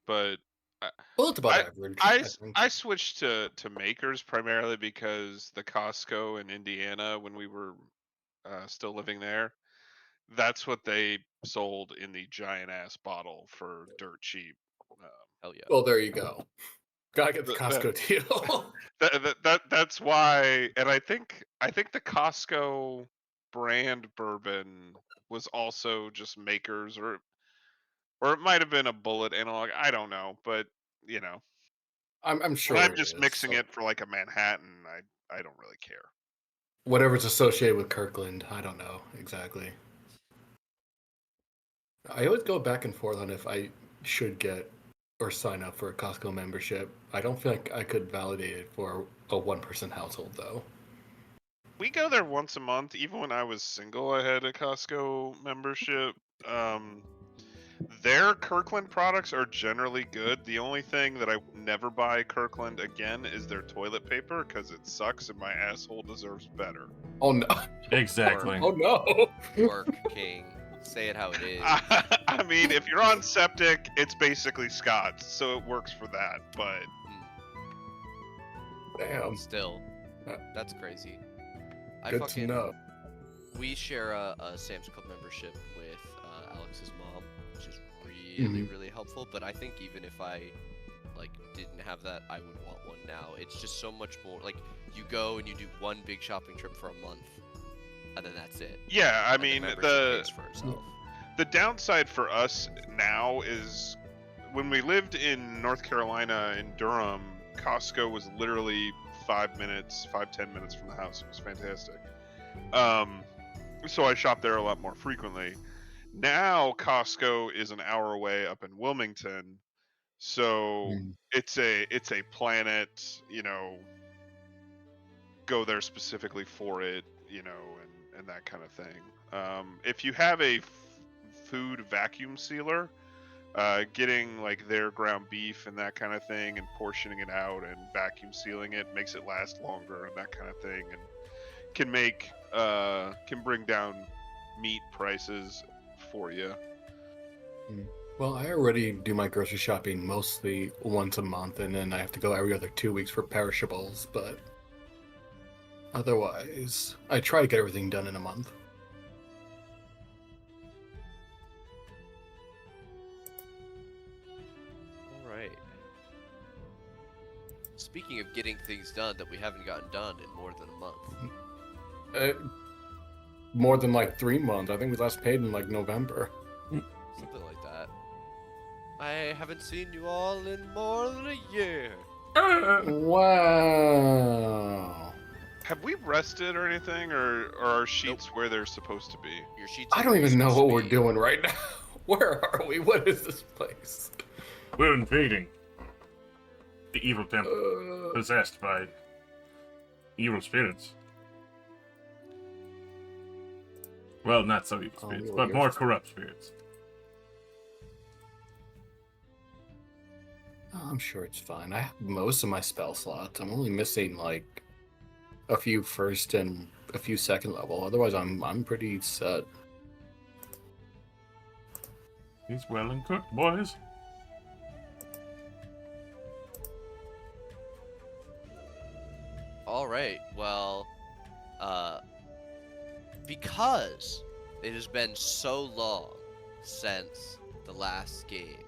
but I Well, it's about I average, I I s- think. I switched to Makers primarily because the Costco in Indiana when we were still living there, that's what they sold in the giant ass bottle for dirt cheap. Um, Hell yeah. Well, there you go. Gotta get the th- that, Costco deal. that's why, and I think the Costco brand bourbon was also just Makers, or it might have been a Bullet analog. I don't know, but you know, I'm when sure I'm it just is. mixing So it for like a Manhattan, I don't really care. whatever's associated with Kirkland, I don't know exactly. I always go back and forth on if I should get or sign up for a Costco membership. I don't feel like I could validate it for a one-person household, though. We go there once a month. Even when I was single, I had a Costco membership. Um, their Kirkland products are generally good. The only thing that I would never buy Kirkland again is their toilet paper because it sucks and my asshole deserves better. Oh no! Work. Exactly. Oh no! Work, King. Say it how it is. I mean, if you're on septic, it's basically Scott's, so it works for that. But Damn. Still, Uh, that's crazy. I Good to fucking know. We share a Sam's Club membership with Alex's mom, which is Mhm. really helpful. But I think even if I like didn't have that, I would want one now. It's just so much more. Like you go and you do one big shopping trip for a month, and then that's it. yeah, I And the mean, membership pays for itself. the downside for us now is when we lived in North Carolina in Durham, Costco was literally 5 minutes, 5-10 minutes from the house. It was fantastic. Um, so I shop there a lot more frequently. Now Costco is an hour away up in Wilmington, so Mm. it's a Planet, go there specifically for it, and that kind of thing. If you have a food vacuum sealer, getting like their ground beef and that kind of thing, and portioning it out and vacuum sealing it makes it last longer and that kind of thing, and can bring down meat prices for you. Mm. Well, I already do my grocery shopping mostly once a month, and then I have to go every other 2 weeks for perishables, but otherwise, I try to get everything done in a month. All right. Speaking of getting things done that we haven't gotten done in more than a month. Uh, More than like 3 months. I think we last paid in like November. Something like that. I haven't seen you all in more than a year. Wow. Have we rested or anything, or are our Nope. sheets where they're supposed to be? Your sheets I are don't where you're even know supposed what to we're be. doing right now. Where are we? What is this place? We're invading the evil temple, possessed by evil spirits. Well, not so evil spirits, but more corrupt spirits. I'm sure it's fine. I have most of my spell slots. I'm only missing like a few first and a few second level. Otherwise, I'm pretty set. He's well and cooked, boys. All right. Well, uh, because it has been so long since the last game,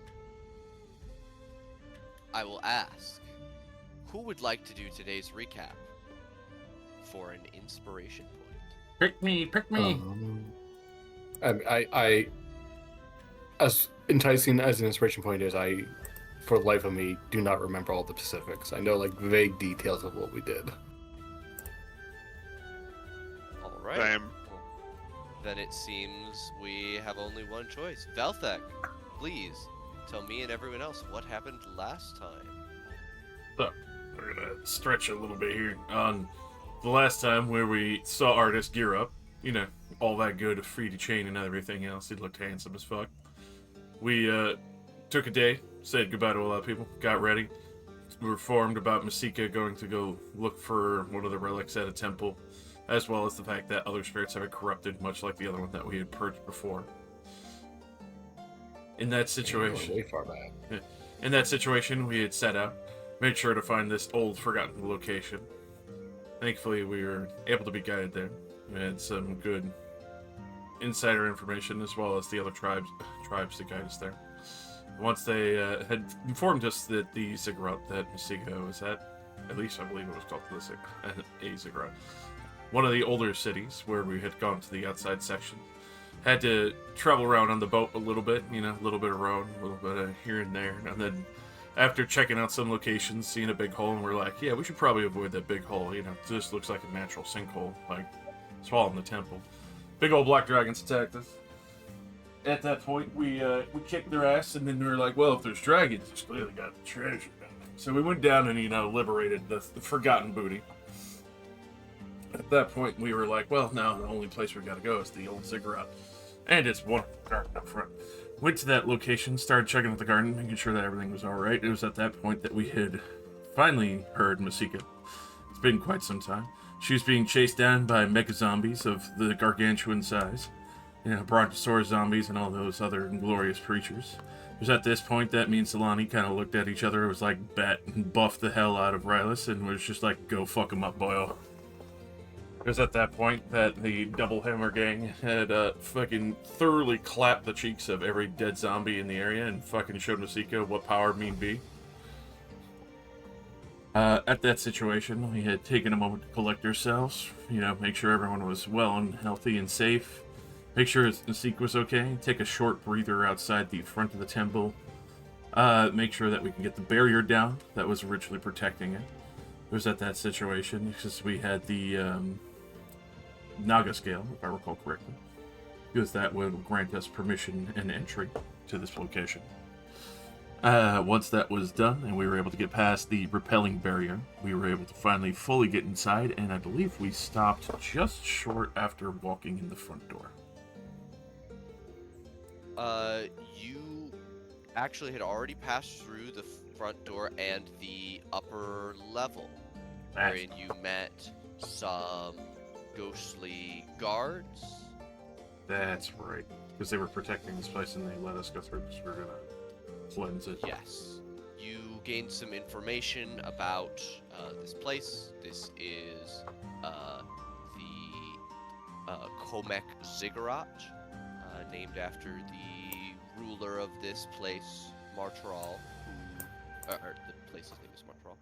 I will ask, who would like to do today's recap for an inspiration point? Pick me, pick me. I as enticing as an inspiration point is, I, for the life of me, do not remember all the specifics. I know like vague details of what we did. All right. Same. Well, then it seems we have only one choice. Velthek, please tell me and everyone else what happened last time. So, we're gonna stretch a little bit here. On the last time where we saw Artist gear up, all that good, free to chain and everything else, he looked handsome as fuck. We took a day, said goodbye to a lot of people, got ready. We were informed about Masika going to go look for one of the relics at a temple, as well as the fact that other spirits have been corrupted, much like the other one that we had purged before. In that Yeah, we're going situation, way far back. we had set out, made sure to find this old, forgotten location. Thankfully, we were able to be guided there. We had some good insider information, as well as the other tribes to guide us there. Once they had informed us that the ziggurat that Masika was at least I believe it was called a ziggurat, one of the older cities where we had gone to the outside section. Had to travel around on the boat a little bit, a little bit of rowing, a little bit of here and there. And then after checking out some locations, seeing a big hole, and we're like, yeah, we should probably avoid that big hole. This looks like a natural sinkhole, like swallowing the temple. Big old black dragons attacked us. At that point, we kicked their ass, and then we were like, well, if there's dragons, it's clearly got treasure down there. So we went down and, liberated the forgotten booty. At that point, we were like, well, now the only place we gotta go is the old ziggurat. And it's one garden up front. Went to that location, started checking out the garden, making sure that everything was alright. It was at that point that we had finally heard Masika. It's been quite some time. She was being chased down by mega zombies of the gargantuan size. Brontosaurus zombies and all those other glorious creatures. It was at this point that me and Solani kind of looked at each other. It was like bet and buffed the hell out of Rylus and was just like, go fuck him up, boyo. It was at that point that the Double Hammer gang had fucking thoroughly clapped the cheeks of every dead zombie in the area and fucking showed Masika what power mean be. At that situation, we had taken a moment to collect ourselves, make sure everyone was well and healthy and safe. Make sure Masika was okay. Take a short breather outside the front of the temple. Make sure that we can get the barrier down that was originally protecting it. It was at that situation because we had the Naga scale, if I recall correctly, because that would grant us permission and entry to this location. Once that was done and we were able to get past the repelling barrier, we were able to finally fully get inside, and I believe we stopped just short after walking in the front door. You actually had already passed through the front door and the upper level, wherein you met some ghostly guards. That's right, because they were protecting this place and they let us go through because we were gonna cleanse it. Yes. You gained some information about this place. This is the Komek Ziggurat, named after the ruler of this place, Martral, the place's name is Martral.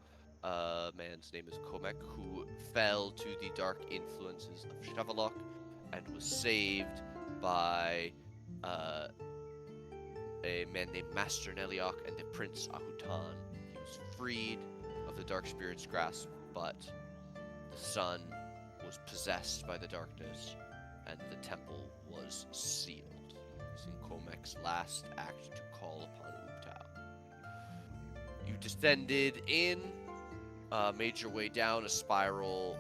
Man's name is Komek, who fell to the dark influences of Shavalok and was saved by a man named Master Neliok and the Prince Ahutan. He was freed of the Dark Spirit's grasp, but the sun was possessed by the darkness, and the temple was sealed. Using Komek's last act to call upon Ubtao. You descended in, made your way down a spiral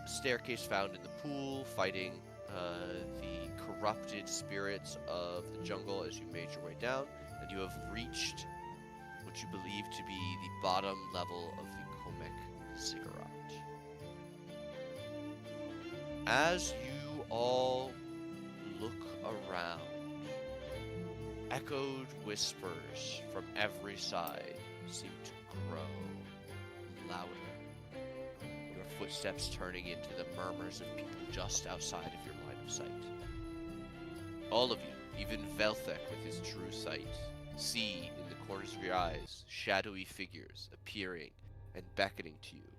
staircase found in the pool, fighting the corrupted spirits of the jungle as you made your way down, and you have reached what you believe to be the bottom level of the Komek Ziggurat. As you all look around, echoed whispers from every side seem to grow louder, your footsteps turning into the murmurs of people just outside of your line of sight. All of you, even Velthek with his true sight, see in the corners of your eyes shadowy figures appearing and beckoning to you,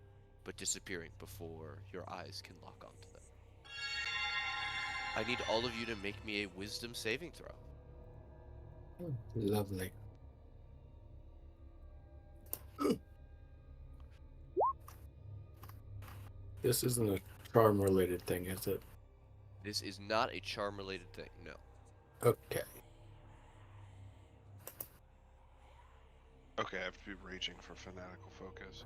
but disappearing before your eyes can lock onto them. I need all of you to make me a wisdom saving throw. Lovely. This isn't a charm-related thing, is it? This is not a charm-related thing, no. Okay. Okay, I have to be raging for fanatical focus.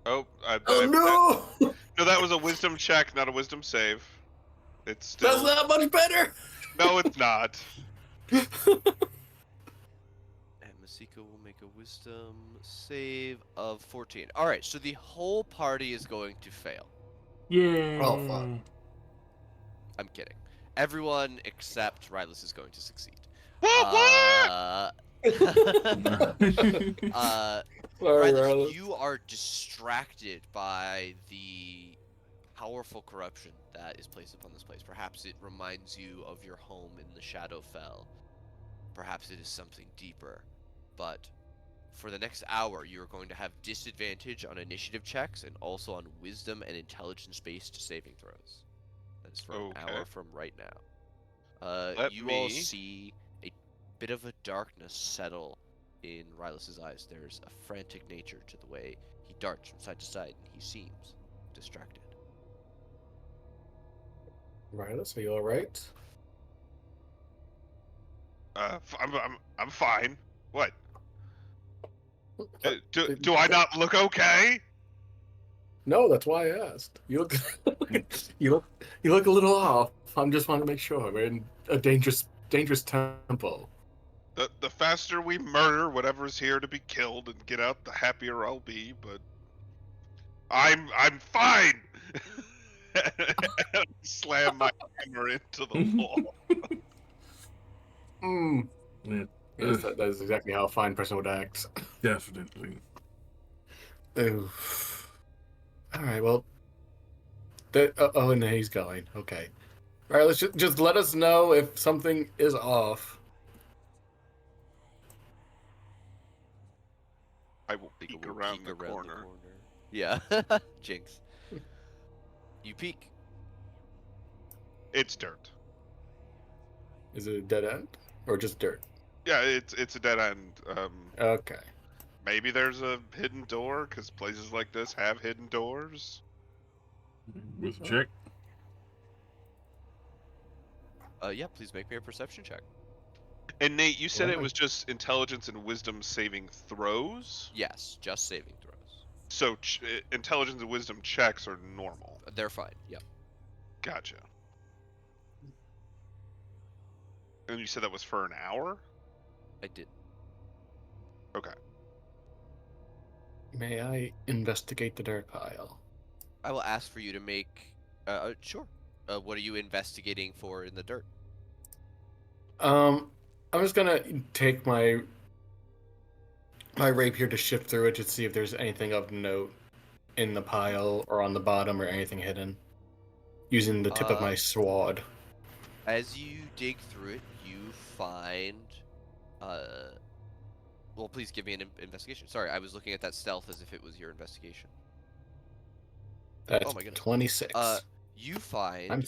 Oh no! No, that was a wisdom check, not a wisdom save. It's still. That's not much better. No, it's not. And Masika will make a wisdom save of 14. Alright, so the whole party is going to fail. Yeah. Oh fuck. I'm kidding. Everyone except Rylus is going to succeed. What? Uh, Sorry, Rylus, Riley. you are distracted by the powerful corruption that is placed upon this place. Perhaps it reminds you of your home in the Shadowfell. Perhaps it is something deeper. But for the next hour, you are going to have disadvantage on initiative checks and also on wisdom and intelligence-based saving throws. That is for an Okay. hour from right now. Let You all me. see a bit of a darkness settle in Rylus's eyes. There's a frantic nature to the way he darts from side to side, and he seems distracted. Riley, are you all right? I'm fine. What? Uh, Do I not look okay? No, that's why I asked. You look, you look a little off. I'm just want to make sure we're in a dangerous tempo. The faster we murder whatever's here to be killed and get out, the happier I'll be. But I'm fine. Slam my hammer into the wall. Mm. Yeah, Yes, that is exactly how a fine person would act. definitely. Ooh. All right, well. Oh, and he's going. Okay. All right, let's just let us know if something is off. I will Think it peek will around peek the around the corner. corner. Yeah, Jinx. You peek. It's dirt. Is it a dead end or just dirt? Yeah, it's a dead end. Okay. Maybe there's a hidden door because places like this have hidden doors. With a check. Yeah, please make me a perception check. And Nate, you said it Right. was just intelligence and wisdom saving throws. Yes, just saving throws. So intelligence and wisdom checks are normal. They're fine. Yep. Gotcha. And you said that was for an hour? I did. Okay. May I investigate the dirt pile? I will ask for you to make. Sure. What are you investigating for in the dirt? I'm just gonna take my rapier to shift through it to see if there's anything of note in the pile or on the bottom or anything hidden. Using the tip of my sword. As you dig through it, you find. Well, please give me an investigation. Sorry, I was looking at that stealth as if it was your investigation. That's Oh my goodness. 26. You find I'm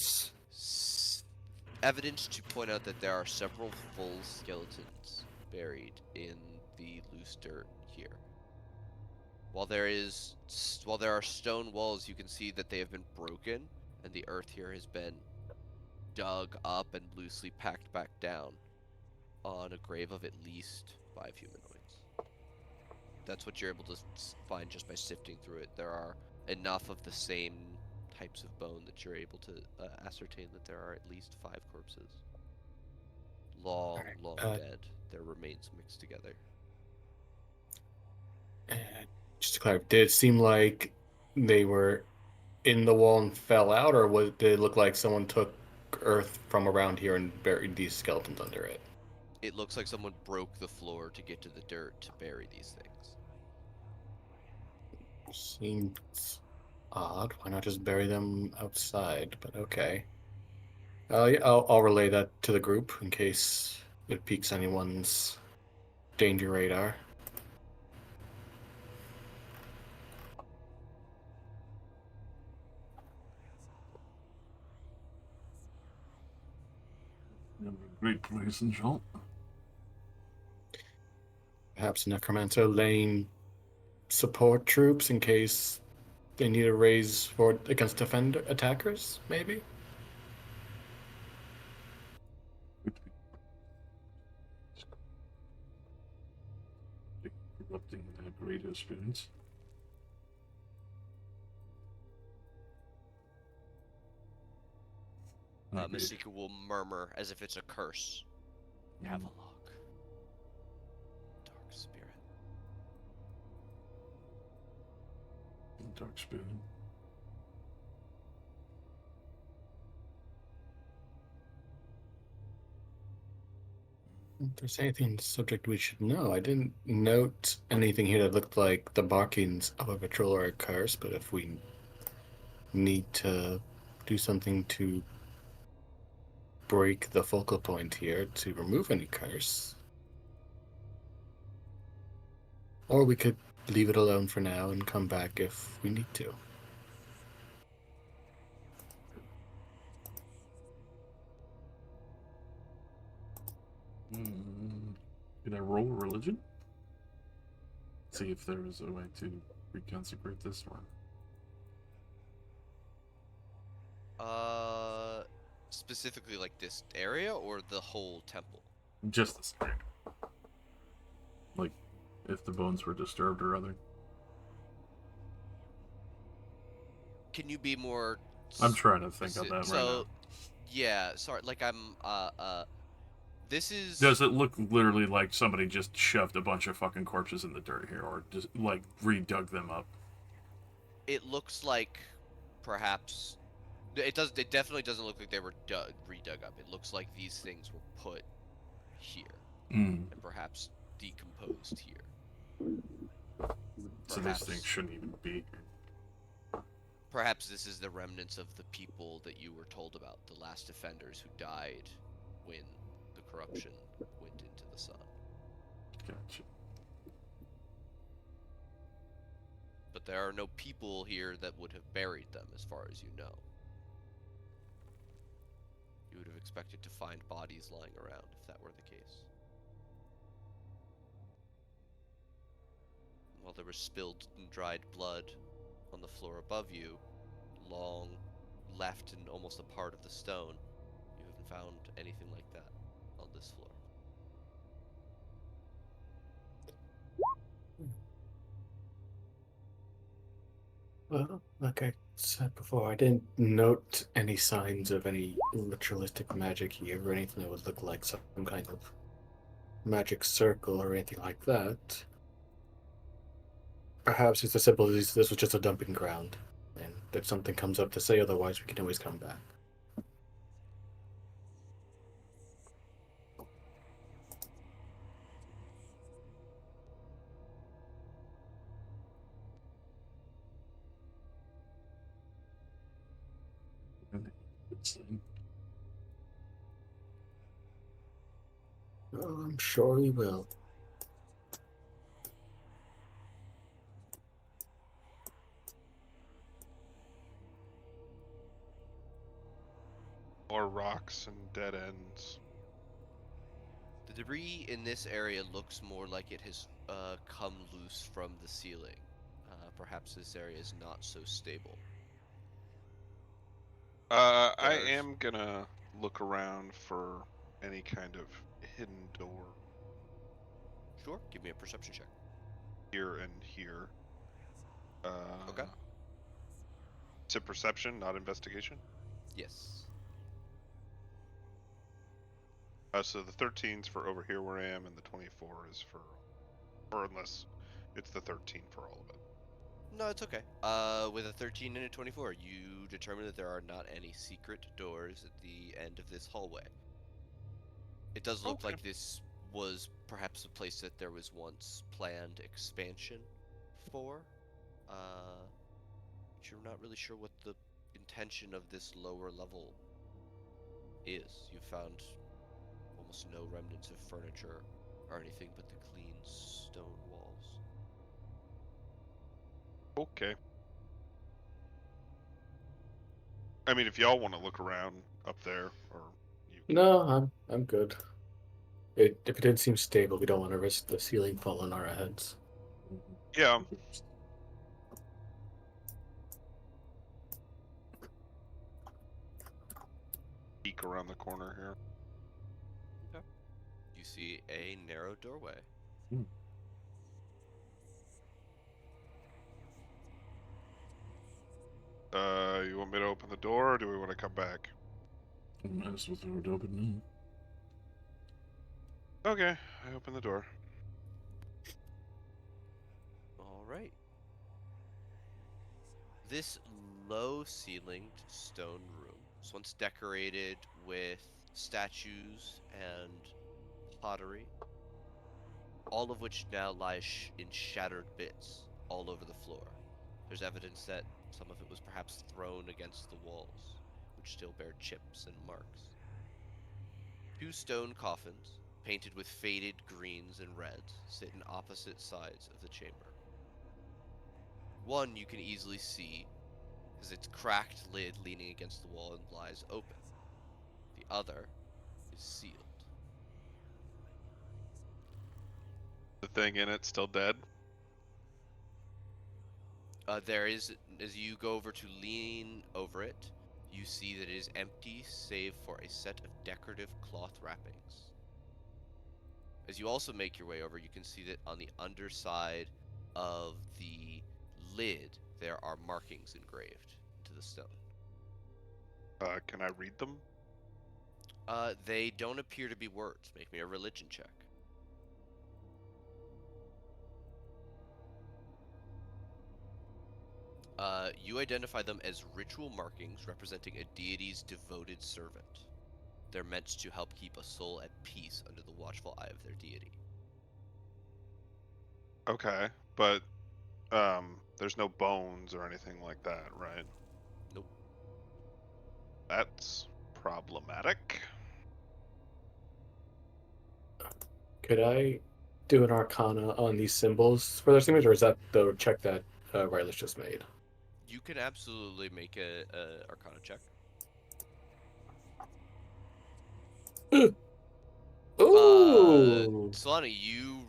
evidence to point out that there are several full skeletons buried in the loose dirt here. While there are stone walls, you can see that they have been broken, and the earth here has been dug up and loosely packed back down on a grave of at least 5 humanoids. That's what you're able to find just by sifting through it. There are enough of the same types of bone that you're able to ascertain that there are at least 5 corpses. Long dead. Their remains mixed together. Just to clarify, did it seem like they were in the wall and fell out, or did it look like someone took earth from around here and buried these skeletons under it? It looks like someone broke the floor to get to the dirt to bury these things. Seems odd. Why not just bury them outside? But okay. Yeah, I'll relay that to the group in case it piques anyone's danger radar. Great place and jump. Perhaps Necromancer laying support troops in case they need to raise for against attackers, maybe? Corrupting the greater spirits. Masika will murmur as if it's a curse. Have a look. Dark spirit. Dark spirit. If there's anything on the subject we should know, I didn't note anything here that looked like the markings of a patrol or a curse, but if we need to do something to break the focal point here to remove any curse, or we could leave it alone for now and come back if we need to. Can I roll religion? See if there is a way to reconsecrate this one. Specifically like this area or the whole temple? Just this area. Like, if the bones were disturbed or other. Can you be more? I'm trying to think of that right now. Yeah, sorry. Like this is. Does it look literally like somebody just shoved a bunch of fucking corpses in the dirt here, or just like redug them up? It looks like perhaps it does. It definitely doesn't look like they were redug up. It looks like these things were put here and perhaps decomposed here. So these things shouldn't even be here. Perhaps this is the remnants of the people that you were told about, the last defenders who died when the corruption went into the sun. Gotcha. But there are no people here that would have buried them, as far as you know. You would have expected to find bodies lying around if that were the case. While there was spilled and dried blood on the floor above you, long left and almost a part of the stone, you haven't found anything like that on this floor. Well, like I said before, I didn't note any signs of any ritualistic magic here or anything that would look like some kind of magic circle or anything like that. Perhaps it's as simple as this was just a dumping ground, and if something comes up to say otherwise, we can always come back. Oh, I'm sure we will. Or rocks and dead ends. The debris in this area looks more like it has come loose from the ceiling. Perhaps this area is not so stable. I am gonna look around for any kind of hidden door. Sure, give me a perception check. Here and here. Okay. It's a perception, not investigation. Yes. So the 13's for over here where I am, and the 24 is or unless it's the 13 for all of it. No, it's okay. With a 13 and a 24, you determine that there are not any secret doors at the end of this hallway. It does look like this was perhaps a place that there was once planned expansion for. But you're not really sure what the intention of this lower level is. You found almost no remnants of furniture or anything but the clean stone walls. Okay. I mean, if y'all want to look around up there, or you can. No, I'm good. If it didn't seem stable, we don't want to risk the ceiling falling on our heads. Yeah. Peek around the corner here. Okay. You see a narrow doorway. You want me to open the door, or do we want to come back? Might as well throw it open now. Okay, I open the door. All right. This low-ceilinged stone room was once decorated with statues and pottery, all of which now lies in shattered bits all over the floor. There's evidence that some of it was perhaps thrown against the walls, which still bear chips and marks. 2 stone coffins, painted with faded greens and reds, sit in opposite sides of the chamber. One you can easily see has its cracked lid leaning against the wall and lies open. The other is sealed. The thing in it still dead. There is, as you go over to lean over it, you see that it is empty save for a set of decorative cloth wrappings. As you also make your way over, you can see that on the underside of the lid, there are markings engraved into the stone. Can I read them? They don't appear to be words. Make me a religion check. You identify them as ritual markings representing a deity's devoted servant. They're meant to help keep a soul at peace under the watchful eye of their deity. Okay, but there's no bones or anything like that, right? Nope. That's problematic. Could I do an arcana on these symbols for their signatures, or is that the check that Riley's just made? You can absolutely make a Arcana check. Ooh! Solani, you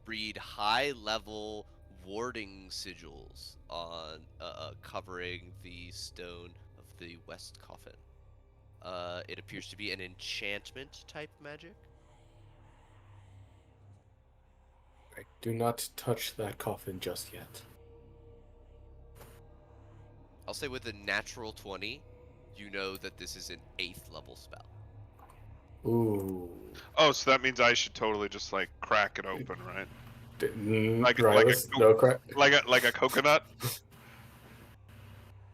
read high-level warding sigils on covering the stone of the west coffin. It appears to be an enchantment type magic. Right. Do not touch that coffin just yet. I'll say with a natural 20, you know that this is an 8th level spell. Ooh. Oh, so that means I should totally just like crack it open, right? Like Riley's, no crack. like a coconut.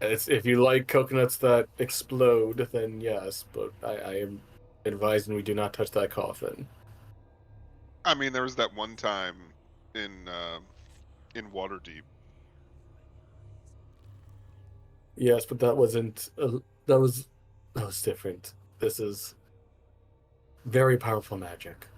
It's, if you like coconuts that explode, then yes, but I am advising we do not touch that coffin. I mean, there was that one time in Waterdeep. Yes, but that wasn't. That was different. This is very powerful magic.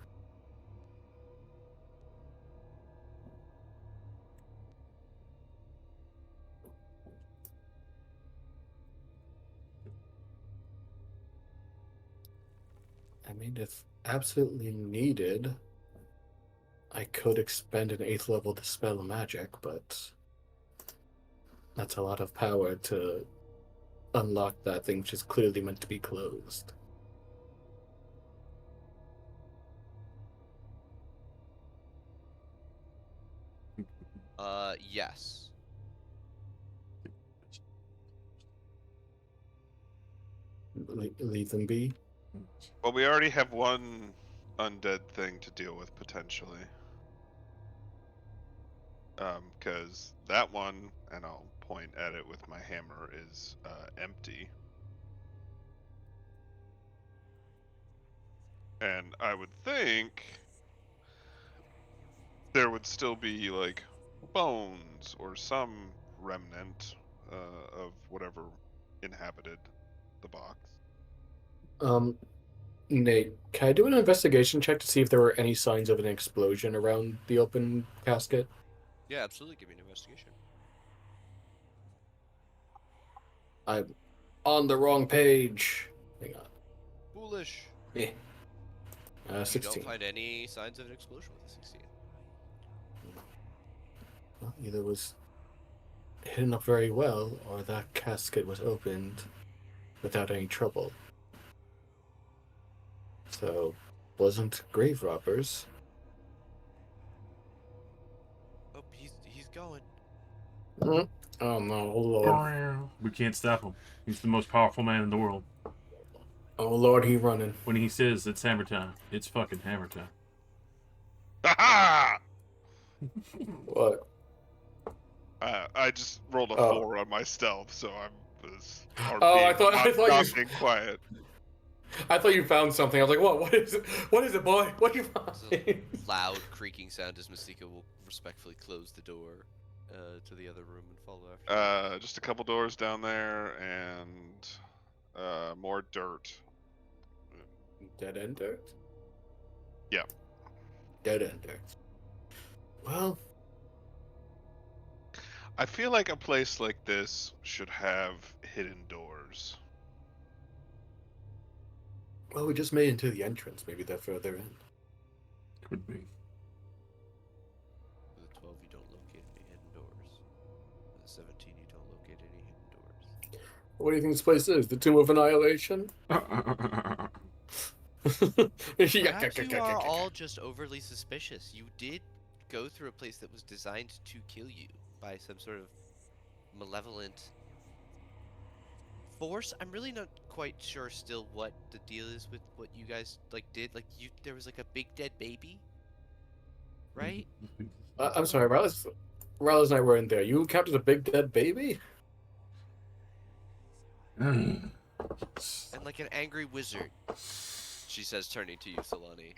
I mean, if absolutely needed, I could expend an 8th level dispel magic, but that's a lot of power to unlock that thing which is clearly meant to be closed. Yes. Leave them be. Well, we already have one undead thing to deal with potentially. Because that one, and I'll point at it with my hammer, is empty. And I would think there would still be like bones or some remnant of whatever inhabited the box. Nate, can I do an investigation check to see if there were any signs of an explosion around the open casket? Yeah, absolutely. Give me an investigation. I'm on the wrong page. Hang on. Foolish. Yeah. You 16. don't find any signs of an explosion with a 16. Well, either it was hidden up very well, or that casket was opened without any trouble. So, wasn't grave robbers. Oh, he's going. Oh no, oh Lord. We can't stop him. He's the most powerful man in the world. Oh Lord, he running. When he says it's hammer time, it's fucking hammer time. Ha What? I just rolled a 4 on my stealth, so I was I thought not you being quiet. I thought you found something. I was like, what? What is it? What is it, boy? What you There's find? a loud creaking sound as Masika will respectfully close the door to the other room and follow after. Just a couple doors down there and more dirt. Dead end dirt? Yeah. Dead end dirt. Well, I feel like a place like this should have hidden doors. we just made it into the entrance. Maybe they're further in. Could be. For the 12, you don't locate any hidden doors. For the 17, you don't locate any hidden doors. What do you think this place is? The Tomb of Annihilation? Perhaps you are all just overly suspicious. You did go through a place that was designed to kill you by some sort of malevolent force. I'm really not quite sure still what the deal is with what you guys did. There was a big dead baby, right? I'm sorry, Riley's and I weren't there. You captured a big dead baby? And an angry wizard, she says, turning to you, Solani.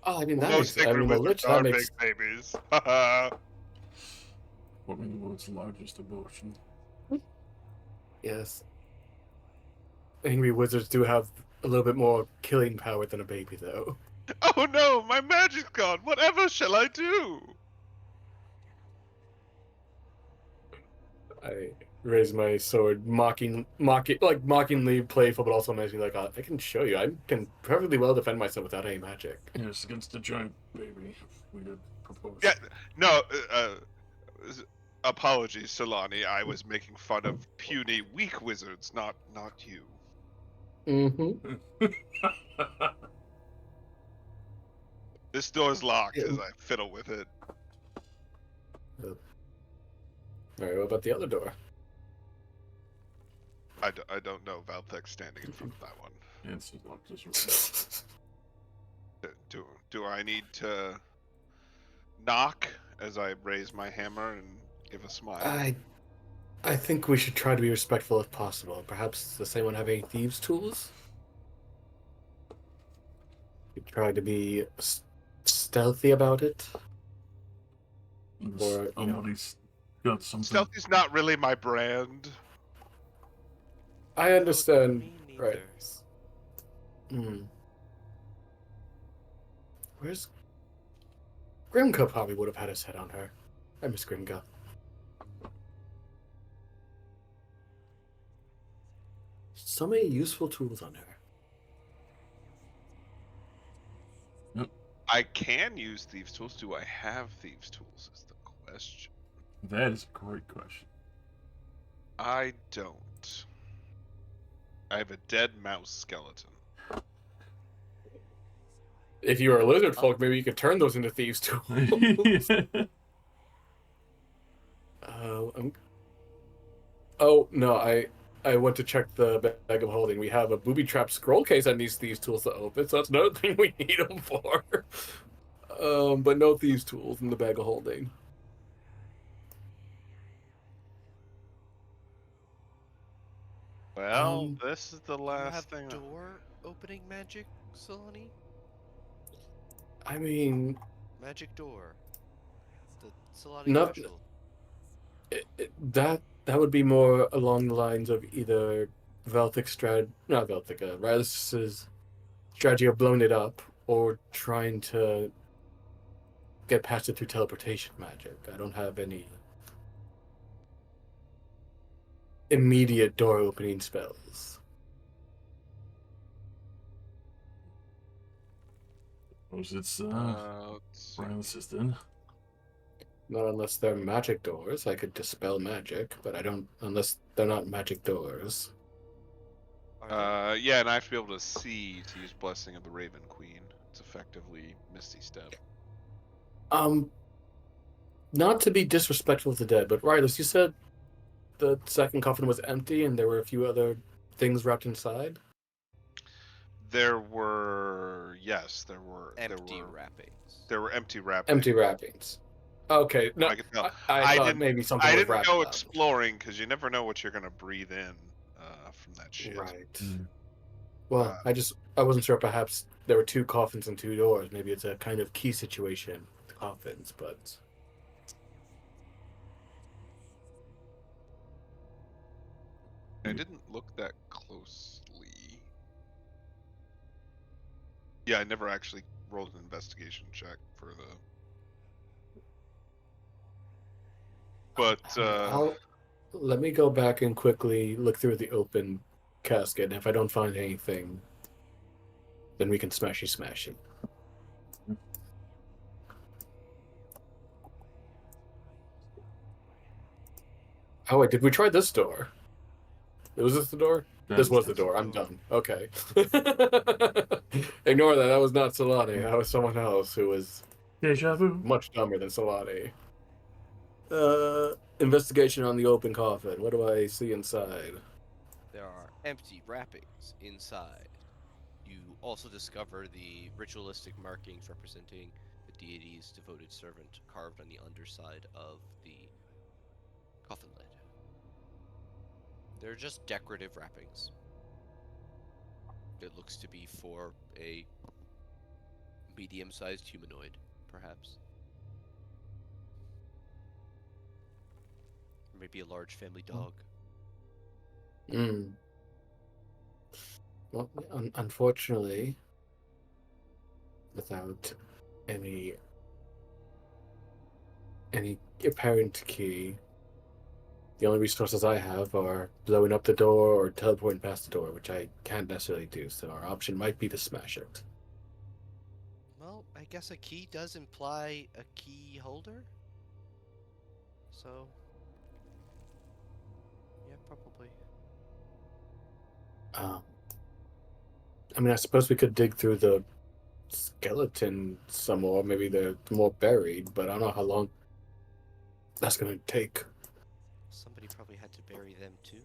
Oh, I mean, that Most makes... I angry mean, wizards that are makes... big babies. What in the world's largest abortion? Yes. Angry wizards do have a little bit more killing power than a baby, though. Oh no, my magic's gone. Whatever shall I do? I raise my sword, mockingly playful, but also makes me like, I can show you. I can perfectly well defend myself without any magic. Yes, against a giant baby. We did propose. Yeah, no. Apologies, Solani. I was making fun of puny, weak wizards, not you. Mm-hmm. This door's locked Yeah. as I fiddle with it. Alright, what about the other door? I don't know. Valthek's standing in front of that one. Yeah, it's locked as well. Do I need to knock as I raise my hammer and give a smile? I think we should try to be respectful if possible. Perhaps does anyone have any thieves' tools? We try to be stealthy about it. Or, you know, Somebody's got something. Stealthy's not really my brand. I understand. Me neither. Right. Hmm. Where's Grimka? Probably would have had his head on her. I miss Grimka. So many useful tools on her. I can use thieves' tools. Do I have thieves' tools? Is the question. That is a great question. I don't. I have a dead mouse skeleton. If you were a lizard folk, maybe you could turn those into thieves' tools. Oh no, I went to check the bag of holding. We have a booby trap scroll case that needs thieves' tools to open, so that's another thing we need them for. But no thieves' tools in the bag of holding. Well, this is the You last have thing. door opening magic, Solani? I mean, Magic door. The Solani Not- threshold. that would be more along the lines of either Rylus's strategy of blowing it up, or trying to get past it through teleportation magic. I don't have any immediate door opening spells. Suppose it's Let's see. Francis then. Not unless they're magic doors. I could dispel magic, but I don't unless they're not magic doors. Yeah, and I have to be able to see to use Blessing of the Raven Queen. It's effectively Misty Step. Not to be disrespectful to the dead, but Rylus, you said the second coffin was empty and there were a few other things wrapped inside? There were Empty wrappings. There were empty wrappings. Empty wrappings. Okay, no, I can tell. I thought didn't- maybe something I was didn't wrapped go up. exploring because you never know what you're gonna breathe in from that shit. Right. Well, I wasn't sure. Perhaps there were two coffins and two doors. Maybe it's a kind of key situation with coffins, but I didn't look that closely. Yeah, I never actually rolled an investigation check for the. But I'll let me go back and quickly look through the open casket. And if I don't find anything, then we can smash it. Oh wait, did we try this door? Was this the door? This was the door. I'm done. Okay. Ignore that. That was not Solani. That was someone else who was Deja vu. much dumber than Solani. Investigation on the open coffin. What do I see inside? There are empty wrappings inside. You also discover the ritualistic markings representing the deity's devoted servant carved on the underside of the coffin lid. They're just decorative wrappings. It looks to be for a medium-sized humanoid, perhaps. Or maybe a large family dog. Hmm. Well, unfortunately, without any apparent key, the only resources I have are blowing up the door or teleporting past the door, which I can't necessarily do. So our option might be to smash it. Well, I guess a key does imply a key holder. So, yeah, probably. Um, I mean, I suppose we could dig through the skeleton some more. Maybe they're more buried, but I don't know how long that's going to take. Somebody probably had to bury them too.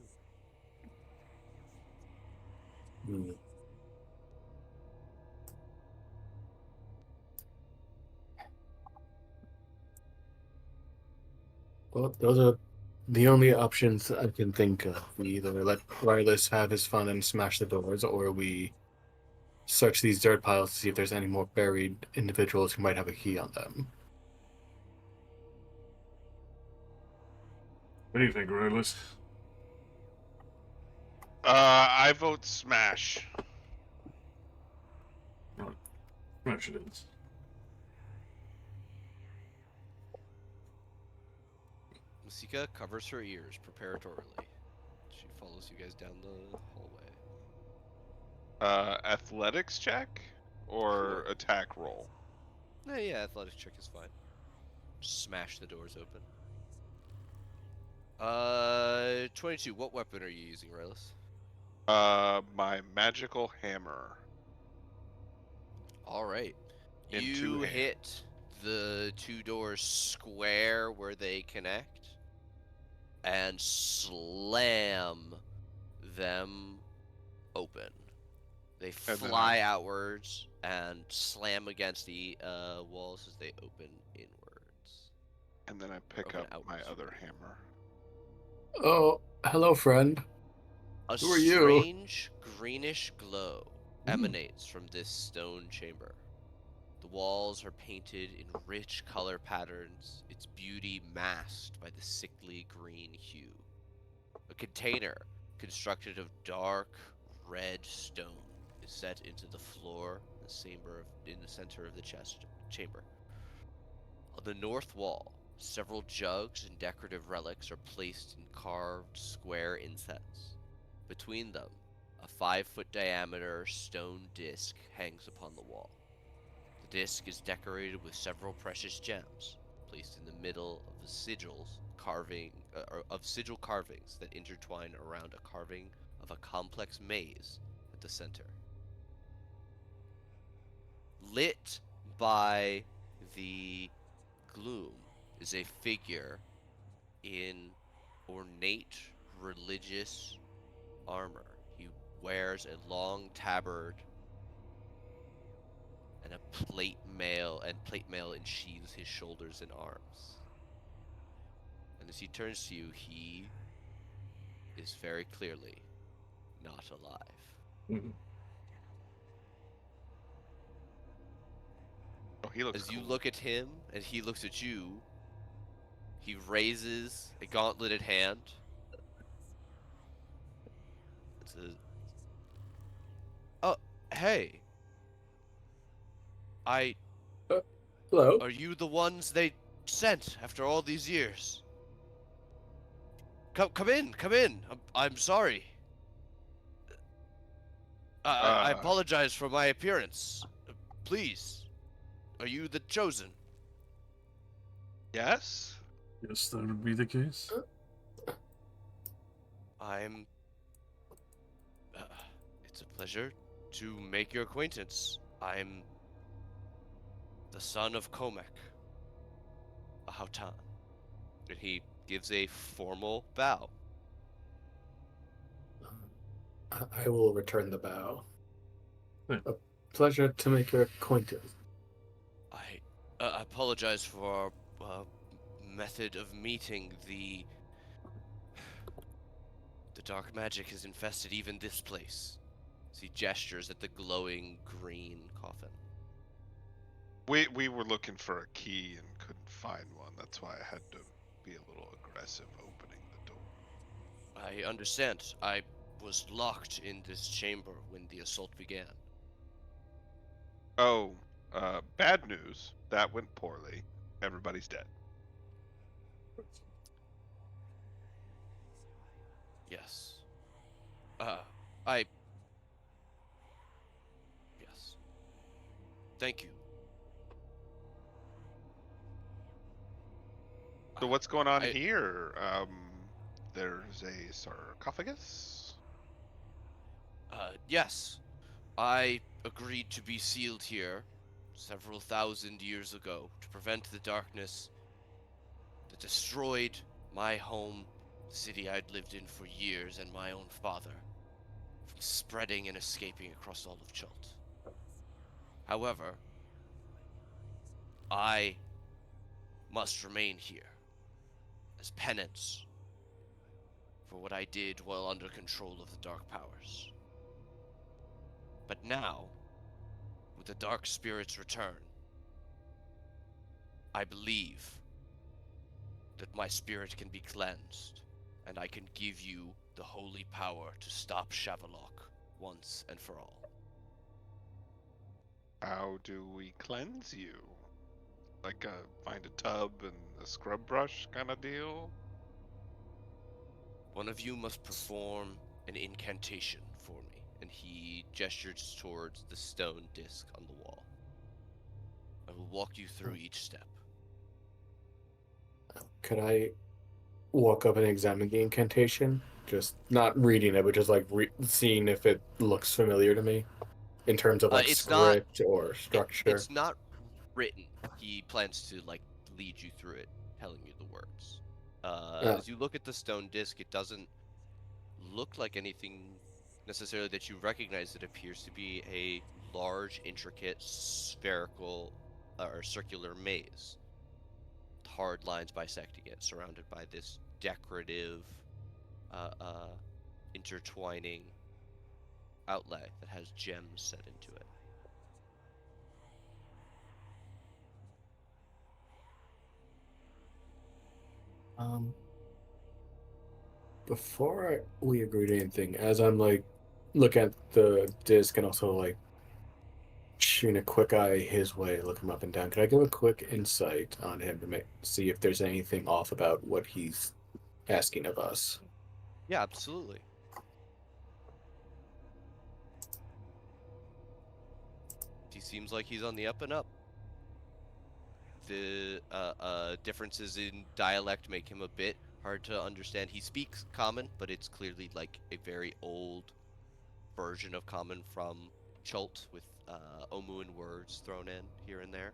Hmm. Well, those are the only options I can think of. We either let Riley have his fun and smash the doors, or we search these dirt piles to see if there's any more buried individuals who might have a key on them. What do you think, Royalist? I vote smash. Oh, smash it is. Masika covers her ears preparatorily. She follows you guys down the hallway. Athletics check or Sure. attack roll? Yeah, athletics check is fine. Smash the doors open. 22. What weapon are you using, Raylis? My magical hammer All right. in two You hands. hit the two doors square where they connect and slam them open. They And then fly outwards and slam against the walls as they open inwards. And then I pick Open up my outwards. other hammer. Oh, hello, friend. A Who are you? strange greenish glow Hmm. emanates from this stone chamber. The walls are painted in rich color patterns, its beauty masked by the sickly green hue. A container constructed of dark red stone is set into the floor in the center of the chamber. On the north wall, several jugs and decorative relics are placed in carved square insets. Between them, a 5-foot diameter stone disc hangs upon the wall. The disc is decorated with several precious gems, placed in the middle of the sigil carvings that intertwine around a carving of a complex maze at the center. Lit by the gloom is a figure in ornate religious armor. He wears a long tabard and plate mail ensheathes his shoulders and arms. And as he turns to you, he is very clearly not alive. Mhm. Oh, he looks As cool. you look at him and he looks at you, he raises a gauntleted hand. It says, "Oh, hey, I Hello. are you the ones they sent after all these years? Come in, come in. I'm sorry. I Uh, apologize for my appearance. Please, are you the chosen?" yes. Yes, that would be the case. I'm. Uh, it's a pleasure to make your acquaintance. I'm the son of Komek, a Hautan. And he gives a formal bow. I will return the bow. Hmm. A pleasure to make your acquaintance. I apologize for our method of meeting. The dark magic has infested even this place. As he gestures at the glowing green coffin. We were looking for a key and couldn't find one. That's why I had to be a little aggressive opening the door. I understand. I was locked in this chamber when the assault began. Oh, bad news. That went poorly. Everybody's dead. Yes. Uh, I. Yes. Thank you. So what's going on I. here? There's a sarcophagus. Yes. I agreed to be sealed here several thousand years ago to prevent the darkness that destroyed my home, the city I'd lived in for years, and my own father, from spreading and escaping across all of Chult. However, I must remain here as penance for what I did while under control of the dark powers. But now, with the dark spirit's return, I believe that my spirit can be cleansed, and I can give you the holy power to stop Shavalok once and for all. How do we cleanse you? Like find a tub and a scrub brush kind of deal? One of you must perform an incantation for me, and he gestures towards the stone disc on the wall. I will walk you through each step. Could I walk up and examine the incantation? Just not reading it, but just like seeing if it looks familiar to me in terms of like It's not. script or structure. It's not written. He plans to like lead you through it, telling you the words. Uh, As you look at the stone disc, it doesn't look like anything necessarily that you recognize. It appears to be a large, intricate, spherical or circular maze. Hard lines bisecting it, surrounded by this decorative, uh, uh, intertwining outlay that has gems set into it. um, before we agree to anything, as I'm like look at the disc and also like shooting a quick eye his way, look him up and down. Can I give a quick insight on him to see if there's anything off about what he's asking of us? Yeah, absolutely. He seems like he's on the up and up. The differences in dialect make him a bit hard to understand. He speaks common, but it's clearly like a very old version of common from Chult with Omuan words thrown in here and there.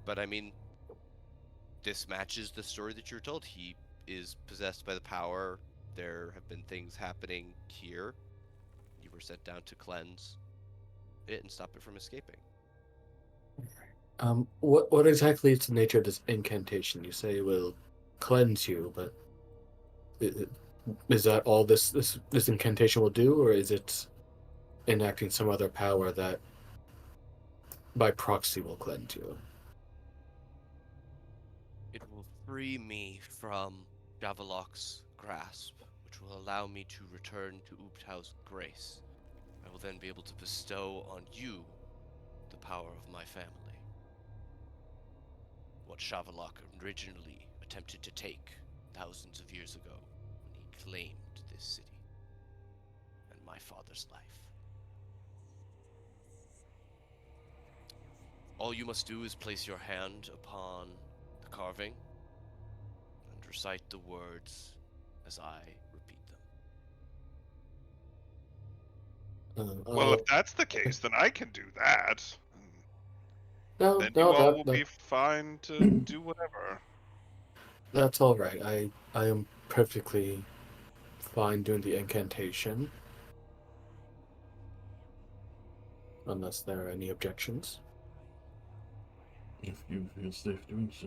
But I mean, this matches the story that you were told. He is possessed by the power. There have been things happening here. You were sent down to cleanse it and stop it from escaping. What exactly is the nature of this incantation? You say it will cleanse you, but i- is that all this incantation will do, or is it enacting some other power that by proxy will cleanse you. It will free me from Javalok's grasp, which will allow me to return to Ubtau's grace. I will then be able to bestow on you the power of my family. What Shavalok originally attempted to take thousands of years ago when he claimed this city and my father's life. All you must do is place your hand upon the carving and recite the words as I repeat them. Well, if that's the case, then I can do that. no, Then no, you all that, will that be fine to do whatever. that's all right. I am perfectly fine doing the incantation, unless there are any objections. If you feel safe doing so.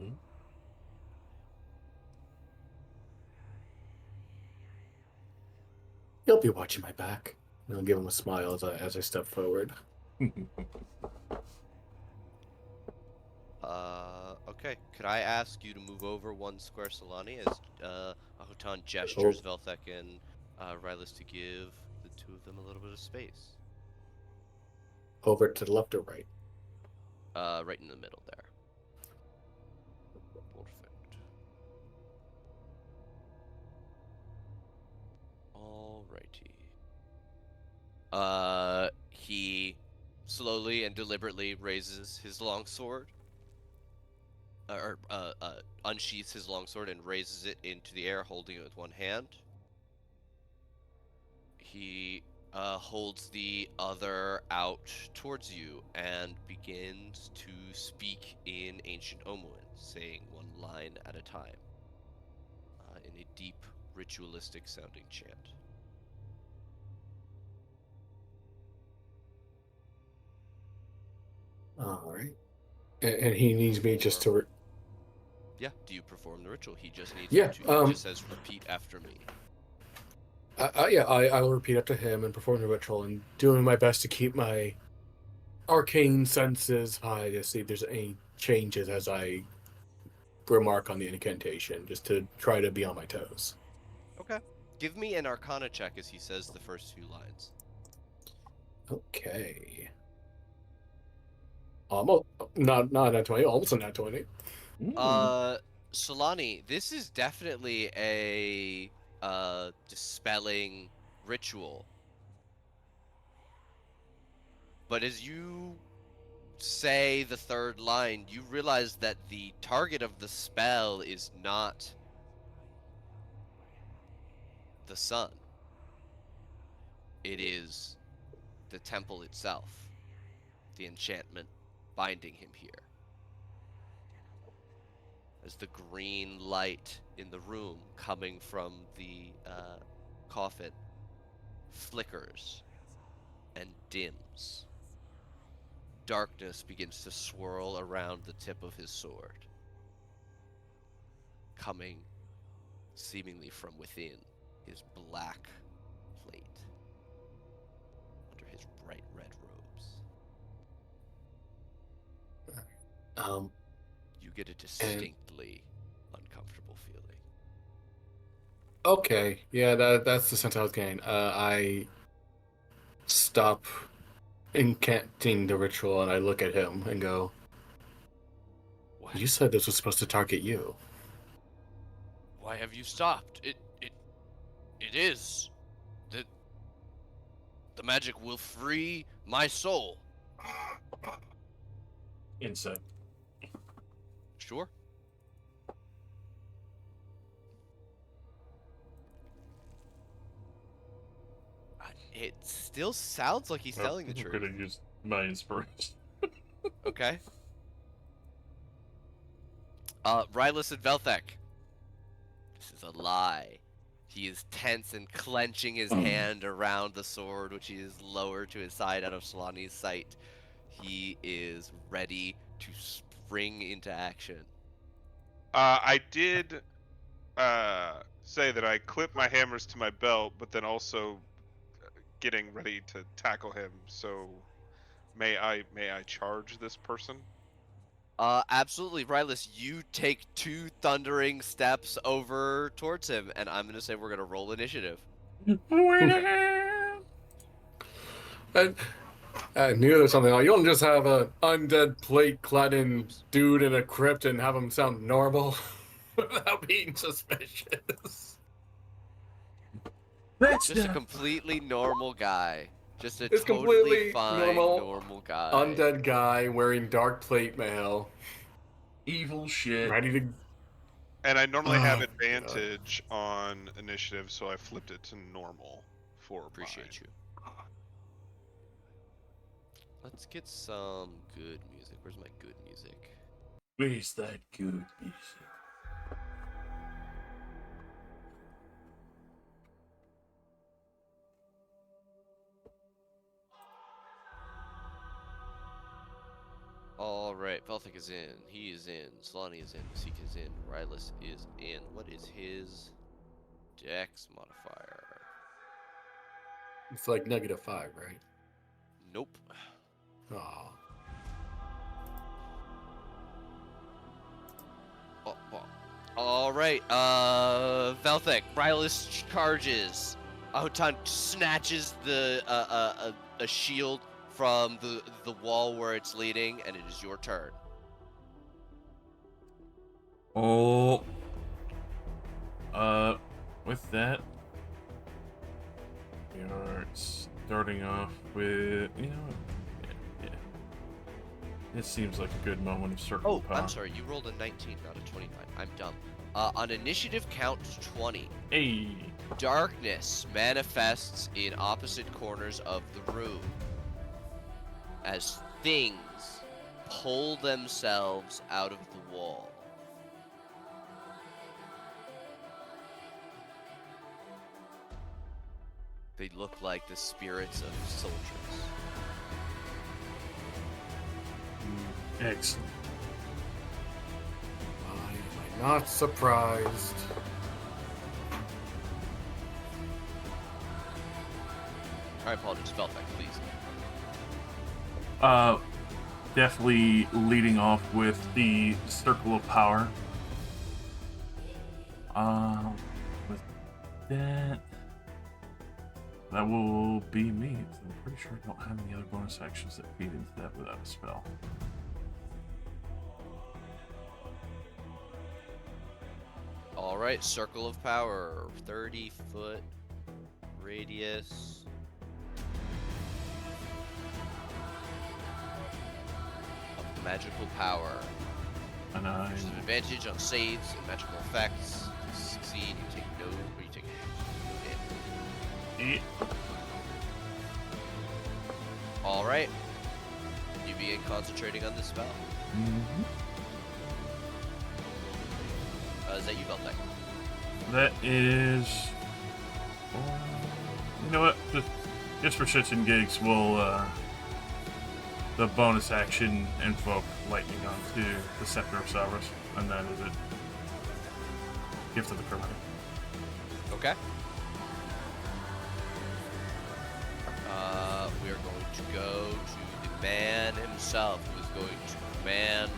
He'll be watching my back. And I'll give him a smile as I step forward. Okay. Could I ask you to move over one square, Solani, as Ahutan gestures Velthek and Rylus to give the two of them a little bit of space? Over to the left or right? Right in the middle there. Perfect. Alrighty. He slowly and deliberately raises his longsword, unsheaths his longsword and raises it into the air, holding it with one hand. He holds the other out towards you and begins to speak in ancient Omuan, saying one line at a time, in a deep, ritualistic sounding chant. All right. And he needs me just to. Yeah. Do you perform the ritual? He just needs Yeah. you to. He just says, "Repeat after me." I will repeat after him and perform the ritual, and doing my best to keep my arcane senses high to see if there's any changes as I remark on the incantation, just to try to be on my toes. Okay. Give me an Arcana check as he says the first few lines. Okay. Almost not a nat 20, almost a nat 20. Solani, this is definitely a dispelling ritual. But as you say the third line, you realize that the target of the spell is not the sun. It is the temple itself, the enchantment binding him here. As the green light in the room coming from the coffin flickers and dims, darkness begins to swirl around the tip of his sword, coming seemingly from within his black plate under his bright red robes. You get a distinctly uncomfortable feeling. Okay, yeah, that's the sense I was getting. I stop incanting the ritual and I look at him and go, What? "You said this was supposed to target you." Why have you stopped? It is. The magic will free my soul. Insight. Sure. It still sounds like he's telling the I'm truth. gonna use my inspiration. Okay. Rylus and Velthek. This is a lie. He is tense and clenching his hand around the sword, which he is lower to his side out of Solani's sight. He is ready to spring into action. I did say that I clipped my hammers to my belt, but then also getting ready to tackle him. So May I charge this person? Absolutely, Rylus, you take 2 thundering steps over towards him, and I'm gonna say we're gonna roll initiative. Wait a Okay. And I knew there was something. You don't just have a undead plate clad in Oops. dude in a crypt and have him sound normal without being suspicious. That's Just a not completely normal guy. Just a It's totally completely fine, normal, normal guy. undead guy wearing dark plate mail, evil shit. ready to. And I normally have Oh, God. advantage on initiative, so I flipped it to normal for Appreciate you. mine. Let's get some good music. Where's my good music? Where's that good music? Alright, Velthic is in. He is in. Solani is in. Masik is in. Rylus is in. What is his dex modifier? It's like -5, right? Nope. Aw. Alright, Velthic, Rylus charges. Ahotan snatches the a shield from the wall where it's leading, and it is your turn. Oh. With that, we are starting off with, yeah. This seems like a good moment of circle Oh, of power. I'm sorry, you rolled a 19, not a 29. I'm dumb. On initiative count 20, Hey. darkness manifests in opposite corners of the room as things pull themselves out of the wall. They look like the spirits of soldiers. Excellent. Why am I not surprised? I apologize, Velthic, please. Definitely leading off with the circle of power. With that will be me. I'm pretty sure I don't have any other bonus actions that feed into that without a spell. Alright, circle of power, 30-foot radius. Of magical power. And I There's an advantage on saves and magical effects. To succeed, you take no, or you take no damage. Alright. You begin concentrating on this spell. Is that you, Velthic? That is. You know what? Just for shits and gigs, we'll the bonus action invoke lightning onto the Scepter of Savras, and that is it. Gift of the Chromatic. Okay. We are going to go to the man himself, who is going to command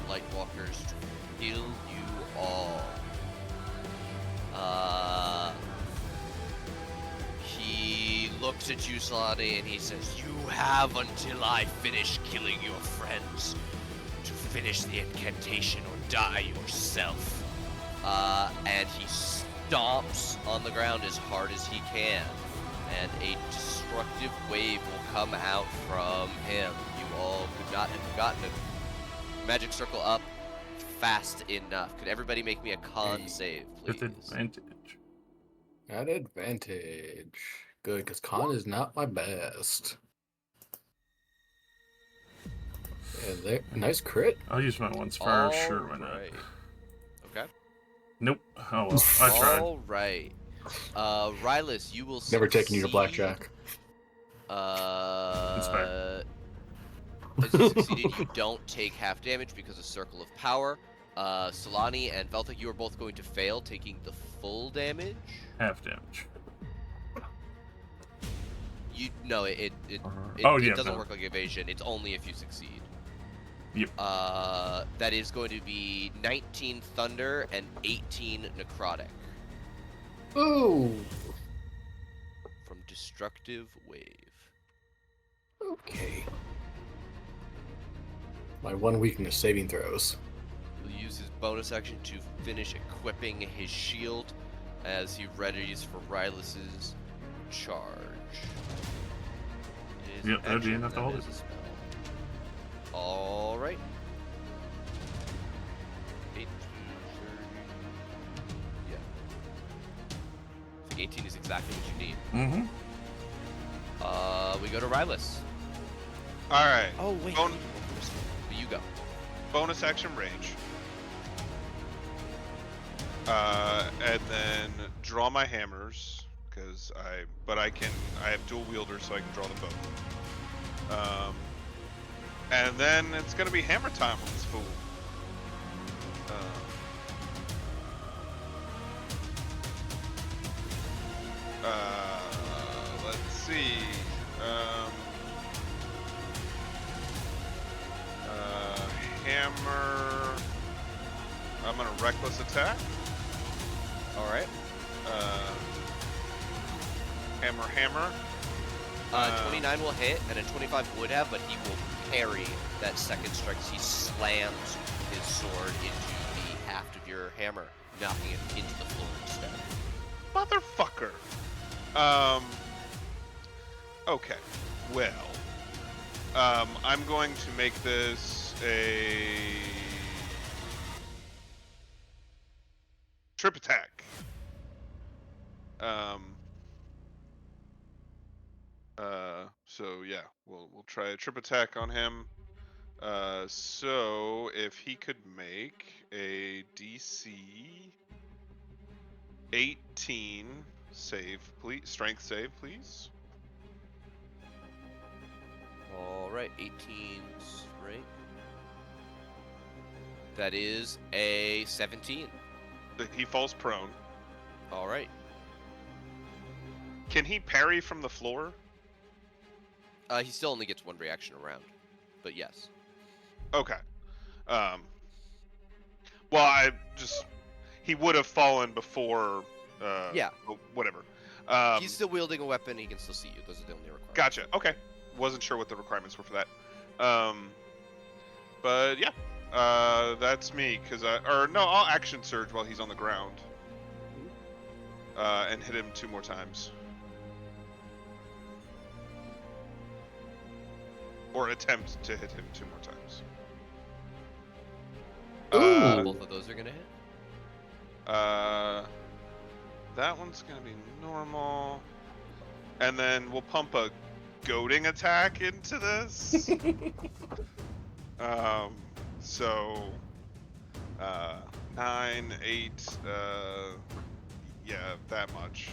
Lightwalkers to kill you all. He looks at you, Solani, and he says, "You have until I finish killing your friends to finish the incantation or die yourself." And he stomps on the ground as hard as he can, and a destructive wave will come out from him. You all could not have gotten a magic circle up fast enough. Could everybody make me a con save, please? With advantage. At advantage. Good, because con is not my best. Yeah, nice crit. I'll use my ones for sure. Why not? Alright. Okay. Nope. Oh well. I tried. Alright. Rylus, you will Never taking you to succeed. blackjack. As you succeeded, you don't take half damage because of Circle of Power. Solani and Velthic, you are both going to fail, taking the full damage. Half damage. No, it Oh, yeah, doesn't no. work like evasion. It's only if you succeed. Yep. That is going to be 19 thunder and 18 necrotic Ooh. from destructive wave. Okay. My one weakness, saving throws. He'll use his bonus action to finish equipping his shield as he readies for Rylus's charge. It is Yep, an that'd be action, enough to that hold is it. a spell. All right. 8, 30. Yeah. I think 18 is exactly what you need. Mm-hmm. We go to Rylus. All right. Oh wait. Bon- You go. Bonus action rage. And then draw my hammers because I have dual wielders, so I can draw them both. And then it's gonna be hammer time on this fool. Let's see. Hammer. I'm gonna reckless attack. All right. Hammer. 29 will hit, and a 25 would have, but he will parry that second strike. He slams his sword into the haft of your hammer, knocking it into the floor instead. Motherfucker. Okay. Well. I'm going to make this a trip attack. So yeah, we'll try a trip attack on him. So if he could make a DC 18 save, please, strength save, please. All right, 18 strength. That is a 17. He falls prone. All right. Can he parry from the floor? He still only gets one reaction around, but yes. Okay. Well, he would have fallen before. Yeah. Whatever. He's still wielding a weapon. He can still see you. Those are the only requirements. Gotcha. Okay. Wasn't sure what the requirements were for that. But yeah. That's me. I'll action surge while he's on the ground. And hit him 2 more times. Or attempt to hit him 2 more times. Both of those are gonna hit. That one's gonna be normal. And then we'll pump a goading attack into this. So 9, 8, yeah, that much.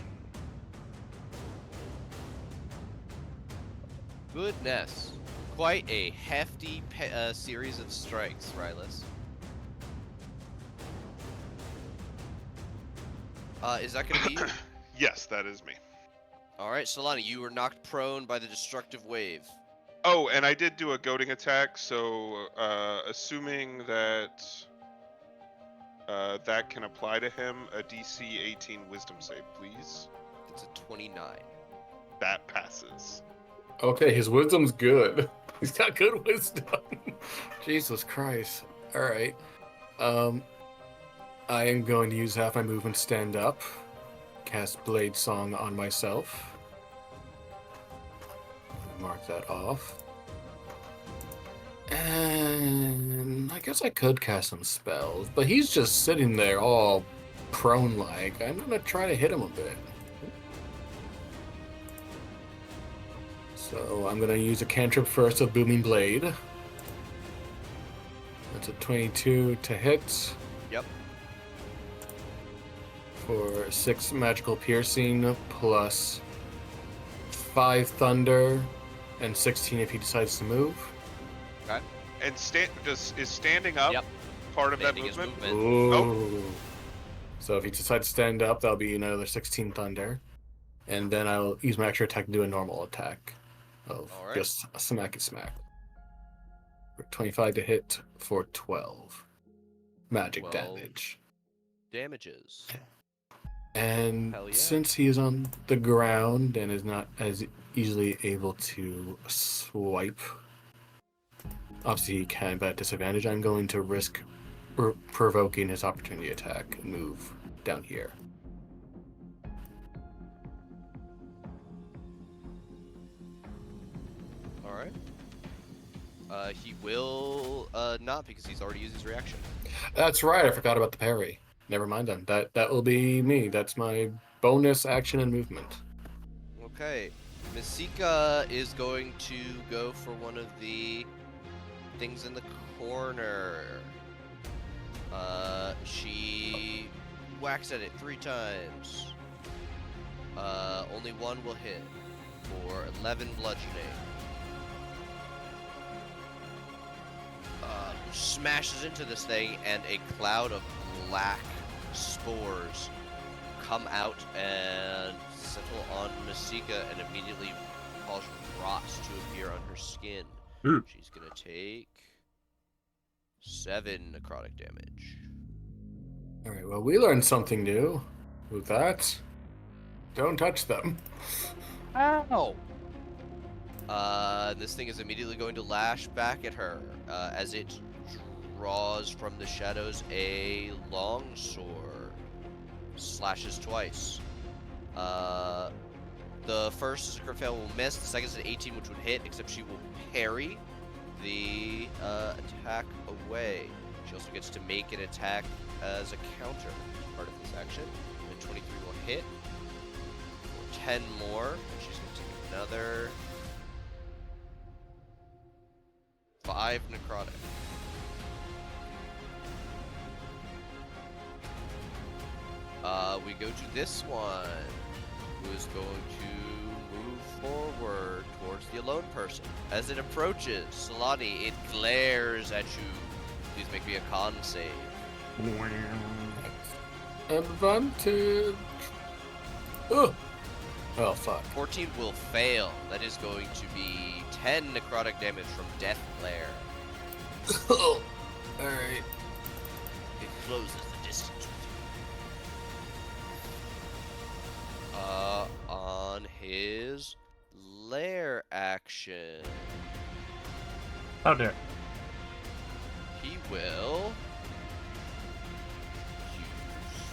Goodness. Quite a hefty series of strikes, Rylus. Is that going to be you? Yes, that is me. Alright, Solani, you were knocked prone by the destructive wave. Oh, and I did do a goading attack, so assuming that that can apply to him, a DC 18 wisdom save, please. It's a 29. That passes. Okay, his wisdom's good. He's got good wisdom. Jesus Christ. Alright. I am going to use half my movement, stand up, cast Blade Song on myself. Mark that off. And I guess I could cast some spells, but he's just sitting there all prone-like. I'm gonna try to hit him a bit. So I'm gonna use a cantrip first of Booming Blade. That's a 22 to hit. Yep. For 6 magical piercing plus 5 thunder and 16 if he decides to move. And is standing up part of Standing that is movement? Ooh. So if he decides to stand up, that'll be another 16 thunder. And then I'll use my extra attack to do a normal attack of All right. just a smack. For 25 to hit for 12 magic 12 damage. damages. And Hell yeah. since he is on the ground and is not as easily able to swipe, obviously he can, but at disadvantage, I'm going to risk provoking his opportunity attack and move down here. All right. He will not, because he's already used his reaction. That's right, I forgot about the parry. Never mind then. That will be me. That's my bonus action and movement. Okay. Masika is going to go for one of the things in the corner. She whacks at it 3 times. Only one will hit for 11 bludgeoning. Smashes into this thing, and a cloud of black spores come out and settle on Masika and immediately cause rot to appear on her skin. She's gonna take 7 necrotic damage. Alright, well, we learned something new with that. Don't touch them. Ow! This thing is immediately going to lash back at her as it draws from the shadows a long sword. Slashes twice. The first is a crit fail, will miss. The second is an 18, which would hit, except she will parry the attack away. She also gets to make an attack as a counter, part of this action. The 23 will hit for 10 more. And she's going to take another 5 necrotic. We go to this one, who is going to move forward towards the alone person. As it approaches Solani, it glares at you. Please make me a con save. Advantage. Ugh. Oh, fuck. 14 will fail. That is going to be 10 necrotic damage from Death Glare. Alright. It closes the distance with you. On his lair action, How dare. he will use...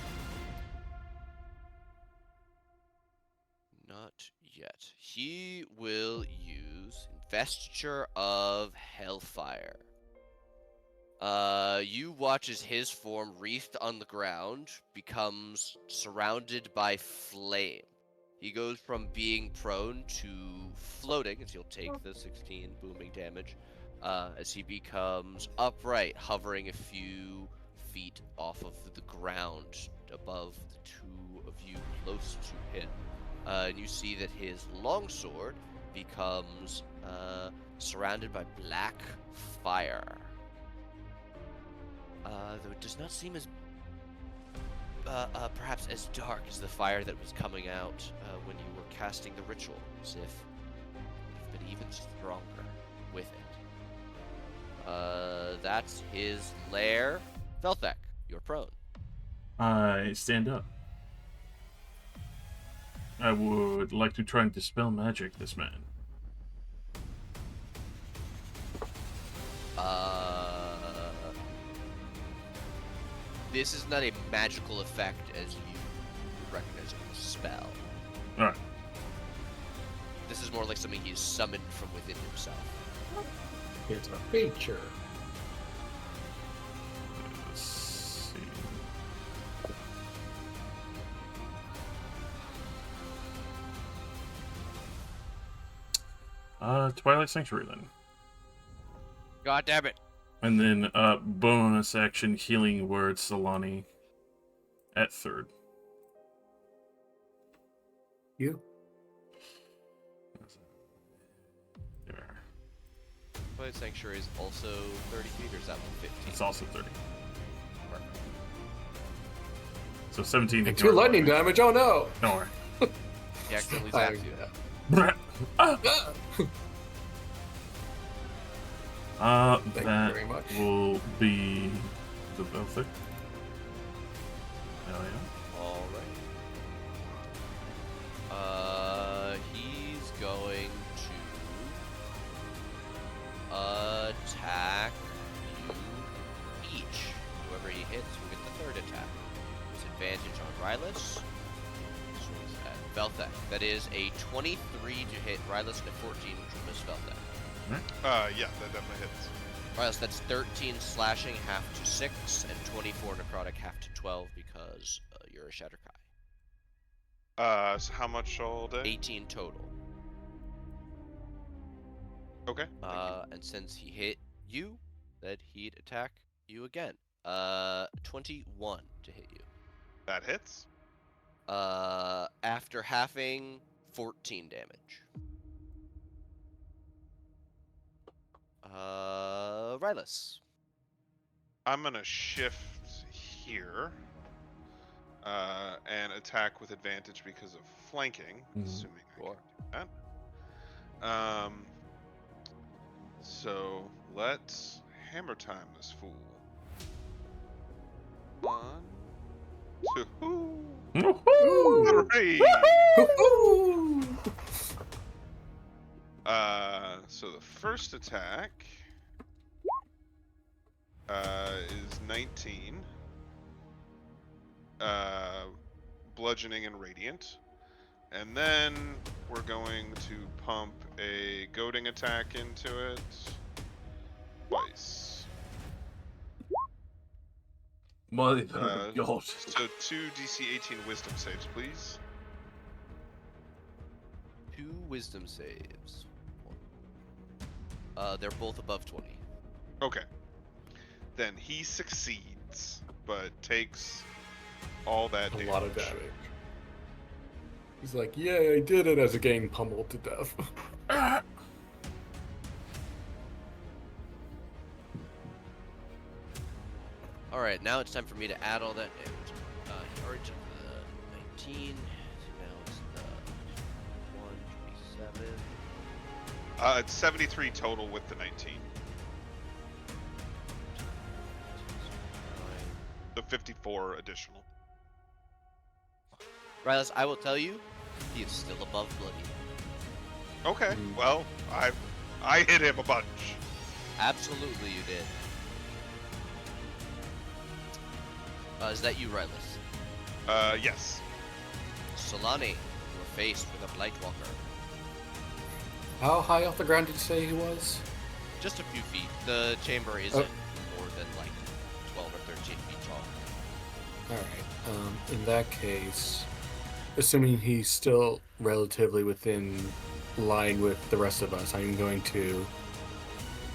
Not yet. He will use Investiture of Hellfire. You watch as his form, wreathed on the ground, becomes surrounded by flame. He goes from being prone to floating, as he'll take the 16 booming damage, as he becomes upright, hovering a few feet off of the ground above the two of you close to him. And you see that his longsword becomes surrounded by black fire. Though it does not seem as perhaps as dark as the fire that was coming out when you were casting the ritual, as if it would have been even stronger with it. That's his lair. Velthek, you're prone. I stand up. I would like to try and dispel magic this man. This is not a magical effect as you recognize it as a spell. Alright. This is more like something he's summoned from within himself. It's a feature. Let's see. Twilight Sanctuary then. God damn it. And then bonus action healing word Solani at 3rd. You? There. Twilight Sanctuary is also 30 feet, or is that one 15? It's also 30. Perfect. So 17 to And 2 lightning damage, oh no! Don't worry. He accidentally Oh, zapped you. Ah! Thank you That very much. will be the Belfic. Hell yeah. All right. He's going to attack you each. Whoever he hits will get the third attack. It's advantage on Rylus. This one's at Velthek. That is a 23 to hit Rylus and a 14, which will miss Velthek. Yeah, that definitely hits. Rylus, that's 13 slashing, half to 6, and 24 necrotic, half to 12, because you're a Shatterkai. So how much all day? 18 total. Okay. And since he hit you, that he'd attack you again. 21 to hit you. That hits. After halving, 14 damage. Rylus. I'm gonna shift here. And attack with advantage because of flanking, assuming I Sure. can do that. So let's hammer time this fool. 1, 2, Ooh. 3. Woo-hoo! So the first attack is 19. Bludgeoning and radiant. And then we're going to pump a goading attack into it twice. Mother of God. So 2 DC 18 wisdom saves, please. 2 wisdom saves. They're both above 20. Okay. Then he succeeds, but takes all that A damage. lot of damage. He's like, "Yay, I did it!" as a getting pummeled to death. Alright, now it's time for me to add all that damage. He already took the 19. So now it's the 127. It's 73 total with the 19. So 54 additional. Rylus, I will tell you, he is still above bloody. Okay, well, I hit him a bunch. Absolutely you did. Is that you, Rylus? Yes. Solani, you're faced with a Blightwalker. How high off the ground did you say he was? Just a few feet. The chamber isn't more than like 12 or 13 feet tall. Alright, in that case, assuming he's still relatively within line with the rest of us, I'm going to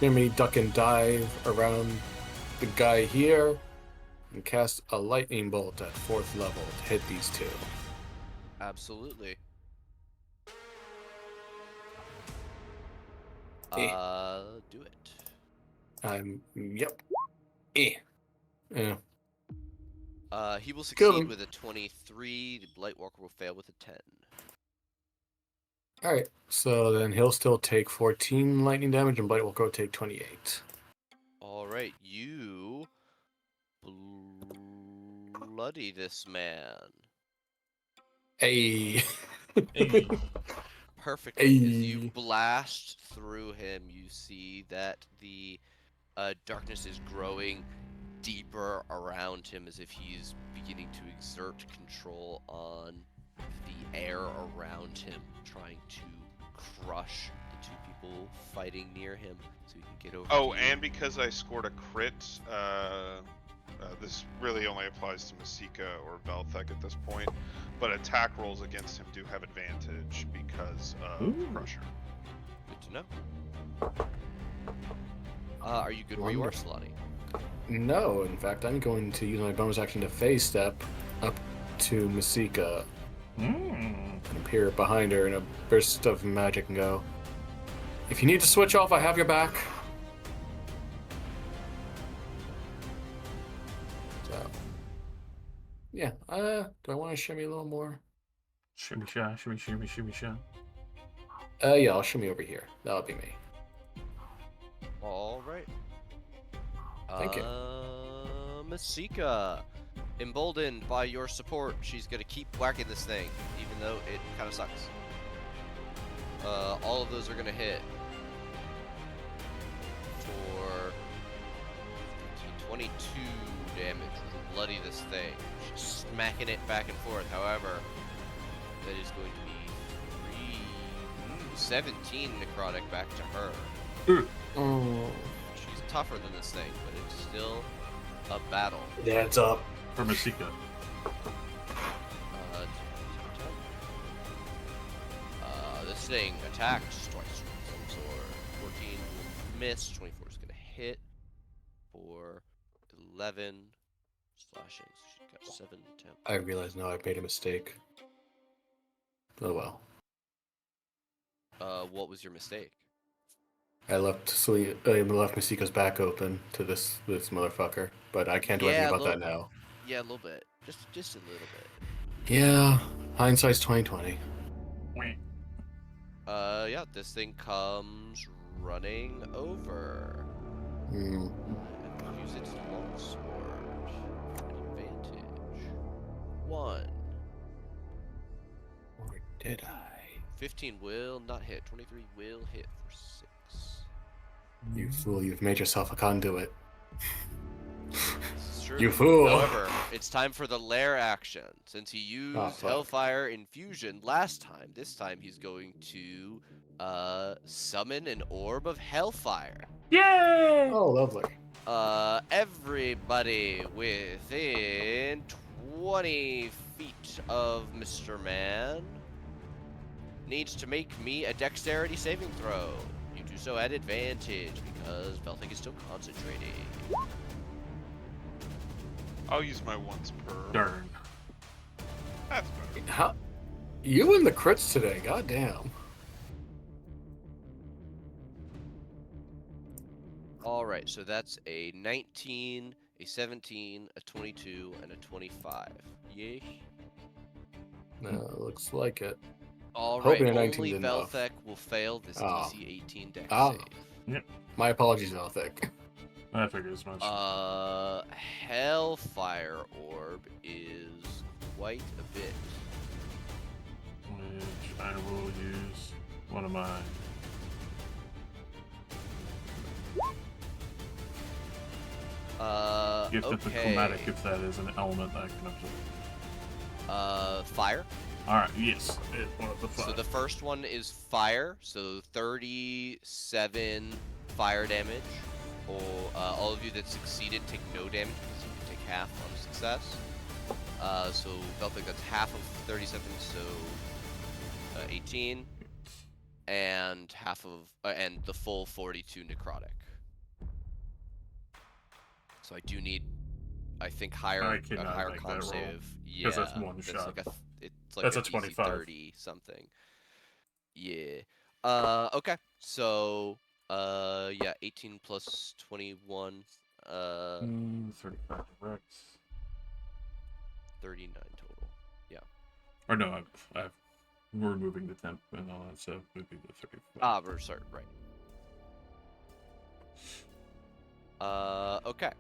maybe duck and dive around the guy here and cast a lightning bolt at 4th level to hit these two. Absolutely. Do it. Yep. Yeah. He will Kill succeed him. with a 23. The Blightwalker will fail with a 10. Alright, so then he'll still take 14 lightning damage and Blight will go take 28. Alright, you bloody this man. Hey. Hey. Perfectly. As you Hey. blast through him, you see that the darkness is growing deeper around him as if he's beginning to exert control on the air around him, trying to crush the 2 people fighting near him so he can get over Oh, to you. and because I scored a crit, this really only applies to Masika or Velthek at this point, but attack rolls against him do have advantage because of Ooh. Crusher. Good to know. Are you good where you are, Solani? No, in fact, I'm going to use my bonus action to phase step up to Masika and appear behind her in a burst of magic and go, "If you need to switch off, I have your back." So, yeah, do I want to shimmy a little more? Shimmy shy, shimmy, shimmy, shimmy shy. Yeah, I'll shimmy over here. That'll be me. All right. Thank you. Masika, emboldened by your support, she's gonna keep whacking this thing, even though it kind of sucks. All of those are gonna hit for 22 damage. Bloody this thing. She's smacking it back and forth. However, that is going to be 17 necrotic back to her. Oh. She's tougher than this thing, but it's still a battle. It adds up. For Masika. This thing attacks twice with some sword. 14 will miss. 24 is gonna hit for 11 slashing. So she's got 7 temp. I realize now I've made a mistake. Oh well. What was your mistake? I left Masika's back open to this motherfucker, but I can't do anything about that now. Yeah, a little bit. Just a little bit. Yeah, hindsight's 20/20. Yeah, this thing comes running over. Hmm. And use its longsword. Advantage. 1. Or did I? 15 will not hit. 23 will hit for 6. You fool, you've made yourself a conduit. This is true. You fool! However, it's time for the lair action. Since he used fuck. Hellfire Infusion last time, this time he's going to summon an orb of Hellfire. Yay! Oh, lovely. Everybody within 20 feet of Mr. Man needs to make me a dexterity saving throw. You do so at advantage because Velthing is still concentrating. I'll use my once per. Darn. That's better. How? You and the crits today, goddamn. Alright, so that's a 19, a 17, a 22, and a 25. Yay. Looks like it. Alright, Hoping a only 19's enough. Velthek will fail this Oh. DC 18 dex Oh. save. My apologies, Velthek. I figured as much. Hellfire Orb is quite a bit. Which I will use one of mine. Gift of the chromatic, if that is an element that I can absorb. Fire. Alright, yes. One of the five. So the first one is fire, so 37 fire damage. Or all of you that succeeded take no damage because you can take half on success. So Velthek, that's half of 37, so 18, and half of and the full 42 necrotic. So I do need, I think, I a cannot higher make con that roll, save. 'cause Yeah, that's one shot. Like it's like That's a a DC 25. 30 something. Yeah. Okay. So yeah, 18 plus 21, 35 direct. 39 total. Yeah. Or no, we're removing the temp and all that, so it would be the 35. Ah, we're sorry, right. Okay.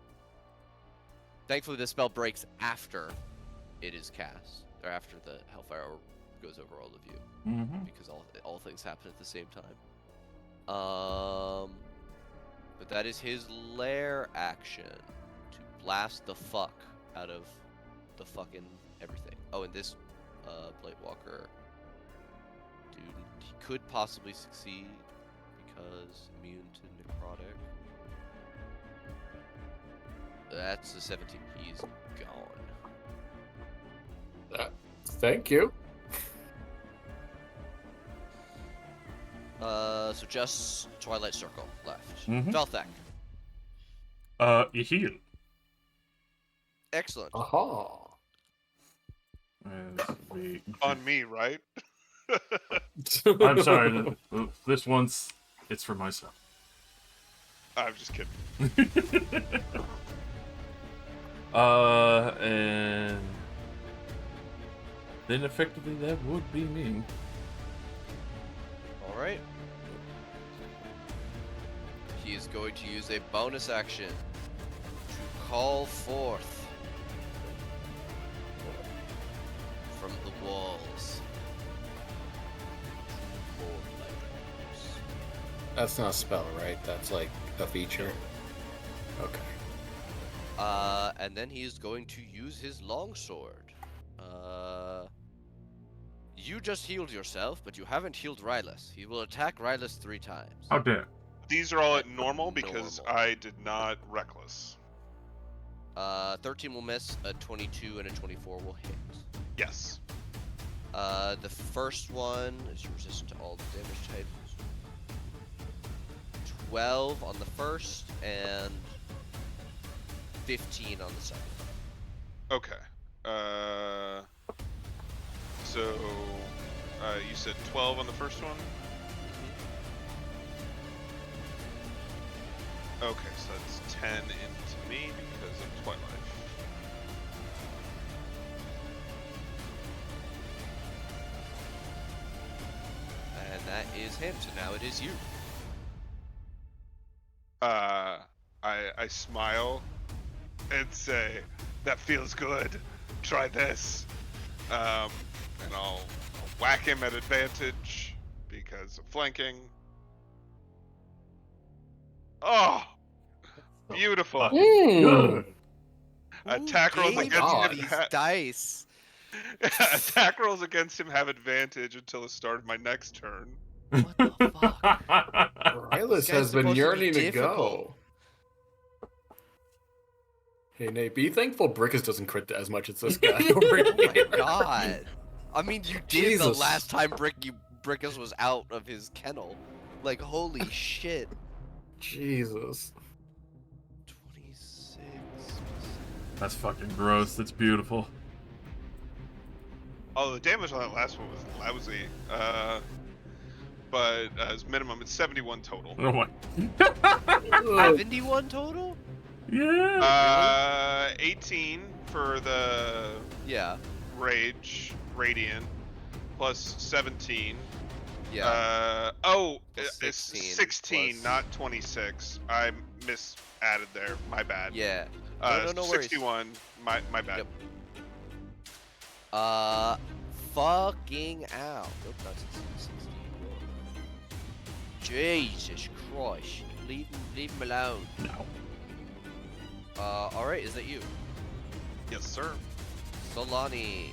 Thankfully, the spell breaks after it is cast, or after the Hellfire Orb goes over all of you, Mm-hmm. because all things happen at the same time. But that is his lair action to blast the fuck out of the fucking everything. Oh, and this Blightwalker dude, he could possibly succeed because immune to necrotic. That's a 17. He's gone. Thank you. So just Twilight Circle left. Mhm. Velthek. You heal. Excellent. Aha. On me, right? I'm sorry. This one's it's for myself. I'm just kidding. And Then effectively that would be me. All right. He is going to use a bonus action to call forth from the walls. That's not a spell, right? That's like a feature. Okay. And then he is going to use his longsword. You just healed yourself, but you haven't healed Rylus. He will attack Rylus 3 times. How dare. These are all At at normal because normal. I did not reckless. 13 will miss, a 22 and a 24 will hit. Yes. The first one is resistant to all damage types. 12 on the first and 15 on the second. Okay. So you said 12 on the first one? Okay, so that's 10 into me because of Twilight. And that is him, so now it is you. I smile and say, "That feels good. Try this." And I'll whack him at advantage because of flanking. Oh, beautiful. Good. Attack rolls Gave against you him. these dice. Attack rolls against him have advantage until the start of my next turn. What the fuck? Rylus This guy's has been supposed to be yearning to difficult. go. Hey Nate, be thankful Brickus doesn't crit as much as this guy over Oh my here. god. I mean, you did the Jesus. last time Brickus was out of his kennel. Like, holy shit. Jesus. 26. That's fucking gross. That's beautiful. Oh, the damage on that last one was lousy. But as minimum, it's 71 total. Oh my. 71 total? Yeah. 18 for the Yeah. radiant, plus 17. Yeah. It's 16 16, plus- not 26. I added there. My bad. Yeah. No worries. 61. My bad. Yep. Fucking out. Nope, not 16. Jesus Christ. Leave him alone. No. Alright, is that you? Yes, sir. Solani.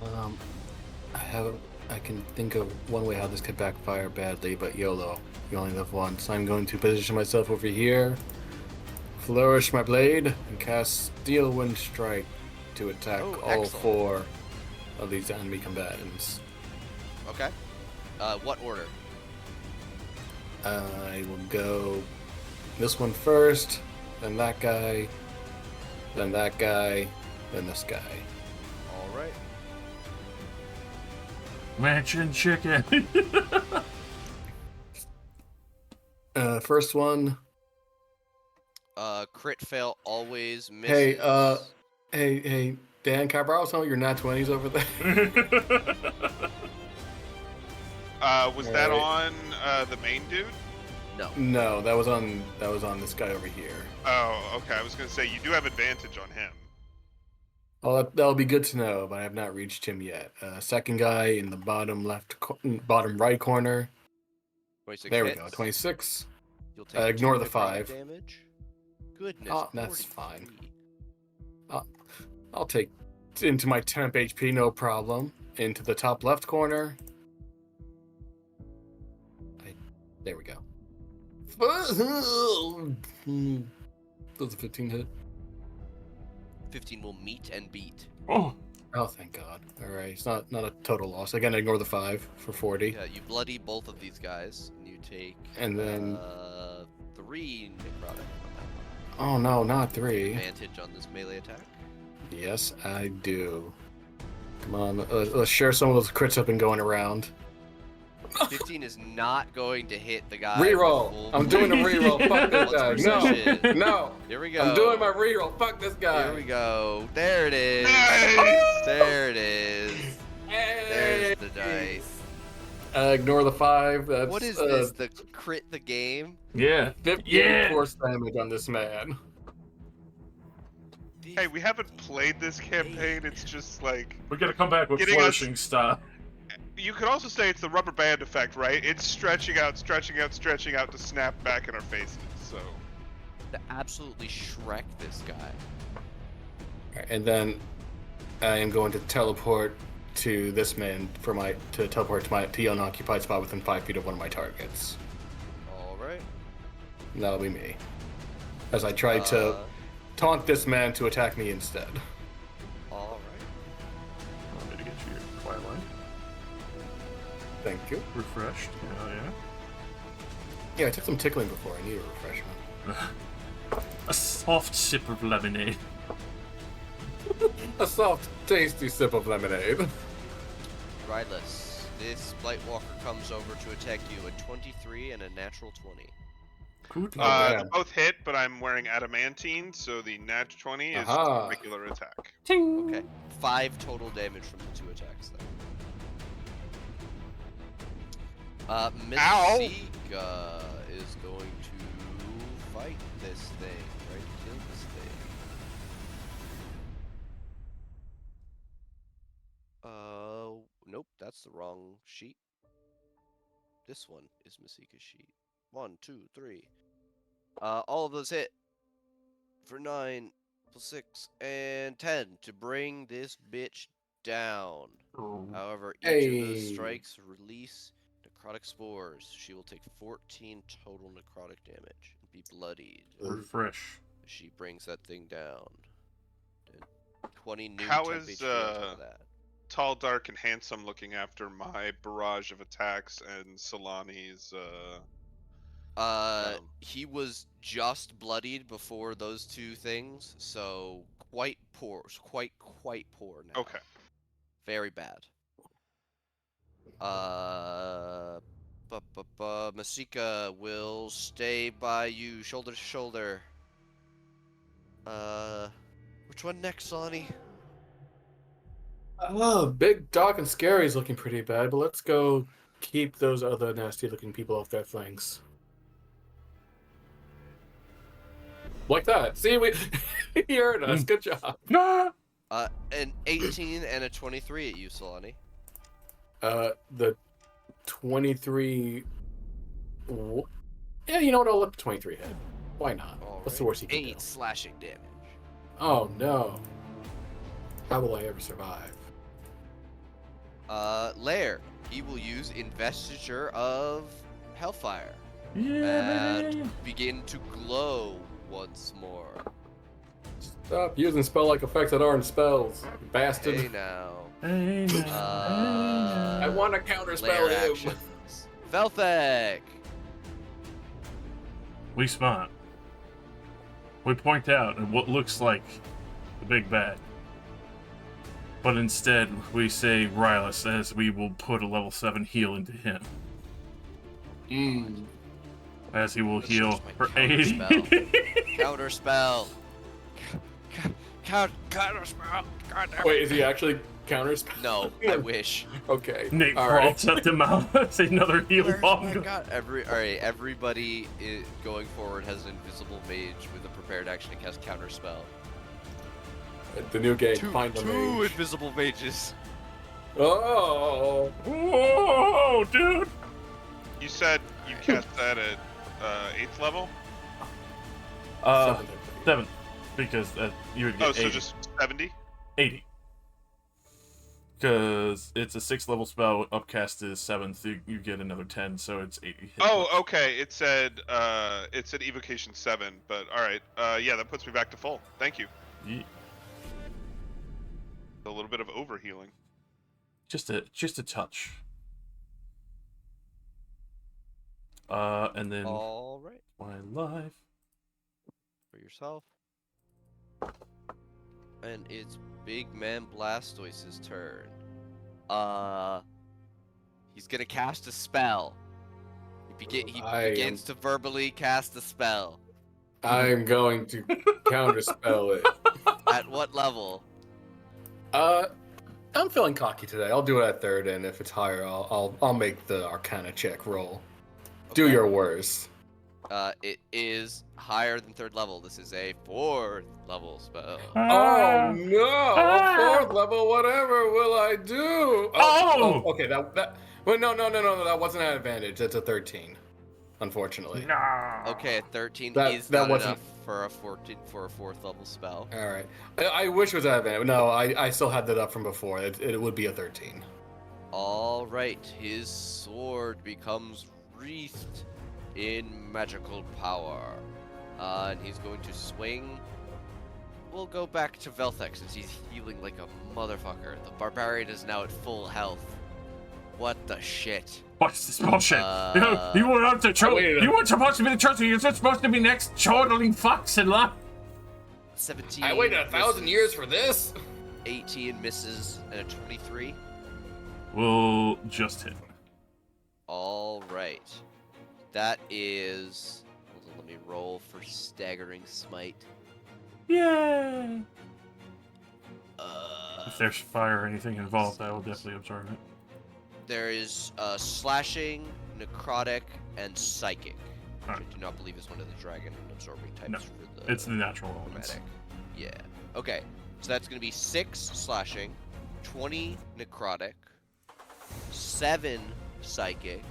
Alright. I can think of one way how this could backfire badly, but YOLO. You only live once. I'm going to position myself over here, flourish my blade, and cast Steel Wind Strike to attack Oh, all excellent. 4 of these enemy combatants. Okay. What order? I will go this one first, then that guy, then that guy, then this guy. Alright. Mansion chicken. First one. Crit fail always misses. Hey, Dan, can I borrow some of your nat 20s over there? Was that Alright. on the main dude? No. No, that was on this guy over here. Oh, okay. I was gonna say you do have advantage on him. Oh, that'll be good to know, but I have not reached him yet. Second guy in the bottom right corner. 26 There we hits. go, 26. You'll take Ignore 2 the necrotic 5. damage. Goodness. Oh, that's 43. fine. I'll take into my temp HP, no problem. Into the top left corner. There we go. Does a 15 hit? 15 will meet and beat. Oh. Oh, thank God. All right, it's not a total loss. Again, ignore the 5 for 40. Yeah, you bloody both of these guys, and you take And then, 3 necrotic on that oh no, not 3. one. Advantage on this melee attack. Yes, I do. Come on, let's share some of those crits up and going around. 15 is not going to hit the guy. Reroll. With full I'm doing a bleed. reroll. Fuck this What's guy. perception? No. Here we go. I'm doing my reroll. Fuck this guy. Here we go. There it is. Nice! There it is. Hey. There's the dice. Ignore the 5. That's What is this? The crit the game? Yeah. 58 force damage on this man. Hey, we haven't played this campaign. It's just like We gotta come back with Getting us- flourishing style. you could also say it's the rubber band effect, right? It's stretching out to snap back in our faces. So To absolutely Shrek this guy. And then I am going to teleport to this man to teleport to my unoccupied spot within 5 feet of one of my targets. Alright. And that'll be me. As I try to taunt this man to attack me instead. Alright. I'm gonna get you your quiet line. Thank you. Refreshed. Yeah. Yeah, I took some tickling before. I need a refreshment. A soft sip of lemonade. A soft, tasty sip of lemonade. Rylus, this Blightwalker comes over to attack you at 23 and a natural 20. Good man. they both hit, but I'm wearing adamantine, so the nat 20 is just Aha. a regular attack. Ting. Okay. 5 total damage from the 2 attacks then. Mystica is going to fight this thing, right? Kill this thing. Nope, that's the wrong sheet. This one is Mystica's sheet. 1, 2, 3. All of those hit for 9 plus 6 and 10 to bring this bitch down. However, each of those Hey. strikes release necrotic spores. She will take 14 total necrotic damage and be bloodied. Refresh. She brings that thing down. 20 new How temp is, HP on top of that. Tall, dark, and handsome looking after my barrage of attacks and Solani's He was just bloodied before those 2 things, so quite poor, quite poor now. Okay. Very bad. Masika will stay by you, shoulder to shoulder. Which one next, Sonny? Oh, big, dark, and scary is looking pretty bad, but let's go keep those other nasty-looking people off their flanks. Like that. See, we you heard us. Good job. Ah! An 18 and a 23 at you, Solani. The 23. Yeah, you know what? I'll let the 23 hit. Why not? What's the worst he can 8 do? slashing damage. Oh no. How will I ever survive? Lair, he will use Investiture of Hellfire Yeah. and begin to glow once more. Stop using spell-like effects that aren't spells, you bastard. Hey now. Hey, now. I want to counterspell Lair him. actions. Velthek! We smart. We point out what looks like the big bad. But instead, we say Rylus, as we will put a level 7 heal into him. As he will That's heal just my for counterspell. 80. Counterspell. Counterspell. Goddamn. Wait, is he actually counterspell? No, I wish. Okay. Nate all right. falls at the mouth. That's another heal Where's bomb. my god? Alright, everybody going forward has an invisible mage with a prepared action to cast counterspell. The new game, Two find the mage. invisible mages. Oh. Whoa, dude! You said you cast that at 8th level? 7. Because you would get Oh, so 80. just 70? 80. Because it's a 6th level spell, upcast is 7th, you get another 10, so it's 80. hit Oh, points. okay. It said evocation 7, but all right. Yeah, that puts me back to full. Thank you. Ye- A little bit of overhealing. Just a touch. And then Alright, my life. for yourself. And it's Big Man Blastoise's turn. He's gonna cast a spell. He begins to verbally cast a spell. I'm going to counterspell it. At what level? I'm feeling cocky today. I'll do it at third, and if it's higher, I'll make the Arcana check roll. Do Okay. your worst. It is higher than third level. This is a 4th level spell. Oh no! A 4th level, whatever will I do? Oh! Okay, that. Well, no, that wasn't an advantage. That's a 13, unfortunately. No. Okay, 13 That- is that not wasn't- enough for a 4th level spell. All right. I wish it was an advantage. No, I still had that up from before. It would be a 13. All right, his sword becomes wreathed in magical power, and he's going to swing. We'll go back to Velthek since he's healing like a motherfucker. The barbarian is now at full health. What the shit? What's this bullshit? You were not the chosen. You weren't supposed to be the chosen. You're just supposed to be next chortling fox in line. 17. I waited 1,000 misses, years for this. 18 misses, and a 23. We'll just hit. All right. That is. Hold on, let me roll for staggering smite. Yay! If there's fire or anything involved, I will definitely absorb it. There is slashing, necrotic, and psychic, which Alright. I do not believe is one of the dragon absorbing types No, for the It's the natural elements. chromatic. Yeah. Okay. So that's going to be 6 slashing, 20 necrotic, 7 psychic,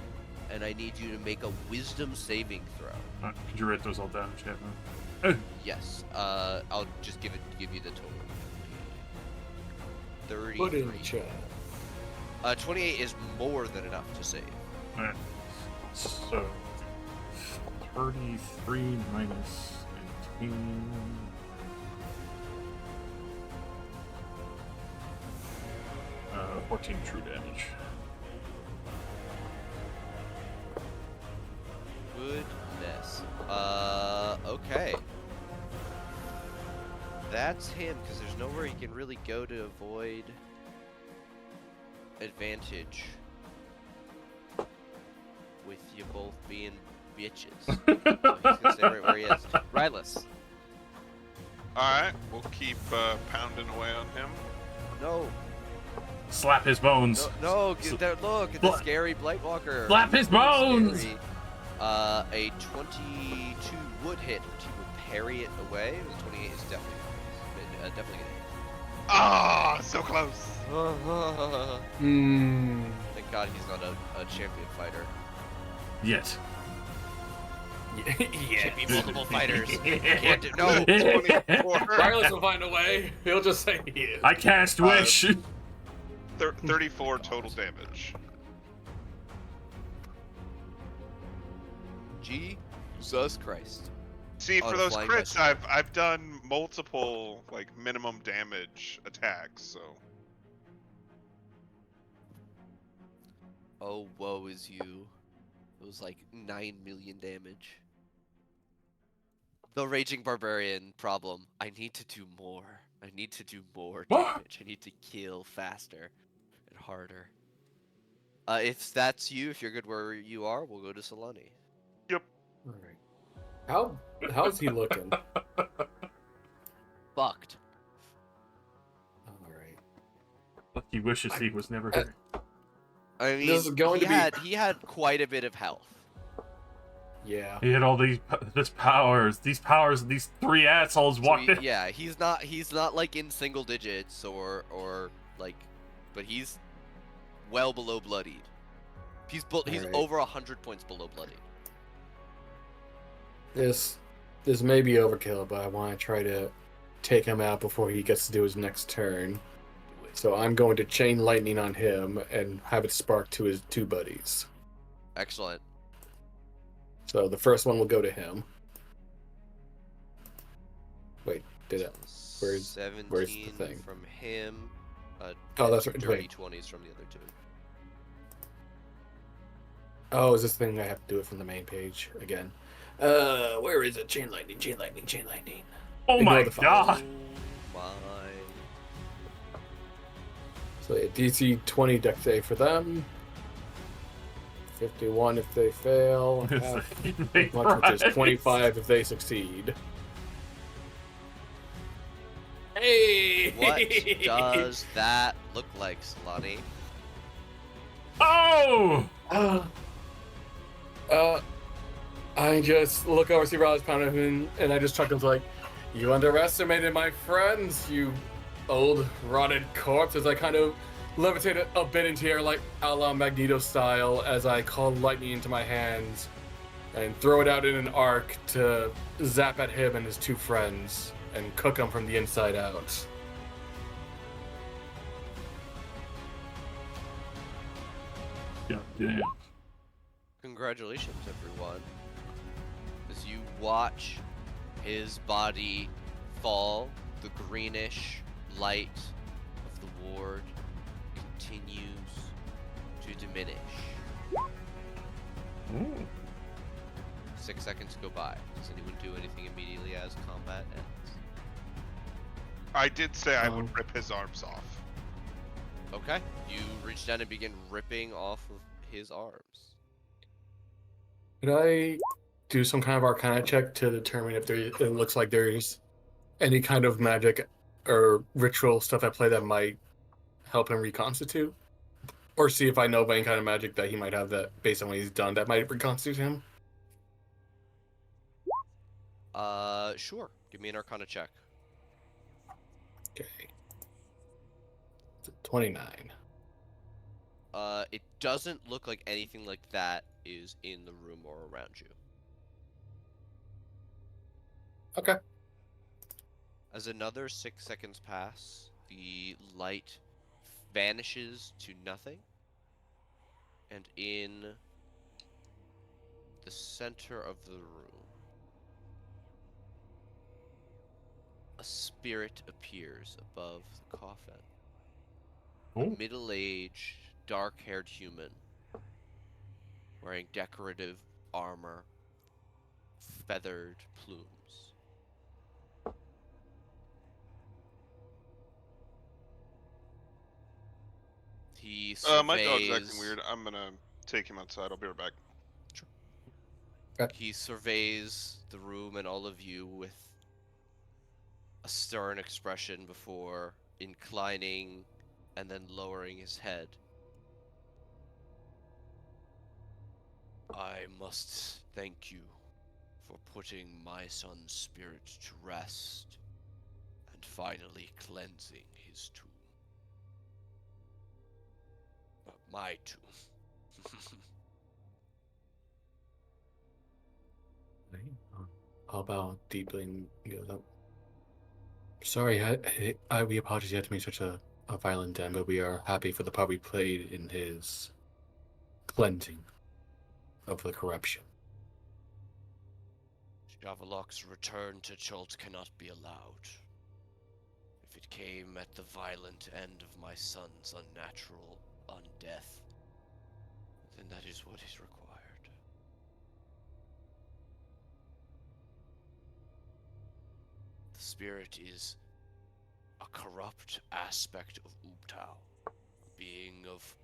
and I need you to make a wisdom saving throw. Alright, could you write those all down, Chapman? Yes. I'll just give you the total. 33. Put in the chat. 28 is more than enough to save. Alright. So 33 minus 19. Uh, 14 true damage. Goodness. Okay. That's him, because there's nowhere he can really go to avoid advantage. With you both being bitches. So he's gonna stay right where he is. Rylus. Alright, we'll keep pounding away on him. No. Slap his bones. No, get there, look at the Slap- scary Blightwalker. Slap his bones! Scary. A 22 would hit, but he will parry it away. The 28 is definitely gonna Ah, so close. hit. Hmm. Thank God he's not a champion fighter. Yet. Yeah. Should be multiple fighters. Can't do, no. 24. Wireless will find a way. He'll just say he is. I cast wish. 34 total damage. Jesus Christ. See, Oh, for the those flying crits, bison. I've done multiple like minimum damage attacks. So Oh, woe is you. It was like 9 million damage. The Raging Barbarian problem. I need to do more. I need to do more What? damage. I need to kill faster and harder. If that's you, if you're good where you are, we'll go to Solani. All right. How's he looking? Fucked. All right. He wishes he was never here. I mean, This is going to be- he had quite a bit of health. Yeah. He had all these powers, these 3 assholes So walked in. yeah, he's not like in single digits or like, but he's well below bloodied. He's Alright. over 100 points below bloodied. This may be overkill, but I want to try to take him out before he gets to do his next turn. Do it. So I'm going to chain lightning on him and have it spark to his 2 buddies. Excellent. So the first one will go to him. Wait, did it? Where's 17 the thing? from him. Oh, that's right. Dirty 20s from the other 2. Oh, is this thing I have to do it from the main page again? Where is it? Chain lightning, chain lightning, chain lightning. Oh Ignore my the fire. god! Oh my. So yeah, DC 20 deck save for them. 51 if they fail. It's Half like, they much, which is rise. 25 if they succeed. Hey! What does that look like, Slotty? Oh! Uh, I just look over, see Rollins pounding him, and I just chuckle like, "You underestimated my friends, you old rotted corpse." As I kind of levitate a bit into the air, like a la Magneto style, as I call lightning into my hands and throw it out in an arc to zap at him and his two friends and cook them from the inside out. God damn. Congratulations, everyone. As you watch his body fall, the greenish light of the ward continues to diminish. Ooh. 6 seconds go by. Does anyone do anything immediately as combat ends? I did say I would rip his arms off. Okay. You reach down and begin ripping off of his arms. Could I do some kind of Arcana check to determine if it looks like there's any kind of magic or ritual stuff at play that might help him reconstitute? Or see if I know of any kind of magic that he might have that, based on what he's done, that might reconstitute him? Sure. Give me an Arcana check. Okay. It's a 29. It doesn't look like anything like that is in the room or around you. Okay. As another 6 seconds pass, the light vanishes to nothing, and in the center of the room, a spirit appears above the coffin. A Ooh. middle-aged, dark-haired human wearing decorative armor, feathered plumes. He My dog's acting surveys. weird. I'm gonna take him outside. I'll be right back. He surveys the room and all of you with a stern expression before inclining and then lowering his head. I must thank you for putting my son's spirit to rest and finally cleansing his tomb. My tomb. How about deeply? Sorry, we apologize you had to make such a violent end, but we are happy for the part we played in his cleansing of the corruption. Javalok's return to Chult cannot be allowed. If it came at the violent end of my son's unnatural undeath, then that is what is required. The spirit is a corrupt aspect of Ubtao, a being of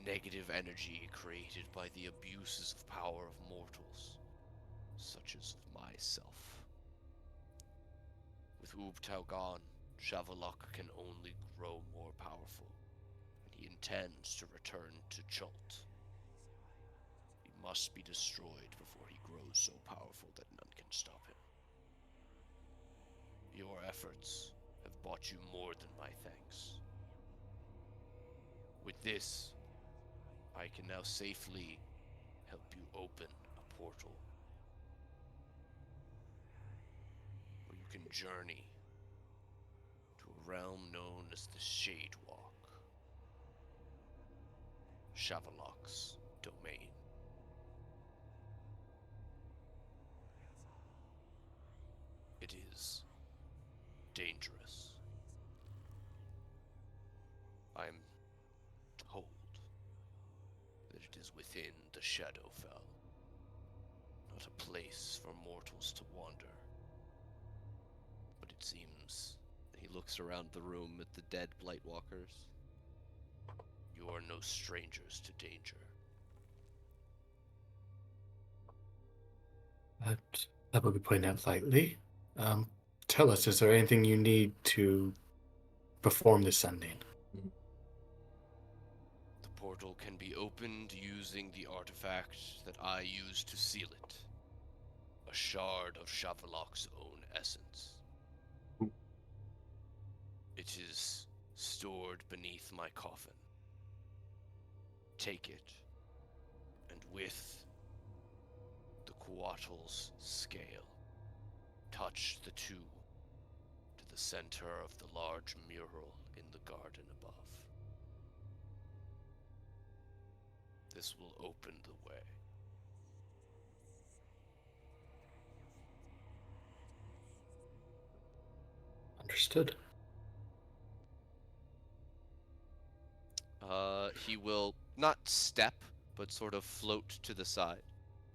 negative energy created by the abuses of power of mortals, such as of myself. With Ubtao gone, Javalok can only grow more powerful, and he intends to return to Chult. He must be destroyed before he grows so powerful that none can stop him. Your efforts have bought you more than my thanks. With this, I can now safely help you open a portal where you can journey to a realm known as the Shade Walk, Javalok's domain. It is dangerous. I'm told that it is within the Shadowfell, not a place for mortals to wander. But it seems he looks around the room at the dead Blightwalkers. You are no strangers to danger. That would be putting that lightly. Um, Tell us, is there anything you need to perform this sending? The portal can be opened using the artifact that I use to seal it. A shard of Shavalok's own essence. It is stored beneath my coffin. Take it, and with the Quattle's scale, touch the two to the center of the large mural in the garden above. This will open the way. Understood. He will not step, but sort of float to the side.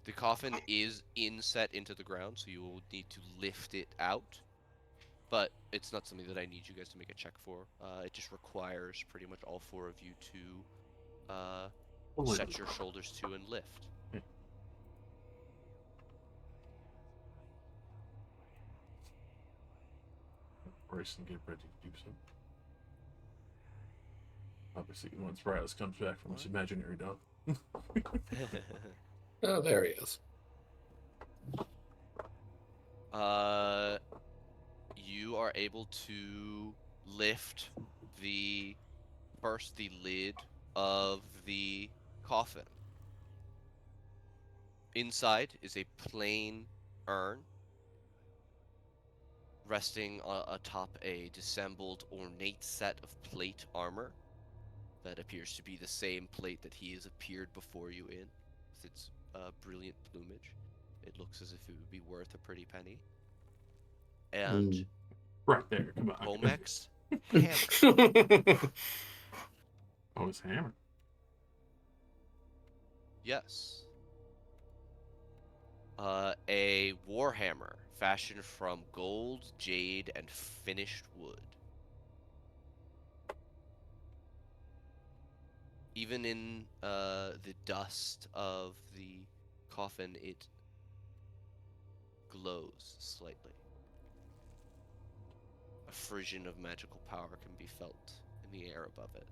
The coffin is inset into the ground, so you will need to lift it out. But it's not something that I need you guys to make a check for. It just requires pretty much all four of you to set your shoulders to and lift. Brace and get ready to do so. Obviously, once Riley comes back from his imaginary dog. Oh, there he is. You are able to lift the lid of the coffin. Inside is a plain urn resting atop a dissembled ornate set of plate armor that appears to be the same plate that he has appeared before you in, with its brilliant plumage. It looks as if it would be worth a pretty penny. And Right there, come on. Comex's hammer. Oh, his hammer. Yes. A warhammer fashioned from gold, jade, and finished wood. Even in the dust of the coffin, it glows slightly. A frisson of magical power can be felt in the air above it.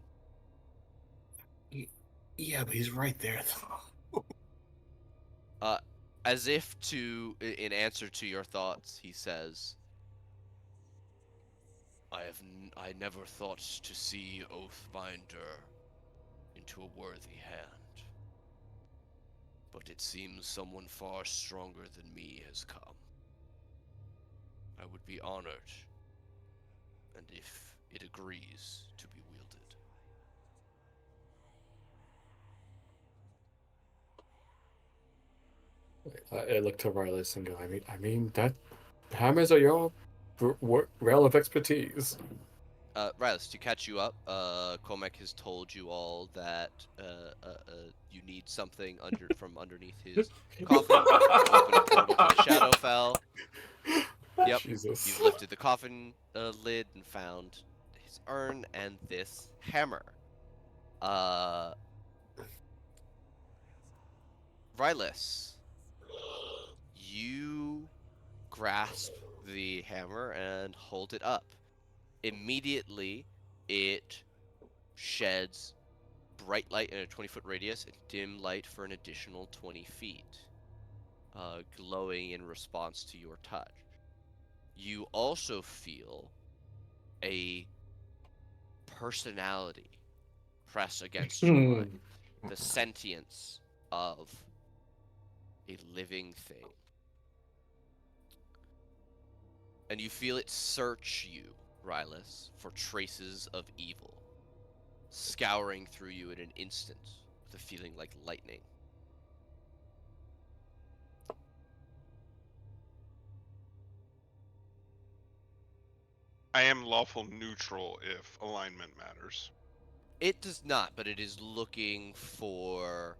Yeah, but he's right there, though. As if in answer to your thoughts, he says, I never thought to see Oathbinder into a worthy hand. But it seems someone far stronger than me has come. I would be honored, and if it agrees to be wielded. I look to Riley and go, I mean that hammers are your realm of expertise. Rylas, to catch you up, Comac has told you all that you need something from underneath his coffin to open a portal to the Shadowfell. Yep, Jesus. you've lifted the coffin lid and found his urn and this hammer. Rylas, you grasp the hammer and hold it up. Immediately, it sheds bright light in a 20-foot radius and dim light for an additional 20 feet, glowing in response to your touch. You also feel a personality press against your mind, the sentience of a living thing. And you feel it search you, Rylas, for traces of evil, scouring through you in an instant with a feeling like lightning. I am lawful neutral if alignment matters. It does not, but it is looking for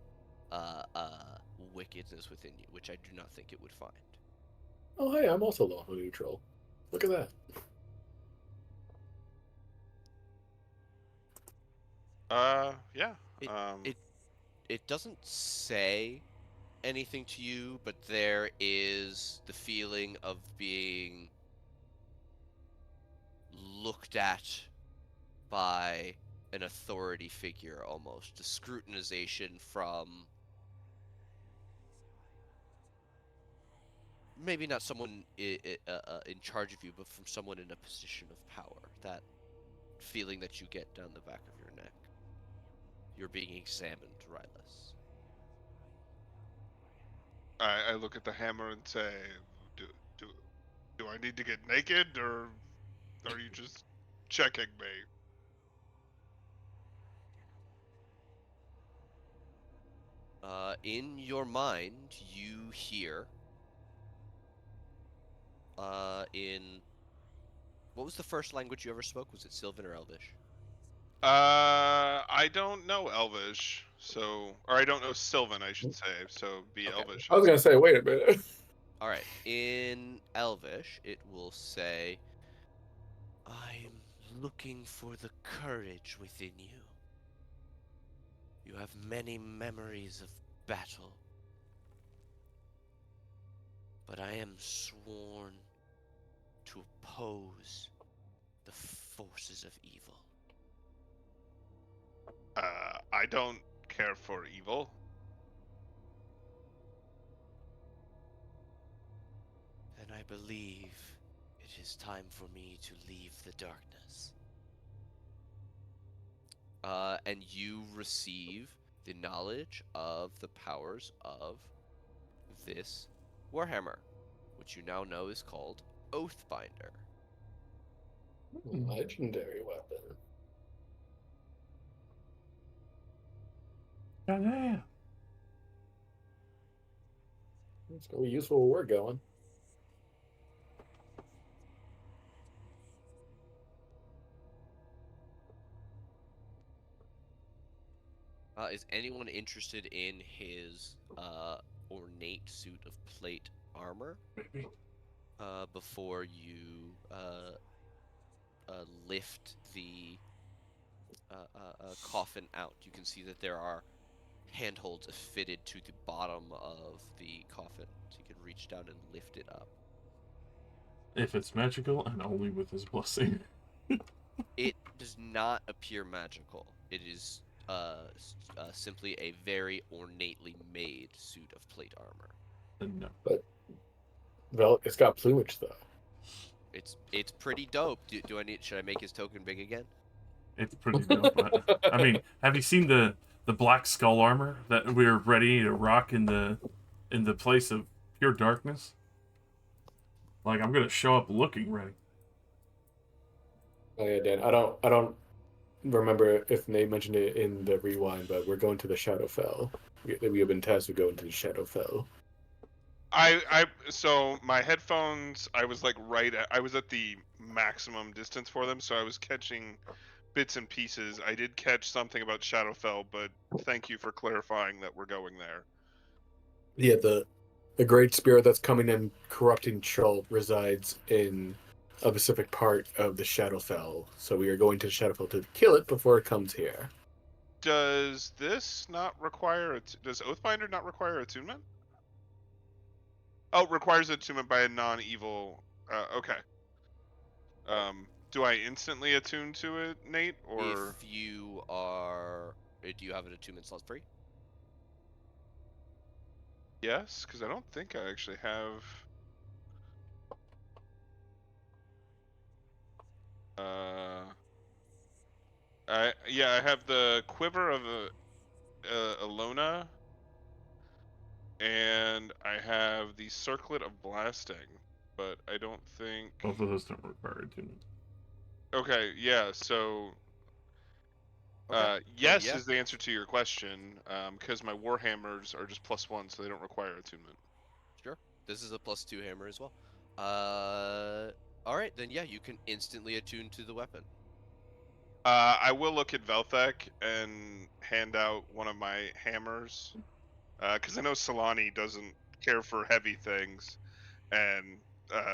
wickedness within you, which I do not think it would find. Oh, hey, I'm also lawful neutral. Look at that. Yeah. It doesn't say anything to you, but there is the feeling of being looked at by an authority figure almost. A scrutinization from maybe not someone in charge of you, but from someone in a position of power. That feeling that you get down the back of your neck. You're being examined, Rylus. I look at the hammer and say, do, do, do I need to get naked, or are you just checking me? In your mind, you hear in what was the first language you ever spoke? Was it Sylvan or Elvish? I don't know Elvish, or I don't know Sylvan, I should say, so be Okay. Elvish. I was gonna say, wait a minute. All right. In Elvish, it will say, "I'm looking for the courage within you. You have many memories of battle, but I am sworn to oppose the forces of evil." I don't care for evil. And I believe it is time for me to leave the darkness. And you receive the knowledge of the powers of this Warhammer, which you now know is called Oathbinder. Legendary weapon. Yeah. It's gonna be useful where we're going. Is anyone interested in his ornate suit of plate armor? Maybe. Before you lift the coffin out, you can see that there are handholds fitted to the bottom of the coffin, so you can reach down and lift it up. If it's magical and only with his blessing. It does not appear magical. It is simply a very ornately made suit of plate armor. No. But well, it's got plumage though. It's pretty dope. Should I make his token big again? It's pretty dope. I mean, have you seen the black skull armor that we're ready to rock in the place of pure darkness? Like, I'm gonna show up looking ready. Oh yeah, Dan. I don't remember if Nate mentioned it in the rewind, but we're going to the Shadowfell. We have been tasked with going to the Shadowfell. So my headphones, I was like I was at the maximum distance for them, so I was catching bits and pieces. I did catch something about Shadowfell, but thank you for clarifying that we're going there. Yeah, the great spirit that's coming and corrupting Chult resides in a specific part of the Shadowfell. So we are going to the Shadowfell to kill it before it comes here. Does this not require does Oathbinder not require attunement? Oh, it requires attunement by a non-evil. Okay. Do I instantly attune to it, Nate, or If you are, do you have an attunement slot free? yes? Because I don't think I actually have. I have the quiver of Alona, and I have the circlet of blasting, but I don't think. Both of those don't require attunement. Okay, yeah. So Okay. Then yes yeah, is the answer to your question. Because my warhammers are just +1, so they don't require attunement. sure. This is a +2 hammer as well. All right, then yeah, you can instantly attune to the weapon. I will look at Velthek and hand out one of my hammers, because I know Solani doesn't care for heavy things, and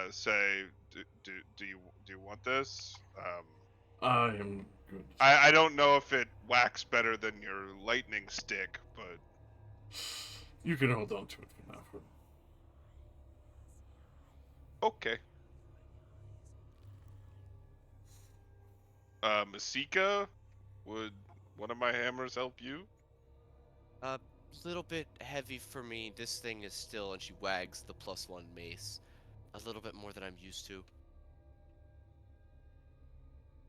say, do you want this? I am good. I don't know if it whacks better than your lightning stick, but You can hold on to it for now. Okay. Masika, would one of my hammers help you? A little bit heavy for me. This thing is still, and she wags the +1 mace, a little bit more than I'm used to.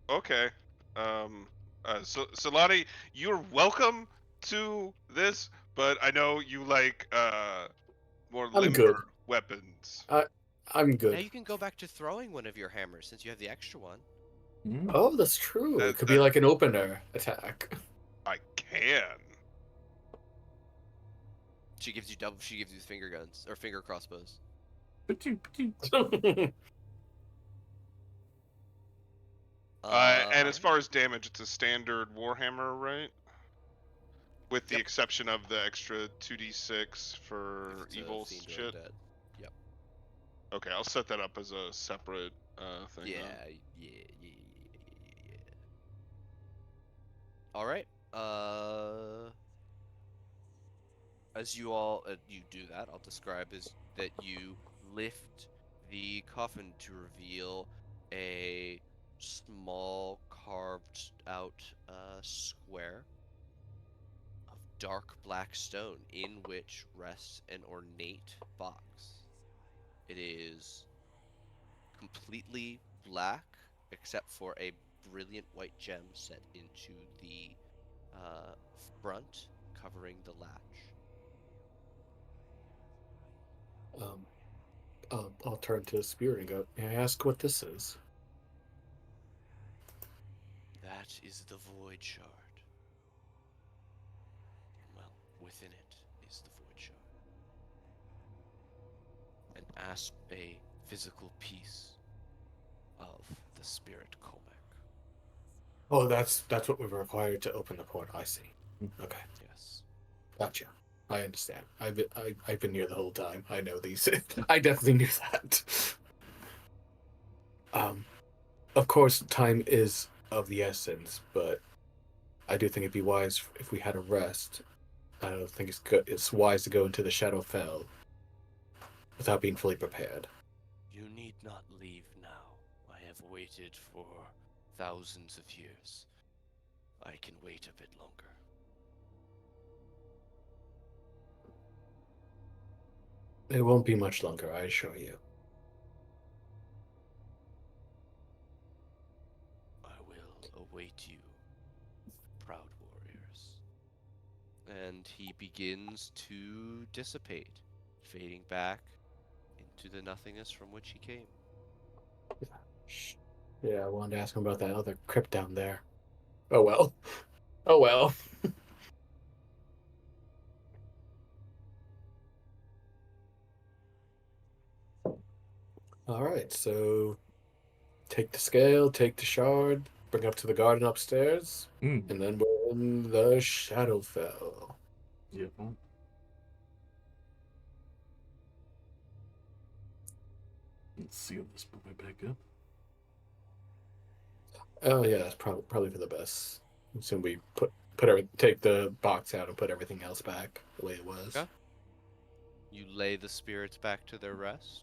Okay. So Solani, you're welcome to this, but I know you like more I'm limber good. weapons. I'm Now good. you can go back to throwing one of your hammers since you have the extra one. Oh, that's true. It could be That like an opener attack. I can. She gives you double. She gives you finger guns or finger crossbows. And as Alright. far as damage, it's a standard warhammer, right? With the Yep. exception of the extra 2d6 If for it's a evil fiend or shit. undead. Yep. Okay, I'll set that up as a separate thing. Yeah. Then. Yeah. All right. As you all you do that, I'll describe as that you lift the coffin to reveal a small carved out square of dark black stone in which rests an ornate box. It is completely black except for a brilliant white gem set into the front, covering the latch. I'll turn to the spirit and go, may I ask what this is? That is the Void Shard. Well, within it is the Void Shard. A physical piece of the Spirit Comic. Oh, that's what we were required to open the port. I see. Okay, Yes. gotcha. I understand. I've been here the whole time. I know these. I definitely knew that. Of course, time is of the essence, but I do think it'd be wise if we had a rest. I don't think it's good. It's wise to go into the Shadowfell without being fully prepared. You need not leave now. I have waited for thousands of years. I can wait a bit longer. It won't be much longer, I assure you. I will await you, proud warriors. And he begins to dissipate, fading back into the nothingness from which he came. Yeah, I wanted to ask him about that other crypt down there. Oh well. Oh well. All right, so take the scale, take the shard, bring up to the garden upstairs, and then we're in the Shadowfell. Yep. Let's seal this boy back up. Oh yeah, that's probably for the best. Soon we take the box out and put everything else back the way it was. Okay. You lay the spirits back to their rest.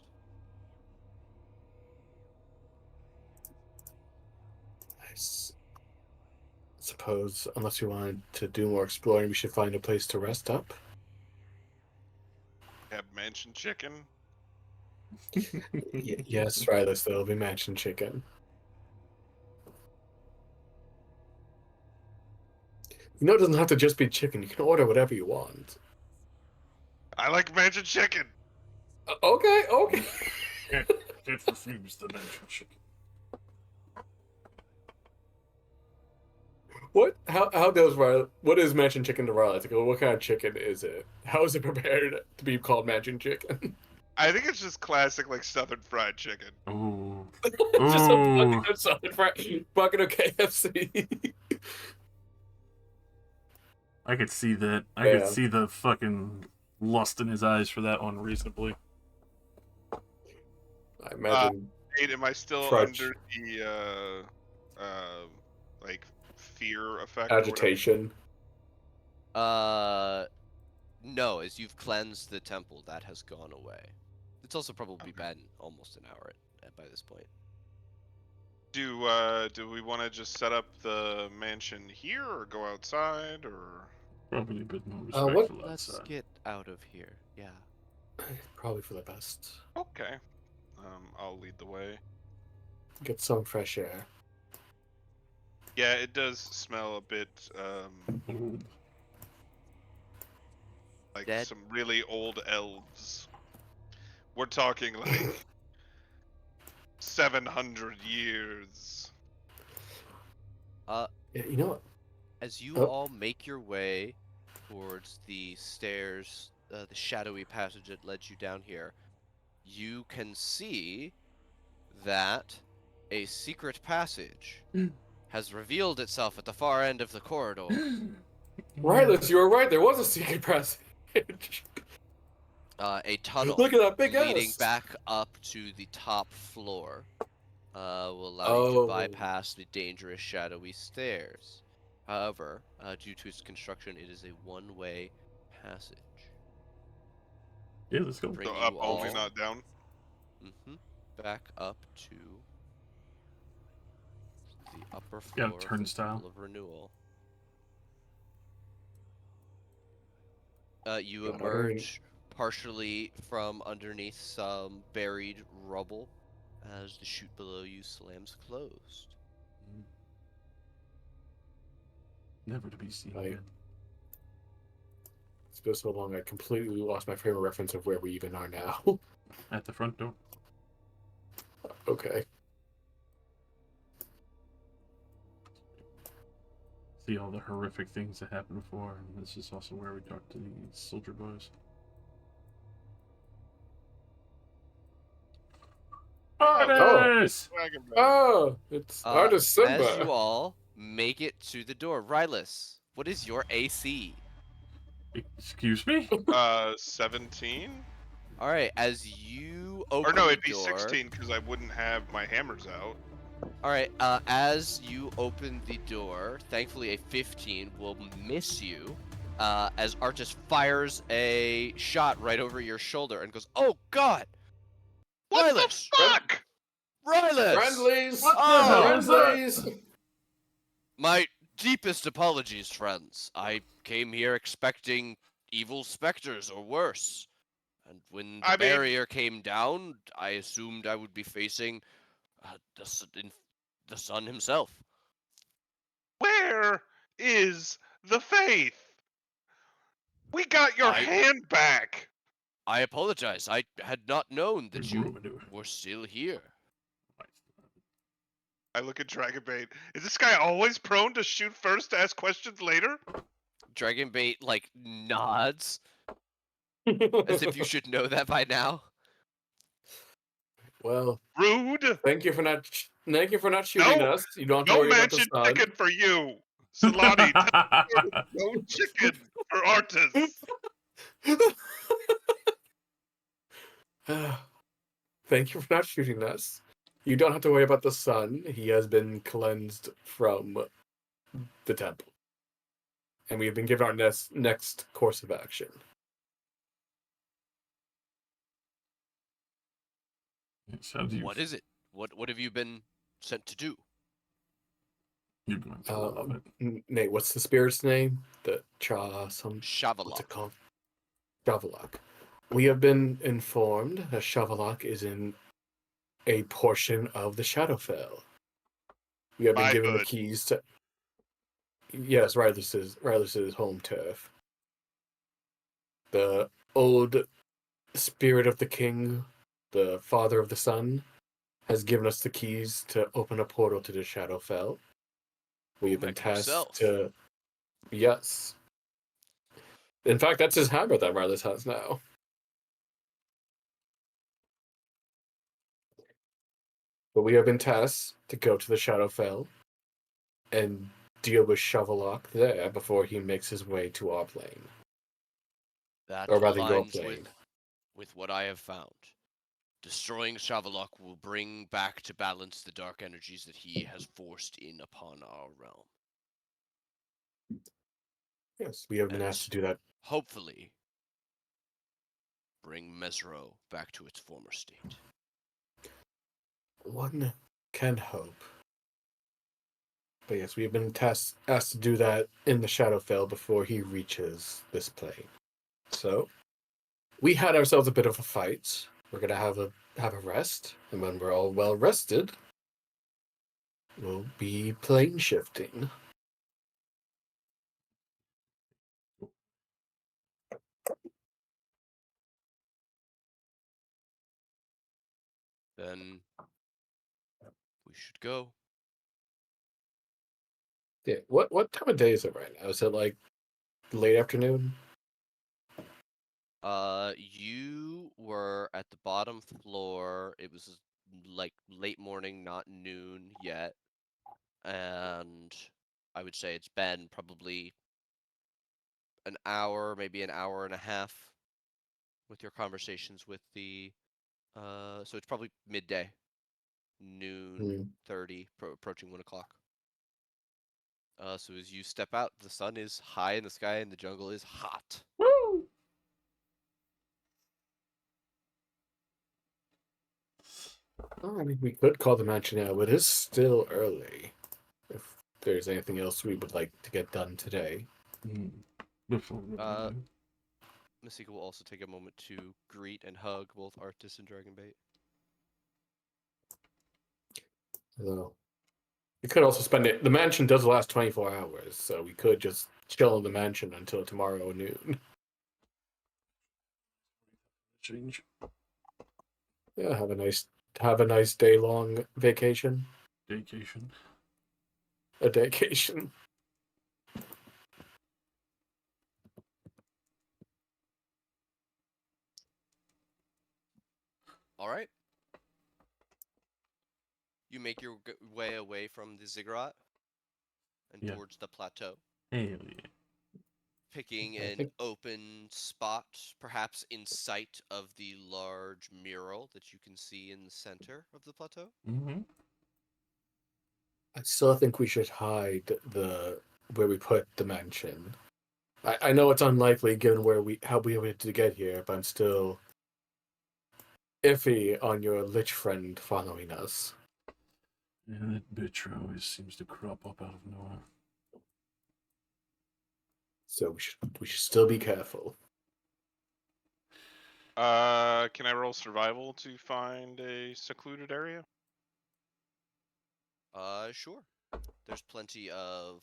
I suppose, unless we wanted to do more exploring, we should find a place to rest up. Have mansion chicken. Yes, Rylas, there'll be mansion chicken. You know, it doesn't have to just be chicken. You can order whatever you want. I like mansion chicken. Okay. Can't refuse the mansion chicken. What? How does Riley? What is mansion chicken to Riley? Like, what kind of chicken is it? How is it prepared to be called mansion chicken? I think it's just classic like Southern fried chicken. Ooh. Just a Ooh. bucket of solid fried, bucket of KFC. I could see that. I Yeah. could see the fucking lust in his eyes for that one reasonably. I imagine. Nate, am I still Trudge. under the like fear effect? or whatever? Agitation. No, as you've cleansed the temple, that has gone away. It's also probably been almost an hour by this point. Do we want to just set up the mansion here, or go outside, or? Probably a bit more What- respectful Let's outside. get out of here. Yeah. Probably for the best. Okay. I'll lead the way. Get some fresh air. Yeah, it does smell a bit Ooh. like Dead? some really old elves. We're talking like 700 years. Yeah, you know what? As you Oh. all make your way towards the stairs, the shadowy passage that led you down here, you can see that a secret passage has revealed itself at the far end of the corridor. Rightless, you were right. There was a secret passage. A tunnel Look at that big leading ass. back up to the top floor will allow you to Oh. bypass the dangerous shadowy stairs. However, due to its construction, it is a one-way passage. Yeah, let's go. Bring So you up only, all not down. back up to the upper Got a floor of the turnstile. Temple of Renewal. You God, emerge partially from underneath some buried rubble as the chute below you slams closed. Never to be seen Right. again. It's been so long, I completely lost my frame of reference of where we even are now. At the front door. Okay. See all the horrific things that happened before, and this is also where we talk to these soldier boys. Artis! Dragon Bait. Oh, it's Artist Simba. As you all make it to the door, Rylus, what is your AC? Excuse me? 17? All right, as you Or open no, the it'd be door. 16 because I wouldn't have my hammers out. All right, as you open the door, thankfully a 15 will miss you. As Artis fires a shot right over your shoulder and goes, "Oh God, What Rylus! the fuck? Rylus! Friendlies! What the Oh! hell is that? Friendlies! My deepest apologies, friends. I came here expecting evil specters or worse. And when the I mean- barrier came down, I assumed I would be facing the sun himself. Where is the faith? We got your I- hand back. I apologize. I had not known that you Borobudur. were still here. I look at Dragon Bait. Is this guy always prone to shoot first to ask questions later? Dragonbait nods as if you should know that by now. Well, Rude. thank you for not shooting No, us. You don't have to No worry about the mansion sun. chicken for you. Salami. No chicken for artists. Thank you for not shooting us. You don't have to worry about the sun. He has been cleansed from the temple. And we have been given our next course of action. What is it? What have you been sent to do? You're going to love it. Nate, what's the spirit's name? The what's it Shavalok. called? Shavalok. We have been informed that Shavalok is in a portion of the Shadowfell. We have been My given the hood. keys to. Yes, Rylus's home turf. The old spirit of the king, the father of the sun, has given us the keys to open a portal to the Shadowfell. We have been Heck tasked himself. to. Yes. In fact, that's his hammer that Rylus has now. But we have been tasked to go to the Shadowfell and deal with Shovellock there before he makes his way to our plane. That Or rather, your aligns plane. with what I have found. Destroying Shavalok will bring back to balance the dark energies that he has forced in upon our realm. Yes, we have been And asked to do that. hopefully, bring Mesro back to its former state. One can hope. But yes, we have been asked to do that in the Shadowfell before he reaches this plane. So, we had ourselves a bit of a fight. We're gonna have a rest, and when we're all well rested, we'll be plane shifting. Then we should go. Yeah. What time of day is it right now? Is it like late afternoon? You were at the bottom floor. It was like late morning, not noon yet. And I would say it's been probably an hour, maybe an hour and a half with your conversations with the so it's probably midday, noon 30, approaching 1 o'clock. So as you step out, the sun is high in the sky and the jungle is hot. Woo! Oh, I mean, we could call the mansion now, but it's still early. If there's anything else we would like to get done today. Before Masika will also take a moment to greet and hug both Artis and Dragonbait. So, we could also spend it. The mansion does last 24 hours, so we could just chill in the mansion until tomorrow noon. change. Yeah, have a nice day long vacation. Vacation. A daycation. All right. You make your way away from the ziggurat and Yeah. towards the plateau, Hell yeah. picking I an think- open spot, perhaps in sight of the large mural that you can see in the center of the plateau. Mm-hmm. I still think we should hide where we put the mansion. I know it's unlikely given how we were to get here, but I'm still iffy on your lich friend following us. Yeah, that bitch always seems to crop up out of nowhere. So we should still be careful. Can I roll survival to find a secluded area? Sure. There's plenty of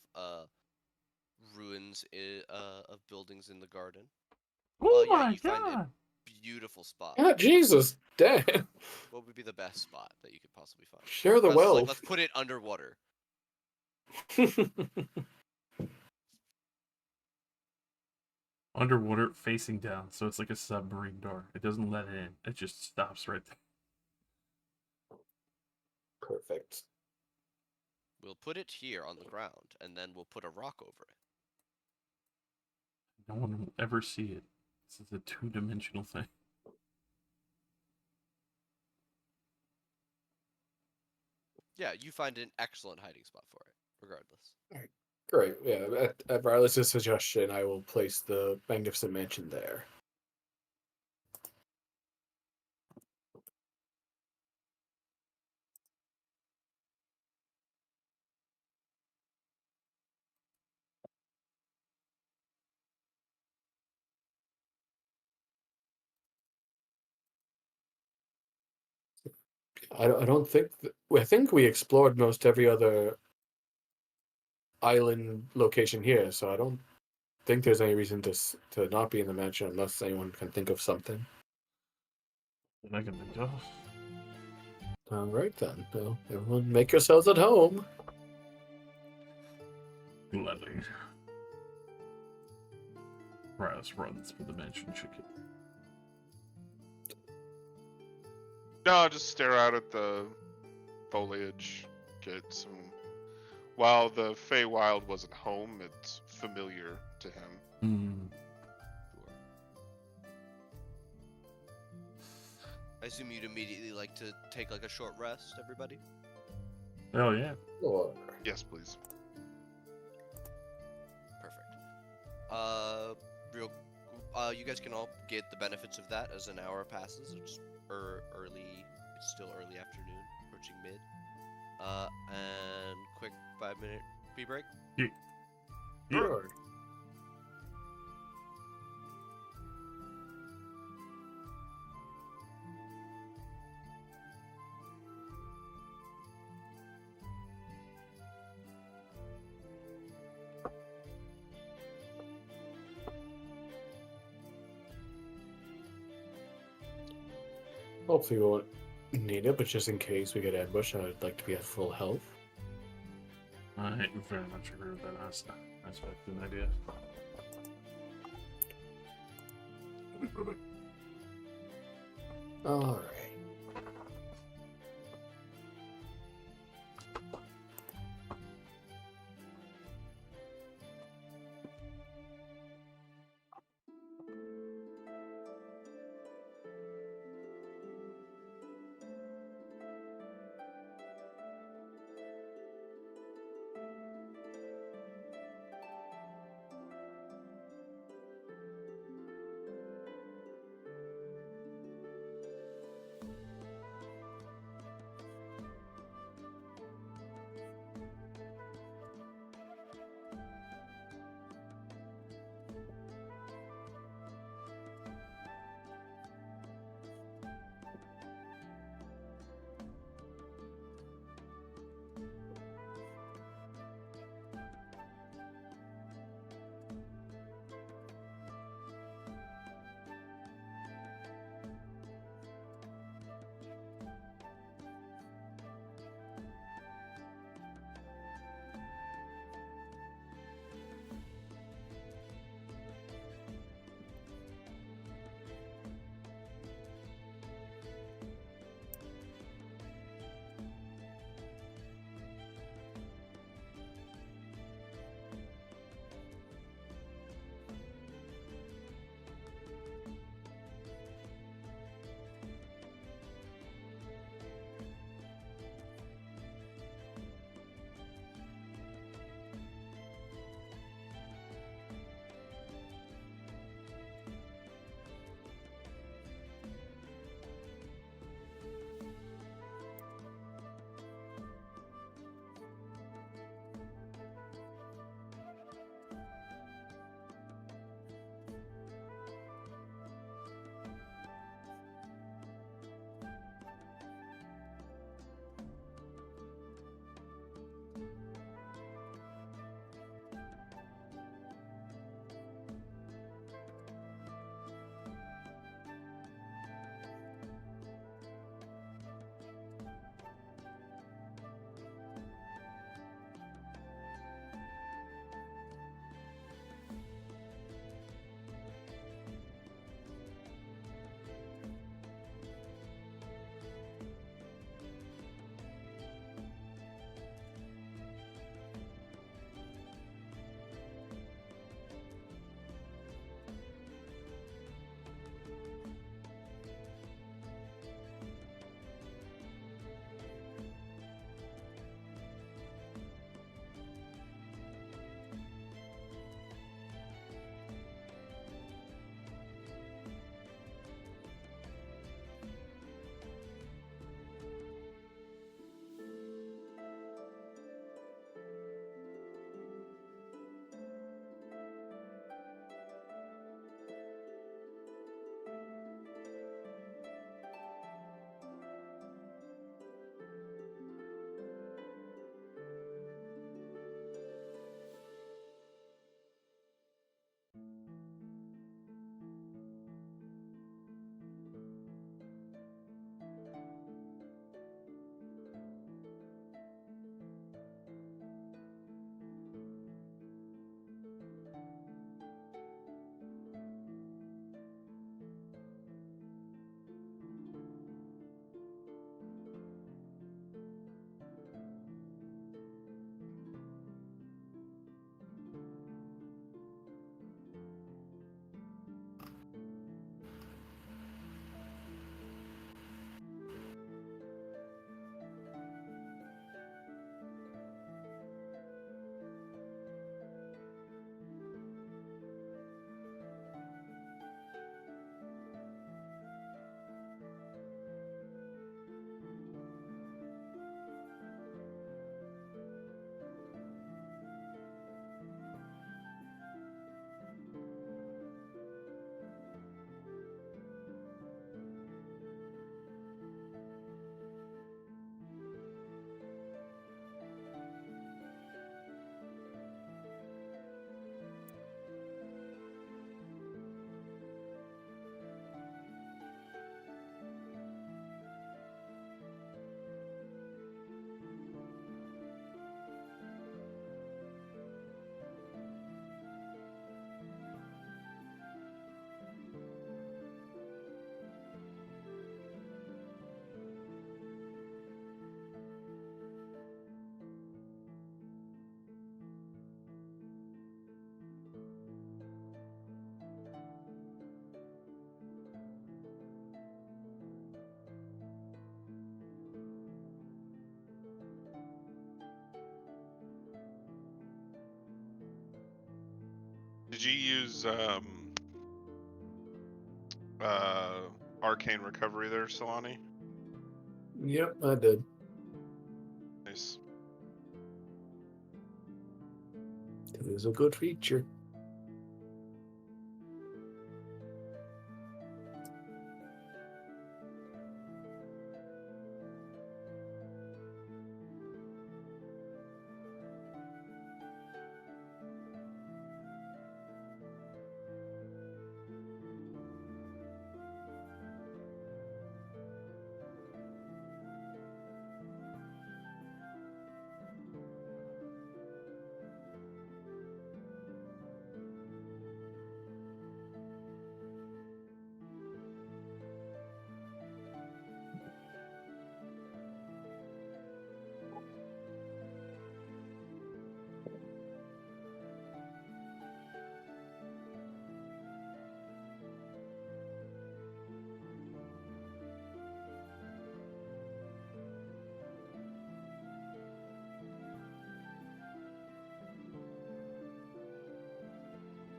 ruins of buildings in the garden. Oh Yeah, my you find a god! beautiful spot. Ah, Jesus, damn! What would be the best spot that you could possibly find? Share the Russ is like, wealth. let's put it underwater. Underwater, facing down, so it's like a submarine door. It doesn't let it in. It just stops right there. Perfect. We'll put it here on the ground, and then we'll put a rock over it. No one will ever see it. This is a two-dimensional thing. Yeah, you find an excellent hiding spot for it, regardless. Great. Yeah, at Riley's suggestion, I will place the Magnificent Mansion there. I don't think I think we explored most every other island location here, so I don't think there's any reason to not be in the mansion unless anyone can think of something. That I can think of. All right then. Well, everyone, make yourselves at home. Gladly. Raz runs for the mansion chicken. No, just stare out at the foliage, get some. While the Feywild wasn't home, it's familiar to him. Sure. I assume you'd immediately like to take like a short rest, everybody? Oh yeah. Or Yes, please. Perfect. You guys can all get the benefits of that as an hour passes. It's early. It's still early afternoon, approaching mid. And quick 5-minute pee break. Yeah. Sure. Hopefully we won't need it, but just in case we get ambushed, I'd like to be at full health. I very much agree with that aspect. An idea. Alright. Did you use arcane recovery there, Solani? Yep, I did. Nice. It is a good feature.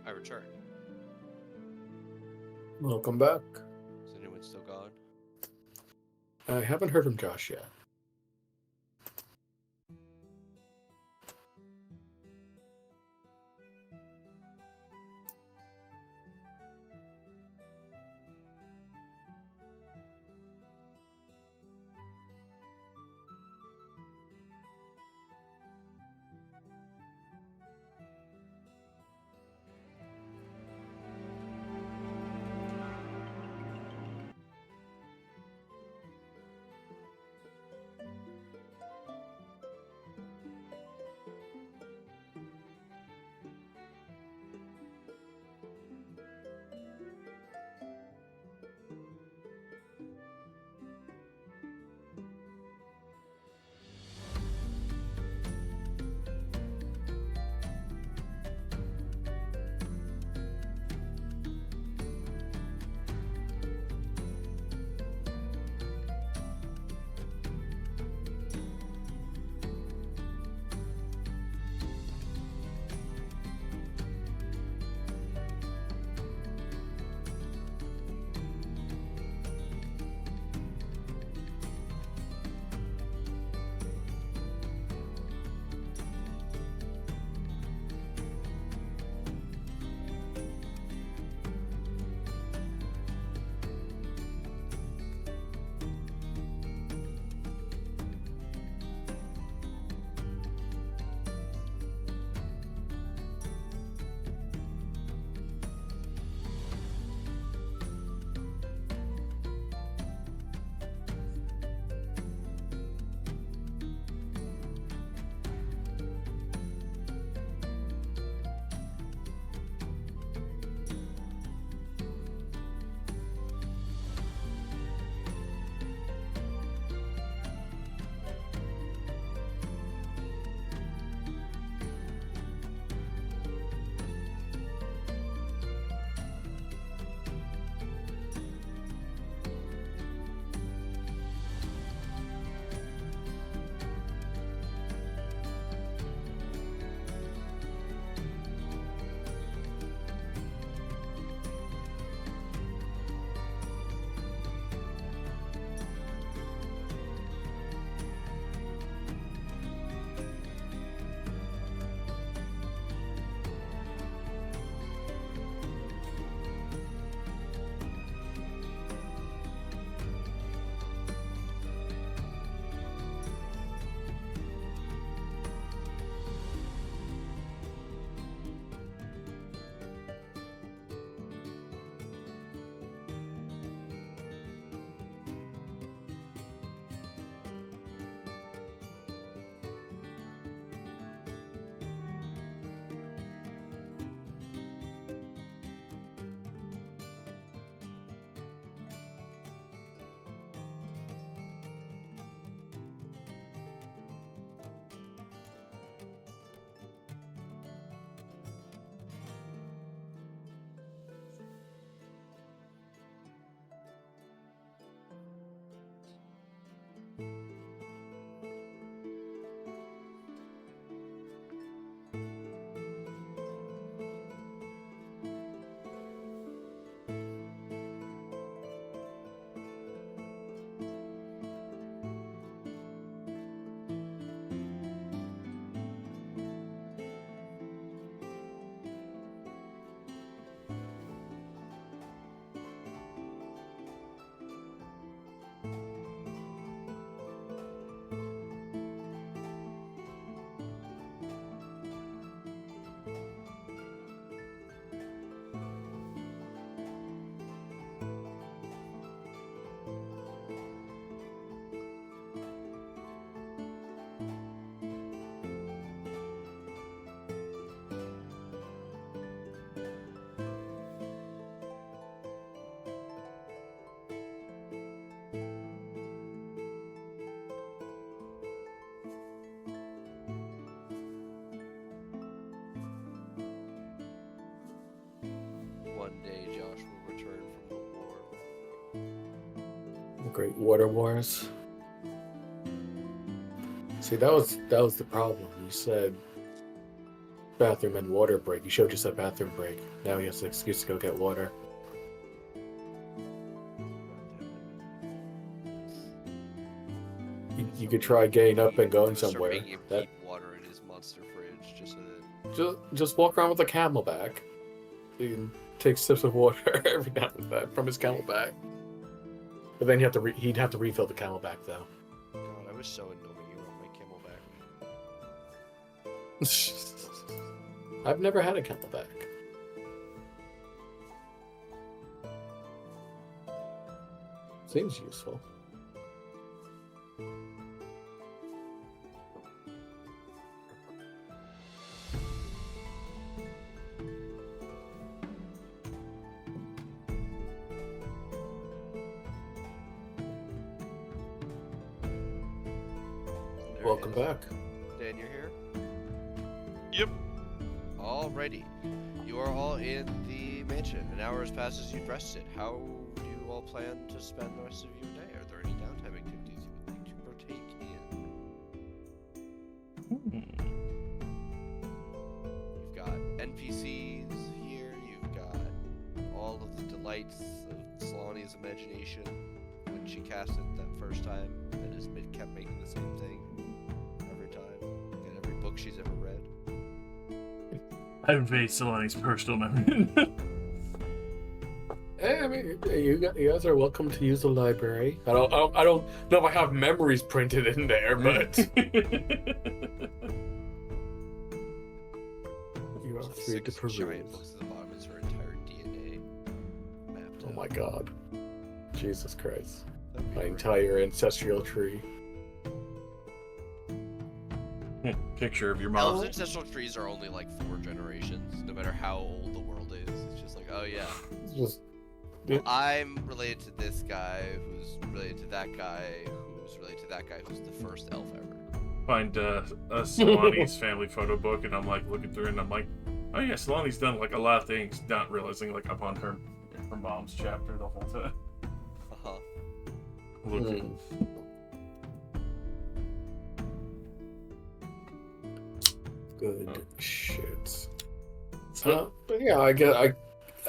I return. Welcome back. Is anyone still gone? I haven't heard from Josh yet. Great Water Wars. See, that was the problem. You said bathroom and water break. You should have just said bathroom break. Now he has an excuse to go get water. You could try getting up and going Start somewhere. making him That, keep water in his monster fridge just so that. just walk around with a camelback. You can take sips of water every now and then from his camelback. But then he'd have to refill the camelback though. God, I was so annoying you on my camelback. I've never had a camelback. Seems useful. There Welcome he is. back. Dan, you're here? Yep. Alrighty. You are all in the mansion. An hour has passed as you've rested. How do you all plan to spend the rest of your day? Are there any downtime activities you would like to partake in? You've got NPCs here. You've got all of the delights of Solani's imagination when she cast it that first time and has kept making the same thing every time in every book she's ever read. I haven't made Solani's personal memory. Hey, I mean, you guys are welcome to use the library. I don't know if I have memories printed in there, but you are free to Six giant peruse. books at the bottom is her entire DNA mapped Oh out. my god. Jesus Christ. That'd be My great. entire ancestral tree. Picture of your Elves' mom. ancestral trees are only like 4 generations, no matter how old the world is. It's just like, oh yeah, It's just I'm related to this guy, who's related to that guy, who's related to that guy, who's the first elf ever. Find a Solani's family photo book, and I'm like looking through it, and I'm like, oh yeah, Solani's done like a lot of things, not realizing like I'm on her mom's chapter the whole time. Uh-huh. Looking. good shit. So, But yeah, I guess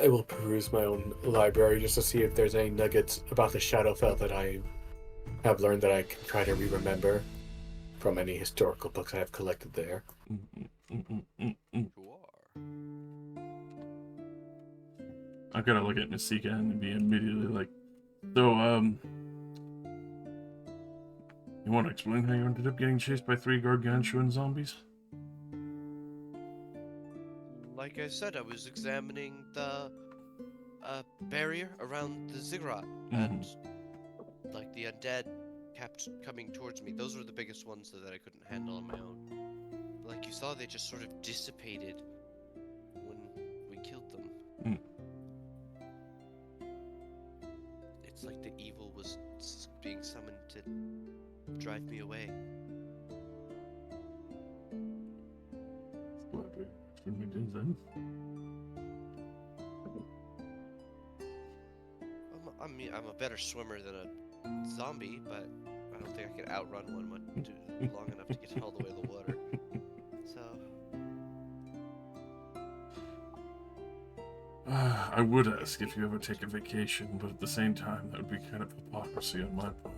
I will peruse my own library just to see if there's any nuggets about the Shadowfell that I have learned that I can try to remember from any historical books I have collected there. You are. I'm gonna look at Masika and be immediately like, so, you want to explain how you ended up getting chased by 3 gargantuan zombies? Like I said, I was examining the barrier around the ziggurat, and like the undead kept coming towards me. Those were the biggest ones that I couldn't handle on my own. Like you saw, they just sort of dissipated when we killed them. It's like the evil was being summoned to drive me away. When we did then. I'm a better swimmer than a zombie, but I don't think I could outrun one long enough to get all the way to the water. So, I would ask if you ever take a vacation, but at the same time, that would be kind of hypocrisy on my part.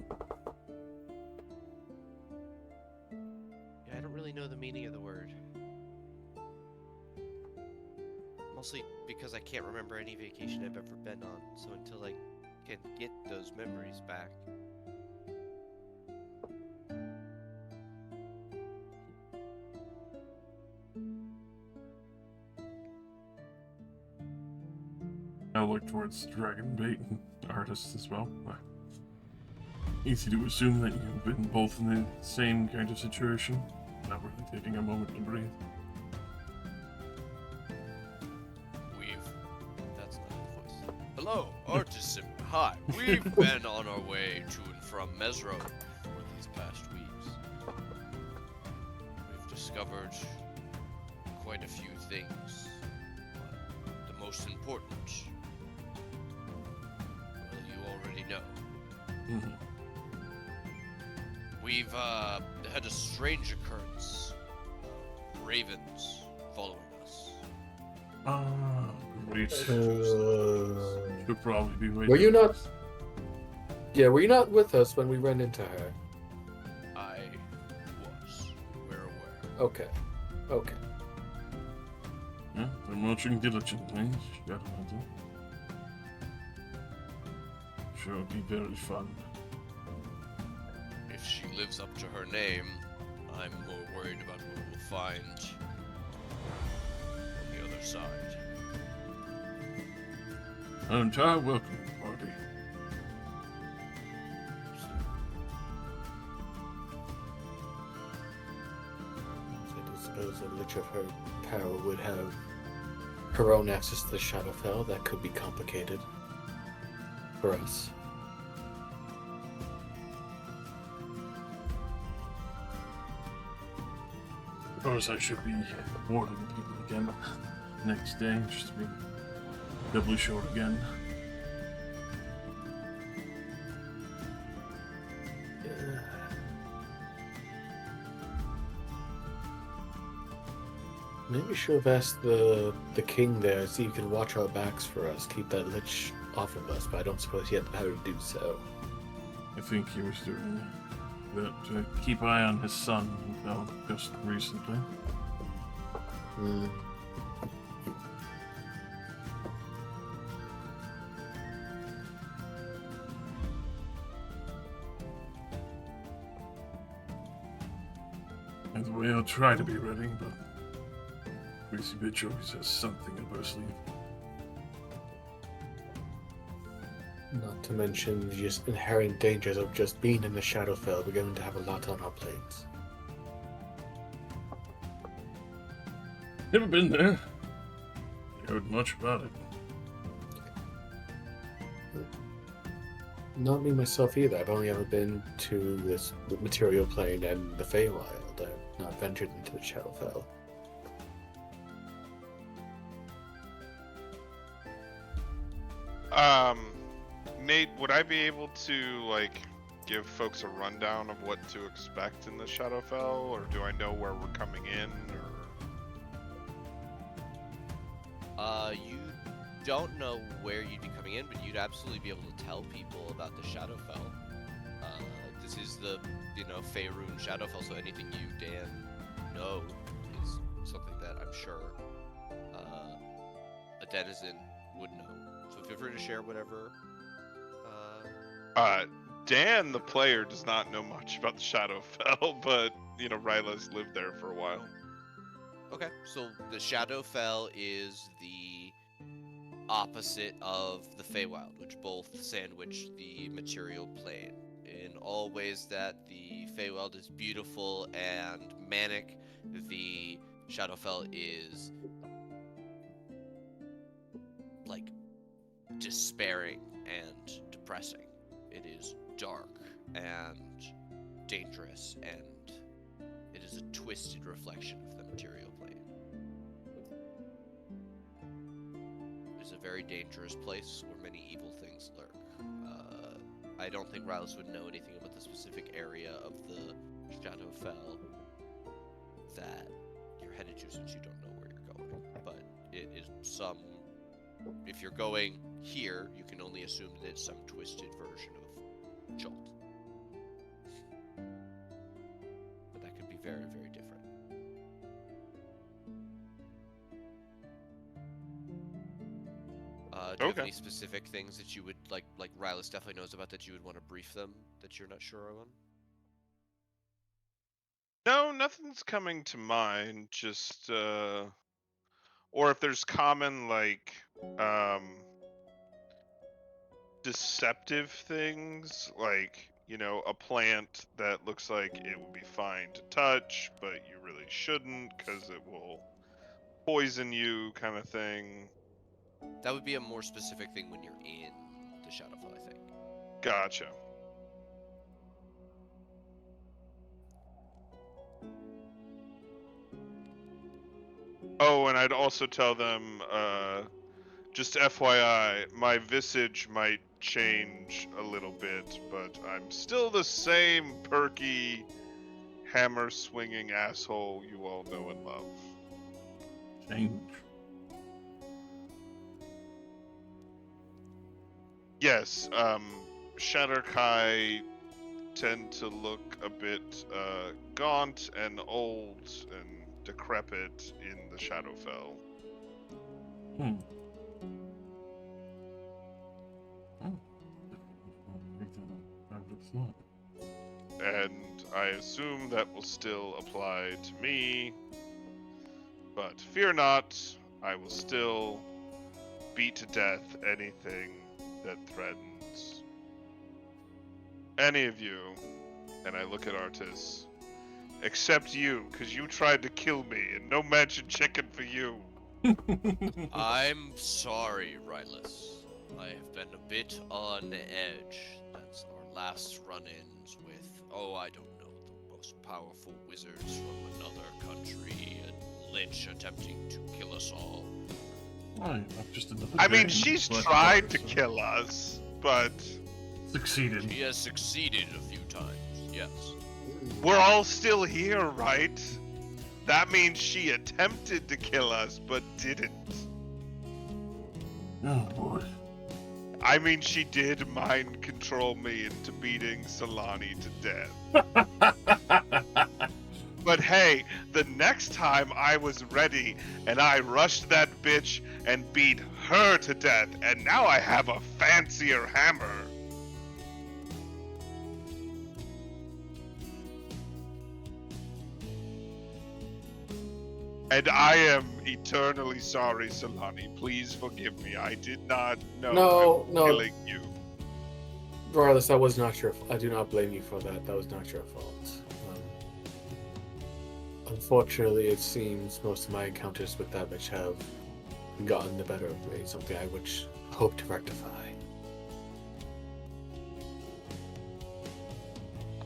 yeah, I don't really know the meaning of the word. Mostly because I can't remember any vacation I've ever been on, so until I can get those memories back. I'll look towards Dragon Bait and artists as well. Easy to assume that you've been both in the same kind of situation, not really taking a moment to breathe. That's not the voice. Hello, Artisan. Hi. We've been on our way to and from Mesro for these past weeks. We've discovered quite a few things. But the most important, well, you already know. Mhm. We've had a strange occurrence. Ravens following us. Ah, great. Uh, She'll probably be waiting. were you not? Yeah, were you not with us when we ran into her? I was. We're aware. Okay. Okay. Yeah, they're marching diligently. Definitely. Sure, it'll be very fun. If she lives up to her name, I'm more worried about what we'll find on the other side. An entire welcome party. I do suppose a lich of her power would have her own access to the Shadowfell. That could be complicated for us. Suppose I should be warning people again next day, just to be doubly short again. Maybe we should have asked the king there, see if he can watch our backs for us, keep that lich off of us, but I don't suppose he had the power to do so. I think he was doing that to keep an eye on his son just recently. Hmm. Either way, I'll try to be ready, but Greasy Bitch always has something up her sleeve. Not to mention the just inherent dangers of just being in the Shadowfell. We're going to have a lot on our plates. Never been there. Heard much about it. Not me myself either. I've only ever been to this material plane and the Feywild. I've not ventured into the Shadowfell. Nate, would I be able to like give folks a rundown of what to expect in the Shadowfell, or do I know where we're coming in, or? You don't know where you'd be coming in, but you'd absolutely be able to tell people about the Shadowfell. This is the, Faerun Shadowfell, so anything you, Dan, know is something that I'm sure a denizen would know. So feel free to share whatever. Dan, the player, does not know much about the Shadowfell, but Ryla's lived there for a while. Okay, so the Shadowfell is the opposite of the Feywild, which both sandwich the material plane. In all ways that the Feywild is beautiful and manic, the Shadowfell is like despairing and depressing. It is dark and dangerous, and it is a twisted reflection of the material plane. It is a very dangerous place where many evil things lurk. I don't think Rylus would know anything about the specific area of the Shadowfell that you're headed to, since you don't know where you're going. But it is some... If you're going here, you can only assume that it's some twisted version of Jolt. But that could be very, very different. Do you have Okay. any specific things that you would like Rylus definitely knows about, that you would want to brief them that you're not sure on? No, nothing's coming to mind. Just or if there's common deceptive things, like a plant that looks like it would be fine to touch, but you really shouldn't because it will poison you, kind of thing. That would be a more specific thing when you're in the Shadowfell, I think. Gotcha. Oh, and I'd also tell them, just FYI, my visage might change a little bit, but I'm still the same perky, hammer-swinging asshole you all know and love. Change. Yes, Shatterkai tend to look a bit gaunt and old and decrepit in the Shadowfell. Hmm. Oh. And I assume that will still apply to me. But fear not, I will still beat to death anything that threatens any of you. And I look at Artis. Except you, because you tried to kill me, and no mansion chicken for you. I'm sorry, Rylus. I have been a bit on edge. That's our last run-ins with, I don't know, the most powerful wizards from another country, and Lich attempting to kill us all. I'm just another I mean, day she's in tried to so- kill us, but Succeeded. She has succeeded a few times, yes. we're all still here, right? That means she attempted to kill us, but didn't. Oh boy. I mean, she did mind control me into beating Solani to death. But hey, the next time I was ready, and I rushed that bitch and beat her to death, and now I have a fancier hammer. And I am eternally sorry, Solani. Please forgive me. I did not know I was No. killing you. Regardless, that was not your. I do not blame you for that. That was not your fault. Unfortunately, it seems most of my encounters with that bitch have gotten the better of me. Something I would hope to rectify.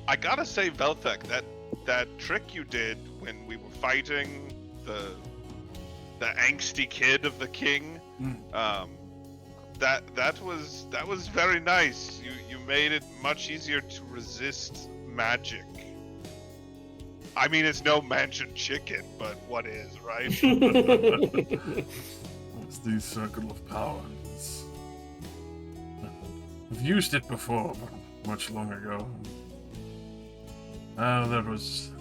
I gotta say, Velthek, that trick you did when we were fighting the angsty kid of the king, that was very nice. You made it much easier to resist magic. I mean, it's no mansion chicken, but what is, right? It's the circle of power. I've used it before, but much long ago. That was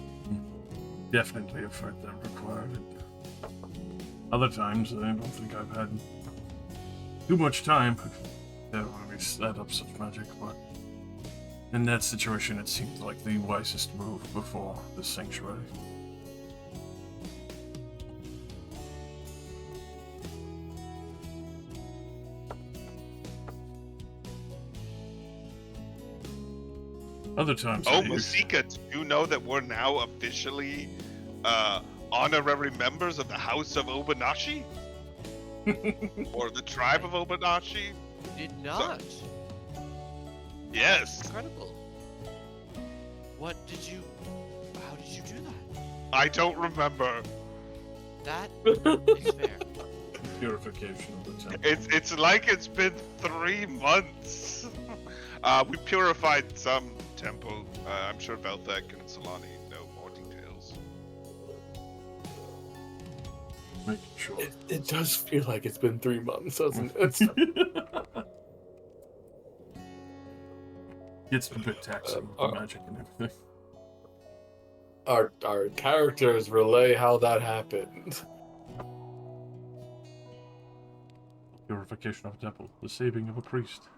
definitely a fight that required it. Other times, I don't think I've had too much time to really set up such magic, but in that situation, it seemed like the wisest move before the sanctuary. Other times, Oh, I used- Masika, do you know that we're now officially honorary members of the House of Obanashi? Or the tribe of Obanashi? Did not. Yes. Incredible. How did you do that? I don't remember. That is fair. Purification of the temple. It's like it's been 3 months. We purified some temple. I'm sure Velthek and Solani know more details. Making sure. It does feel like it's been 3 months, doesn't it? Gets a bit taxing with the magic and everything. Our characters relay how that happened. Purification of a temple. The saving of a priest.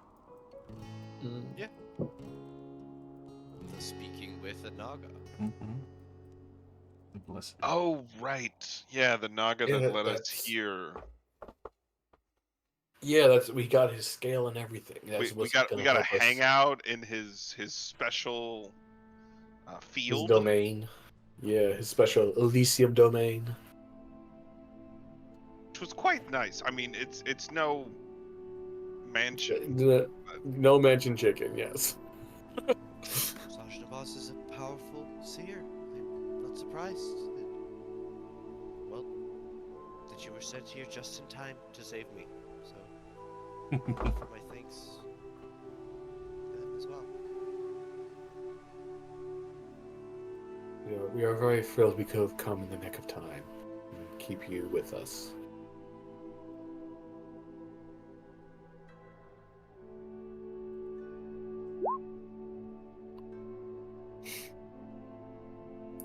Speaking with a Naga. Mm-hmm. The blessed. Oh, right. Yeah, the Naga that Yeah, let us that's- hear. Yeah, we got his scale and everything. That's We what's got gonna a help us. hangout in his special His field. domain. Yeah, his special Elysium domain. Which was quite nice. I mean, it's no mansion. No mention chicken, yes. Sajnabas is a powerful seer. I'm not surprised that you were sent here just in time to save me. So, offer my thanks as well. We are very thrilled we could have come in the nick of time and keep you with us.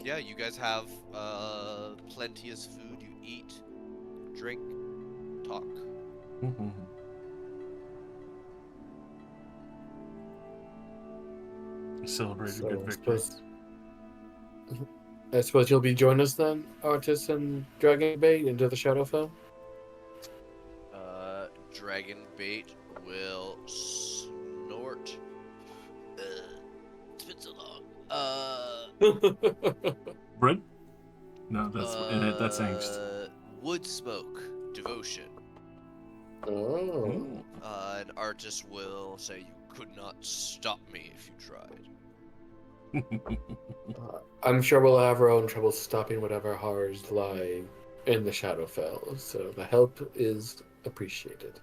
Yeah, you guys have plenteous food. You eat, drink, talk. Celebrate a So good I victory. suppose you'll be joining us then, Artis and Dragon Bait, into the Shadowfell? Dragon bait will snort. It's been so long. Bread? No, that's angst. Wood smoke, devotion. Oh. An artist will say, "You could not stop me if you tried." I'm sure we'll have our own trouble stopping whatever horrors lie in the Shadowfell, so the help is appreciated.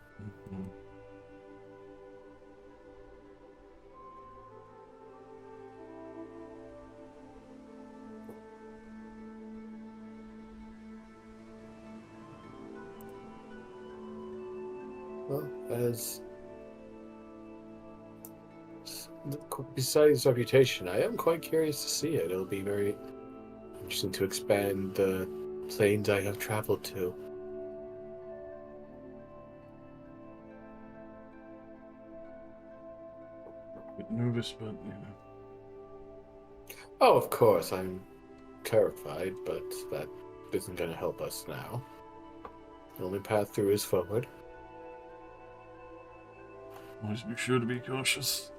Well, besides reputation, I am quite curious to see it. It'll be very interesting to expand the planes I have traveled to. Bit nervous, but Oh, of course, I'm terrified, but that isn't going to help us now. The only path through is forward. always be sure to be cautious.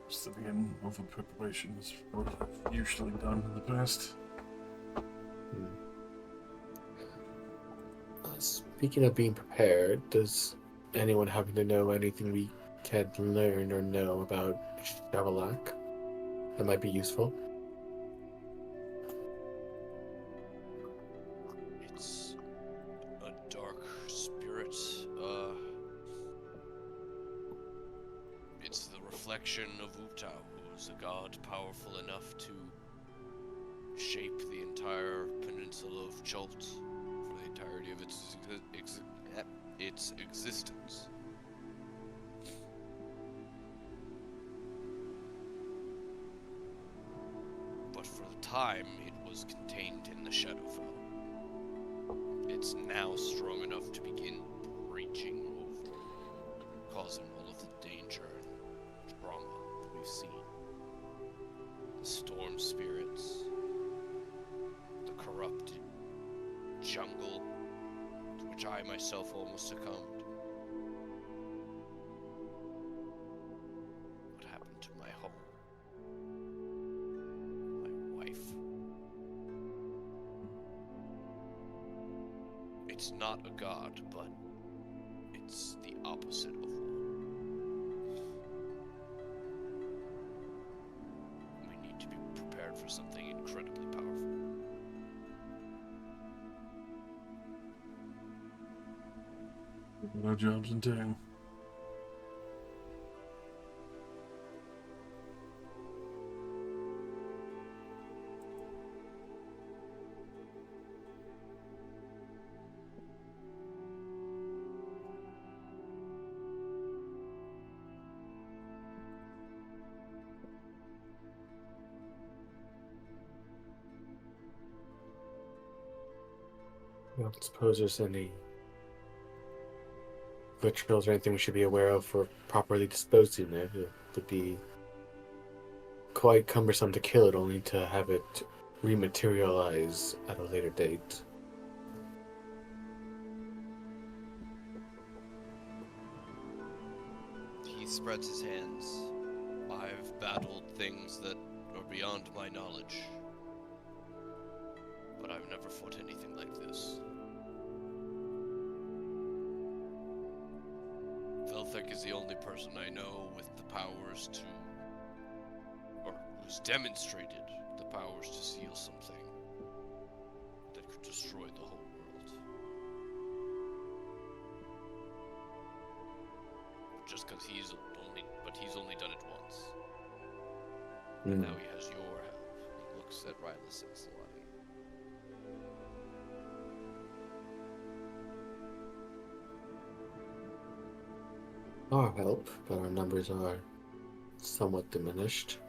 Just the beginning of a preparation is what I've usually done in the past. Speaking of being prepared, does anyone happen to know anything we can learn or know about Shavalak that might be useful? It's a dark spirit. It's the reflection of Utau, who is a god powerful enough to shape the entire peninsula of Chult for the entirety of its existence. But for the time, it was contained in the Shadowfell. It's now strong enough to begin breaching over, causing all of the danger and drama that we've seen. The storm spirits, the corrupted jungle, to which I myself almost succumbed. What happened to my home? My wife? It's not a god, but it's the opposite of one. We need to be prepared for something incredibly powerful. What our jobs entail. I don't suppose there's any rituals or anything we should be aware of for properly disposing it. It would be quite cumbersome to kill it, only to have it rematerialize at a later date. He spreads his hands. I've battled things that are beyond my knowledge, but I've never fought anything like this. Velthek is the only person I know with the powers to, or who's demonstrated the powers to seal something that could destroy the whole world. Just because he's only done it once. And Mm. now he has your help. He looks at Rylus and Salami. Our help, but our numbers are somewhat diminished.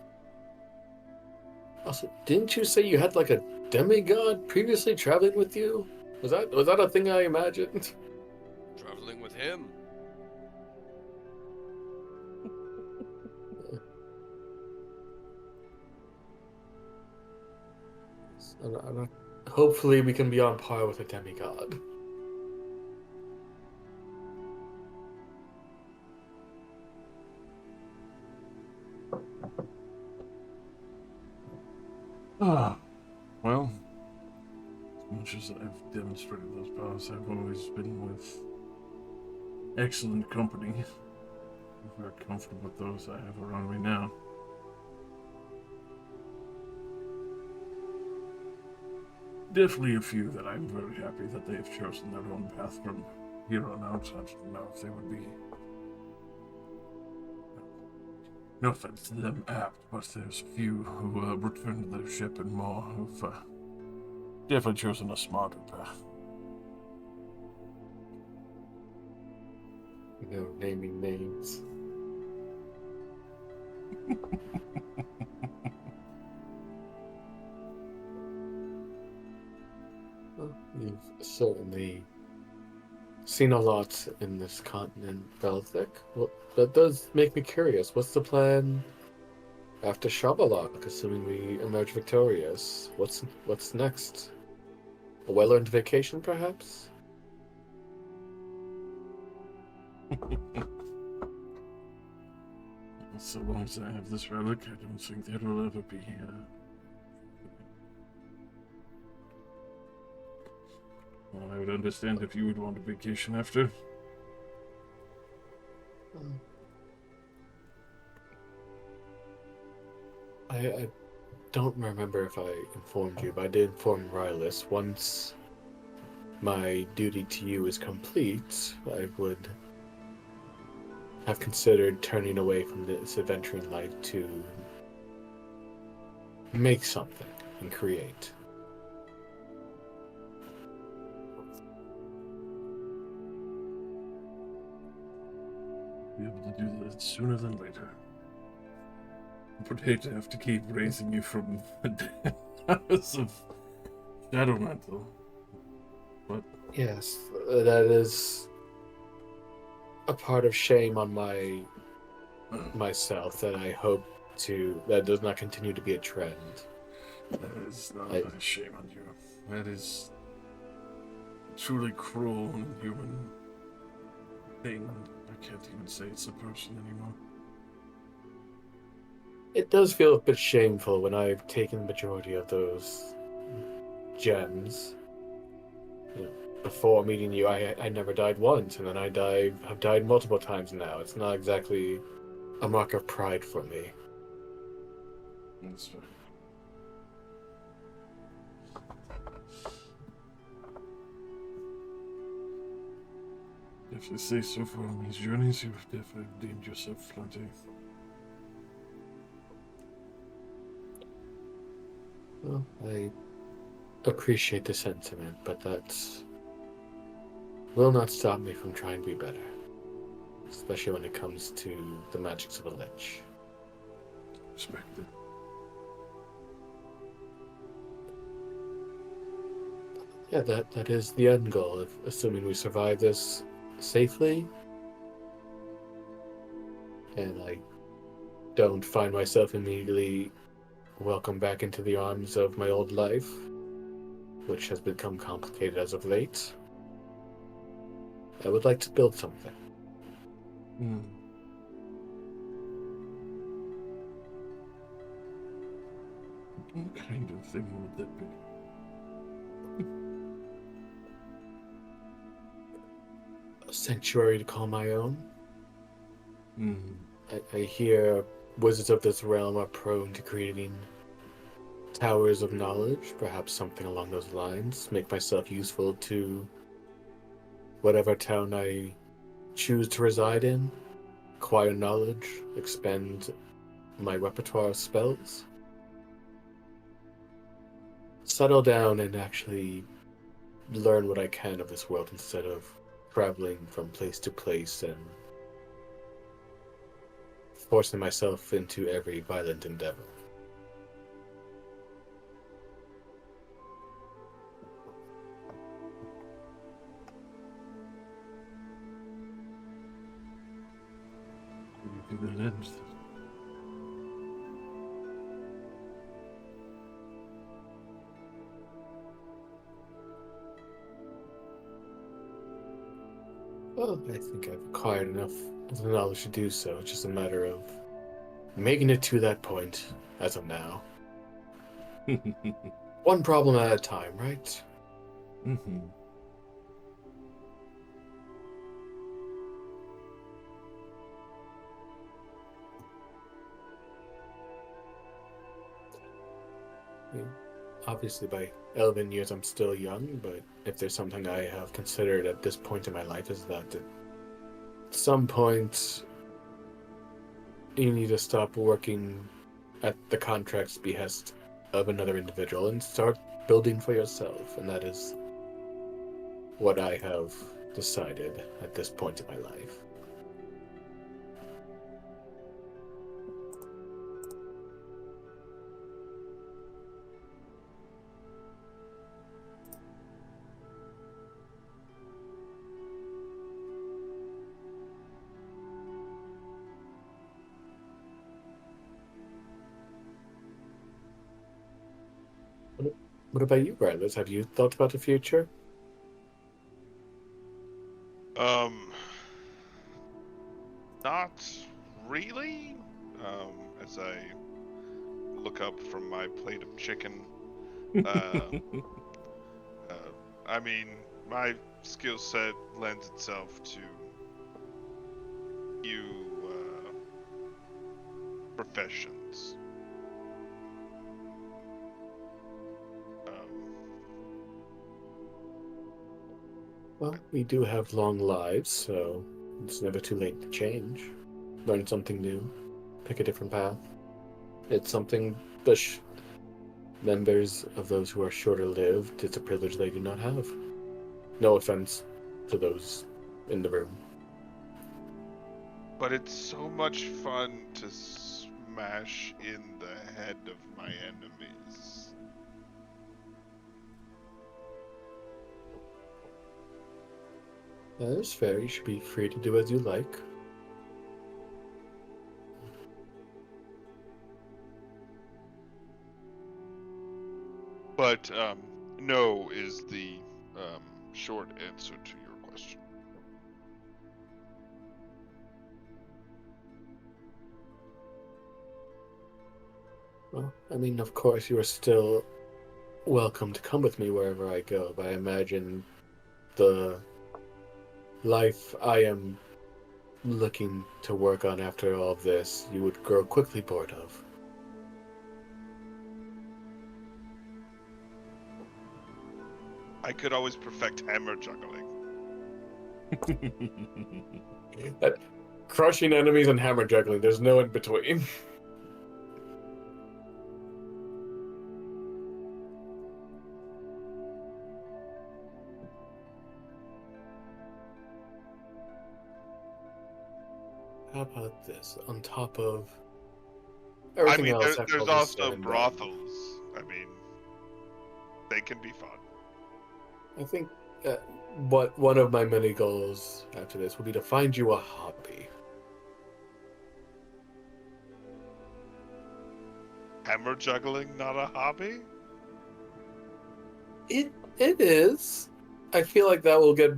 Also, didn't you say you had like a demigod previously traveling with you? Was that a thing I imagined? Traveling with him. Hopefully, we can be on par with a demigod. Ah, well, as much as I've demonstrated those powers, I've always been with excellent company. I'm very comfortable with those I have around me now. Definitely a few that I'm very happy that they have chosen their own path from here on out. I don't know if they would be, no offense to them, apt, but there's a few who returned to their ship and more who've definitely chosen a smarter path. No naming names. Well, you've certainly seen a lot in this continent, Belthic. Well, that does make me curious. What's the plan after Shabalok, assuming we emerge victorious? What's next? A well-earned vacation, perhaps? So long as I have this relic, I don't think there will ever be. Well, I would understand if you would want a vacation after. I don't remember if I informed you, but I did inform Rylus. Once my duty to you is complete, I would have considered turning away from this adventuring life to make something and create. Be able to do that sooner than later. I would hate to have to keep raising you from the house of Shadow Mantle. But Yes, that is a part of shame on myself that I hope that does not continue to be a trend. that is not a shame on you. That is truly cruel and inhuman thing. I can't even say it's a person anymore. It does feel a bit shameful when I've taken the majority of those gems. You know, before meeting you, I never died once, and then I've died multiple times now. It's not exactly a mark of pride for me. That's fair. If you say so far on these journeys, you've definitely redeemed yourself plenty. Well, I appreciate the sentiment, but that will not stop me from trying to be better. Especially when it comes to the magics of a lich. Respect it. Yeah, that is the end goal, assuming we survive this safely. And I don't find myself immediately welcomed back into the arms of my old life, which has become complicated as of late. I would like to build something. What kind of thing would that be? A sanctuary to call my own. Hmm. I hear wizards of this realm are prone to creating towers of knowledge, perhaps something along those lines. Make myself useful to whatever town I choose to reside in, acquire knowledge, expend my repertoire of spells. Settle down and actually learn what I can of this world instead of traveling from place to place and forcing myself into every violent endeavor. To that end. Well, I think I've acquired enough of the knowledge to do so. It's just a matter of making it to that point as of now. One problem at a time, right? Mm-hmm. I mean, obviously, by 11 years, I'm still young, but if there's something I have considered at this point in my life is that at some point, you need to stop working at the contract's behest of another individual and start building for yourself. And that is what I have decided at this point in my life. What about you, Bradley? Have you thought about the future? Um, not really. As I look up from my plate of chicken, uh, uh, I mean, my skill set lends itself to few professions. Well, we do have long lives, so it's never too late to change. Learn something new, pick a different path. It's something the members of those who are shorter lived, it's a privilege they do not have. No offense to those in the room. But it's so much fun to smash in the head of my enemies. That is fair. You should be free to do as you like. But no is the short answer to your question. Well, I mean, of course, you are still welcome to come with me wherever I go, but I imagine the life I am looking to work on after all of this, you would grow quickly bored of. I could always perfect hammer juggling. Crushing enemies and hammer juggling, there's no in between. How about this? On top of I everything mean, else, after there's all this said also and done, brothels. I mean, they can be fun. I think what one of my many goals after this would be to find you a hobby. Hammer juggling, not a hobby? It is. I feel like that will get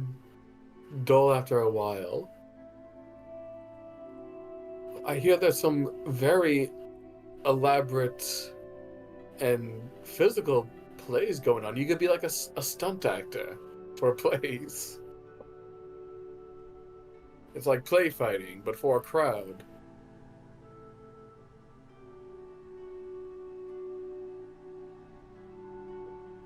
dull after a while. I hear there's some very elaborate and physical plays going on. You could be like a stunt actor for plays. It's like play fighting, but for a crowd.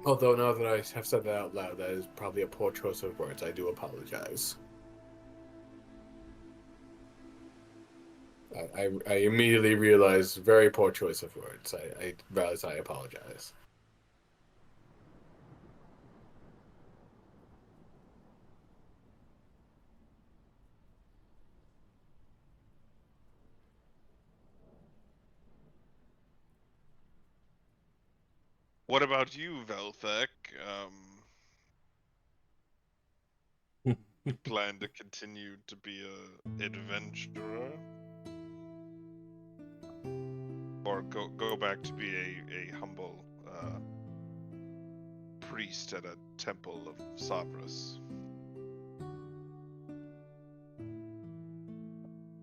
Although now that I have said that out loud, that is probably a poor choice of words. I do apologize. I immediately realized very poor choice of words. I realize I apologize. What about you, Velthek? You plan to continue to be a adventurer, or go back to be a humble priest at a temple of Savras?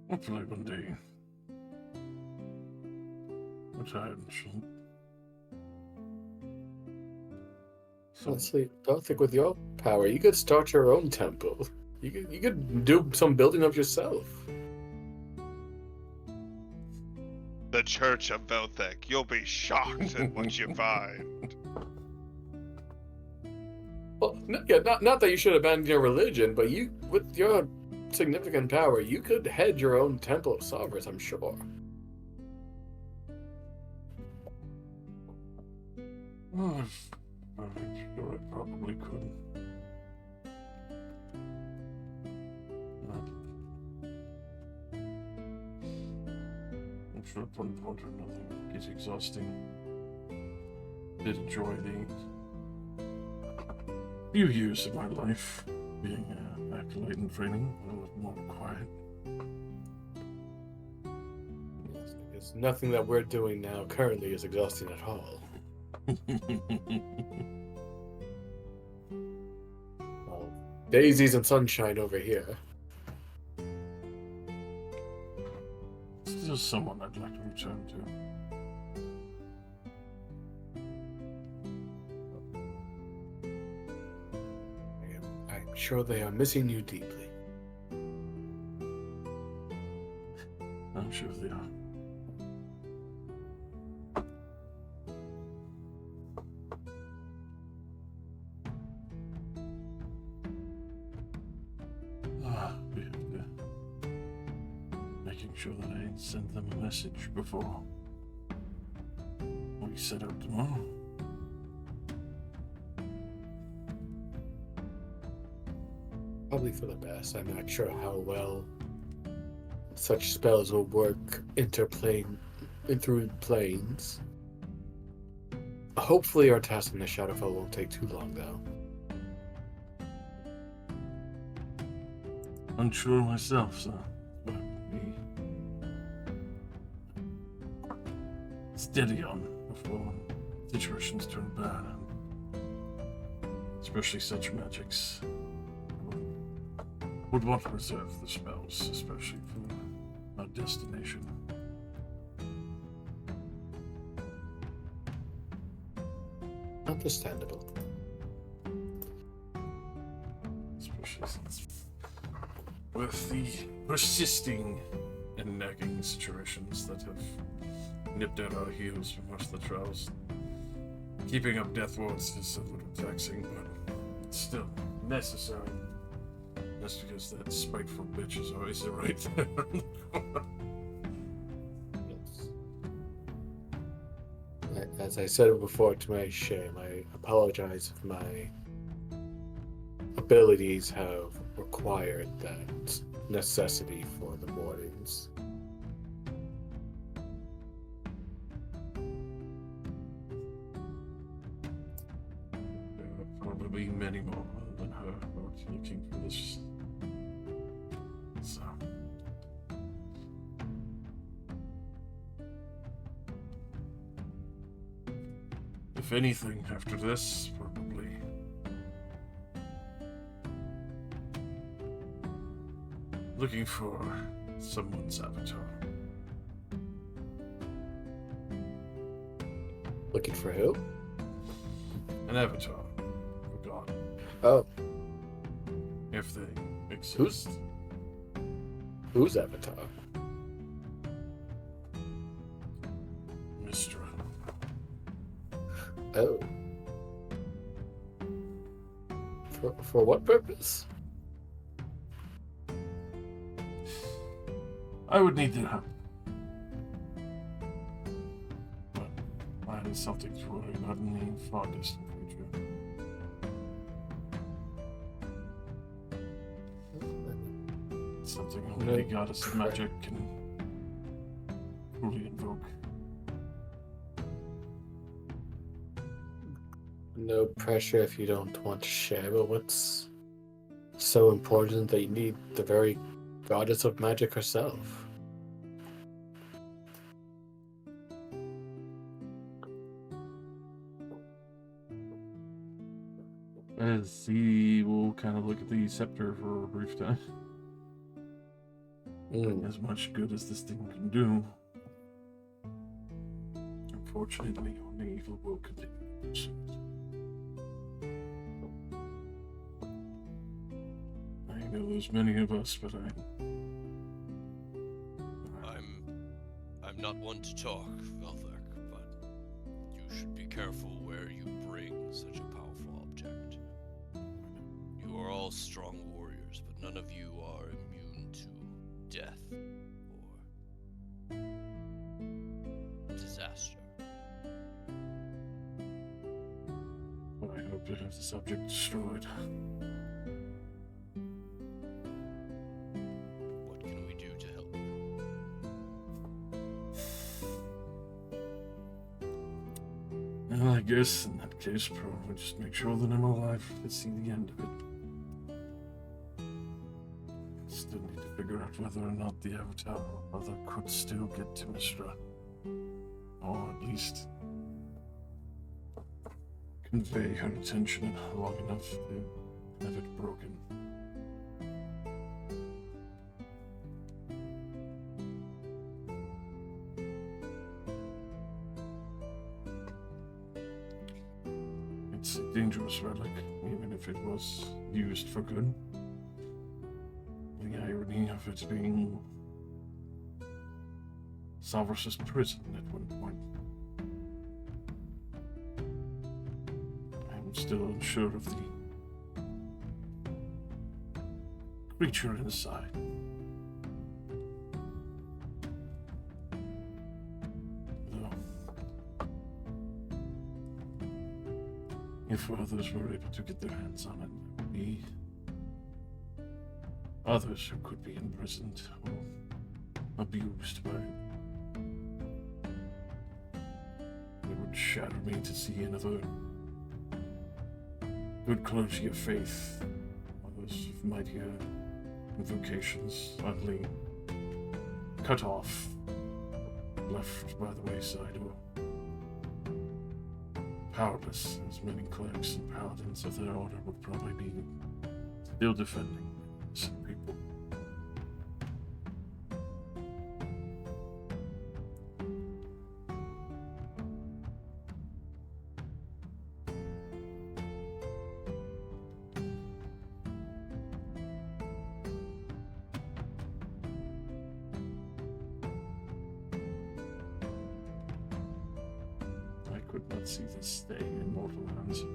Hopefully one day. But I shall. So, Honestly, don't think with your power, you could start your own temple. You could do some building of yourself. The Church of Velthek. You'll be shocked at what you find. Well, not that you should abandon your religion, but you, with your significant power, you could head your own temple of Savras, I'm sure. oh, I'm sure I probably could. I'm sure at one point or another it gets exhausting. Did enjoy the few years of my life being an acolyte in training, a little more quiet. Yes, because nothing that we're doing now currently is exhausting at all. Well, daisies and sunshine over here. Still someone I'd like to return to. I'm sure they are missing you deeply. I'm sure they are. We have to making sure that I send them a message before we set out tomorrow. Probably for the best. I'm not sure how well such spells will work through planes. Hopefully our task in the Shadowfell won't take too long, though. Unsure myself, sir. But we steady on before situations turn bad, especially such magics. Would want to reserve the spells, especially for our destination. Understandable. Especially since with the persisting and nagging situations that have nipped at our heels for most of the trials. Keeping up death wards is a little taxing, but it's still necessary. Just because that spiteful bitch is always right there. Yes. As I said before, to my shame, I apologize if my abilities have required that necessity for the mornings. There are probably many more than her who are looking for this. So. If anything, after this, probably looking for someone's avatar. Looking for who? An avatar for God, Oh, if they exist. whose avatar? Mistra. Oh. For what purpose? I would need to It's something to worry about in the far distant future. It's something only the goddess of magic can truly invoke. No pressure if you don't want to share, but what's so important that you need the very goddess of magic herself? As he will kind of look at the scepter for a brief time. As much good as this thing can do, unfortunately, only evil will continue to pursue it. I know there's many of us, but I'm not one to talk, Velthek, but you should be careful where you bring such a powerful object. You are all strong warriors, but none of you are immune to death or disaster. I hope to have the subject destroyed. What can we do to help you? Well, I guess in that case, probably just make sure that I'm alive to see the end of it. Still need to figure out whether or not the Avatar or Mother could still get to Mistra. Or at least convey her attention long enough to have it broken. It's a dangerous relic, even if it was used for good. The irony of it being Salvarus's prison at one point. I'm still unsure of the creature inside. Though, if others were able to get their hands on it, there would be others who could be imprisoned or abused by it. It would shatter me to see another good clergy of faith, others of mightier invocations, utterly cut off, left by the wayside, or powerless, as many clerics and paladins of their order would probably be still defending innocent people. I could not see this stay in mortal hands.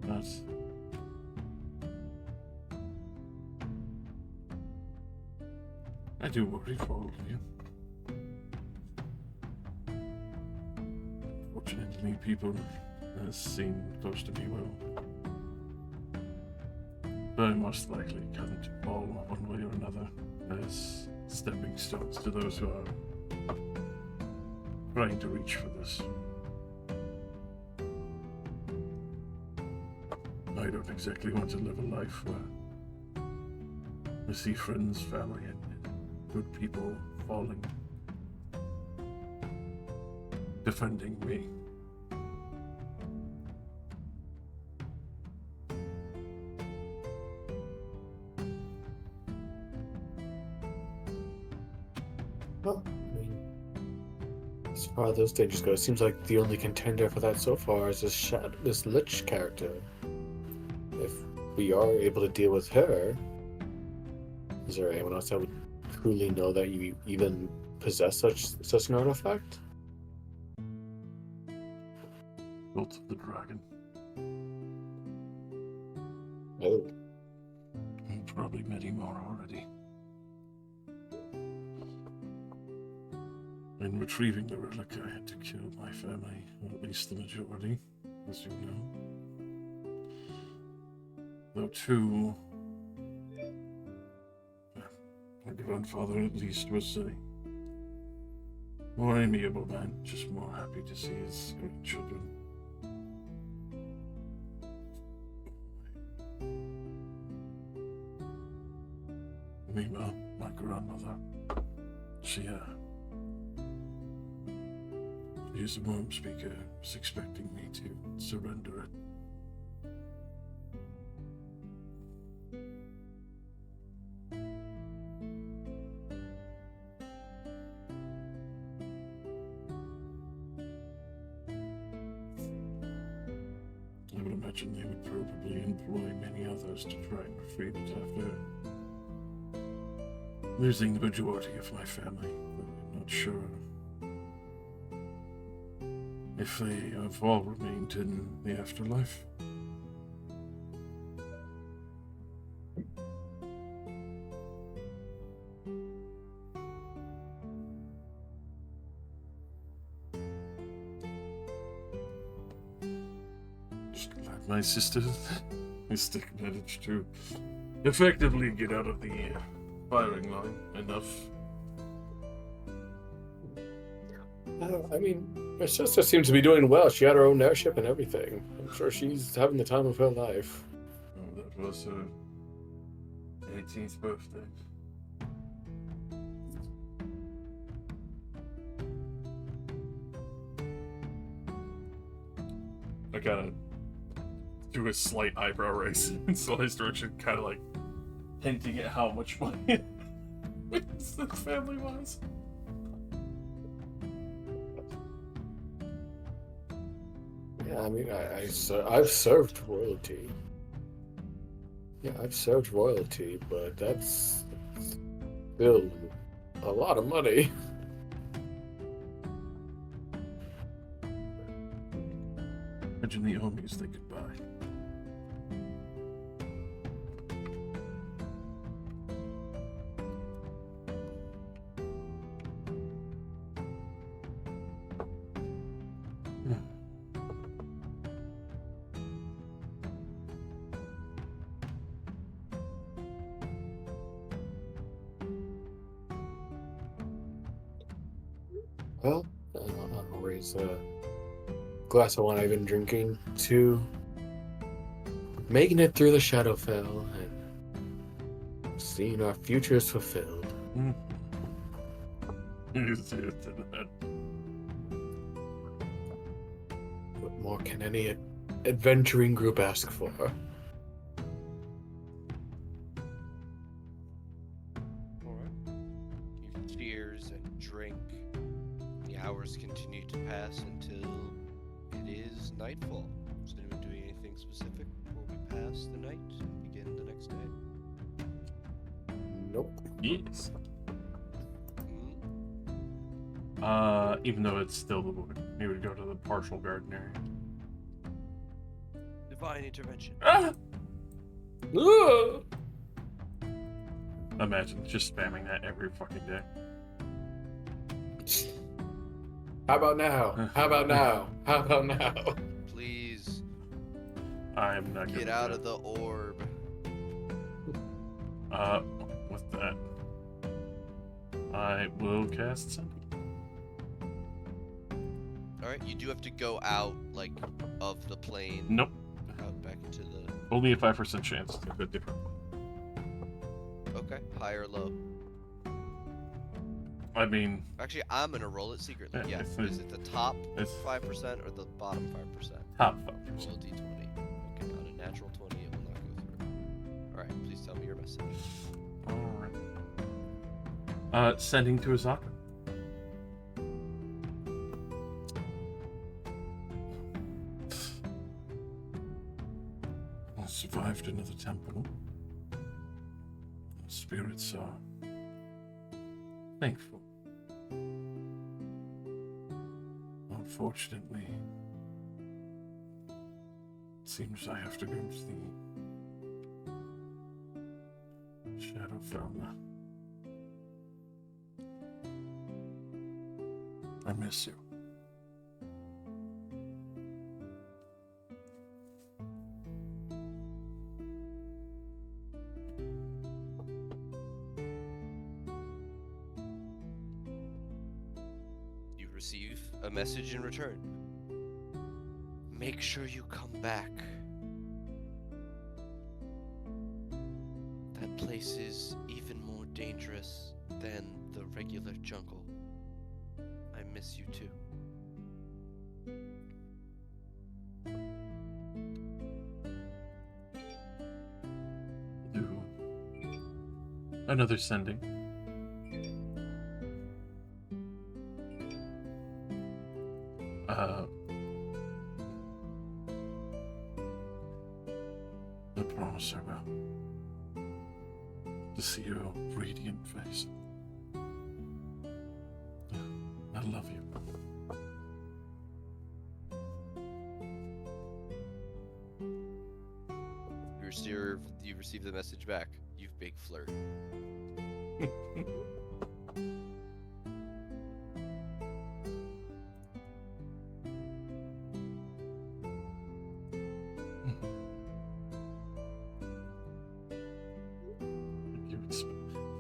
But I do worry for all of you. Fortunately, people seem close to me will very most likely come to fall one way or another as stepping stones to those who are trying to reach for this. I don't exactly want to live a life where I see friends, family, and good people falling, defending me. Well, I mean, as far those stages go, it seems like the only contender for that so far is this Lich character. If we are able to deal with her, is there anyone else that would truly know that you even possess such an artifact? Bolt of the Dragon. Oh. Probably many more already. In retrieving the relic, I had to kill my family, or at least the majority, as you know. Though two, my grandfather at least was a more amiable man, just more happy to see his grandchildren. Meanwhile, my grandmother, she's a worm speaker, was expecting me to surrender it. I would imagine they would probably employ many others to try and retrieve it after losing the majority of my family. I'm not sure if they have all remained in the afterlife. Just glad my sister managed to effectively get out of the firing line enough. I mean, my sister seems to be doing well. She had her own airship and everything. I'm sure she's having the time of her life. Oh, that was her 18th birthday. I gotta do a slight eyebrow raise in Sully's direction, kind of like hinting at how much money the family was. Yeah, I mean, I've served royalty. Yeah, I've served royalty, but that's still a lot of money. Imagine the homies they could buy. Well, I'll raise a glass of wine I've been drinking to making it through the Shadowfell and seeing our futures fulfilled. What more can any adventuring group ask for? Alright. You cheers and drink. The hours continue to pass until it is nightfall. Is anyone doing anything specific before we pass the night and begin the next day? Nope. Yes. Hmm? Even though it's still the morning, he would go to the partial garden area. Divine intervention. Ah! Ugh! Imagine just spamming that every fucking day. How about now? How about now? How about now? Please I'm not get out of the orb. With that, I will cast Sending. Alright, you do have to go out, like, of the plane. Nope. Out back into the... Only a 5% chance to go different. Okay, high or low? I mean, Actually, I'm gonna roll it secretly. Yeah, Yeah, it's- is it the top it's 5% or the bottom 5%? top Roll a 5%. d20. Okay, on a natural 20, it will not go through. Alright, please tell me your message. Alright. Sending to Azaka. spirits are thankful. Unfortunately, it seems I have to go to the Shadowfell now. I miss you. You receive a message in return. Make sure you come back. That place is even more dangerous than the regular jungle. I miss you too. Do another sending. I promise I will. To see your radiant face. I love you. You receive the message back. You big flirt.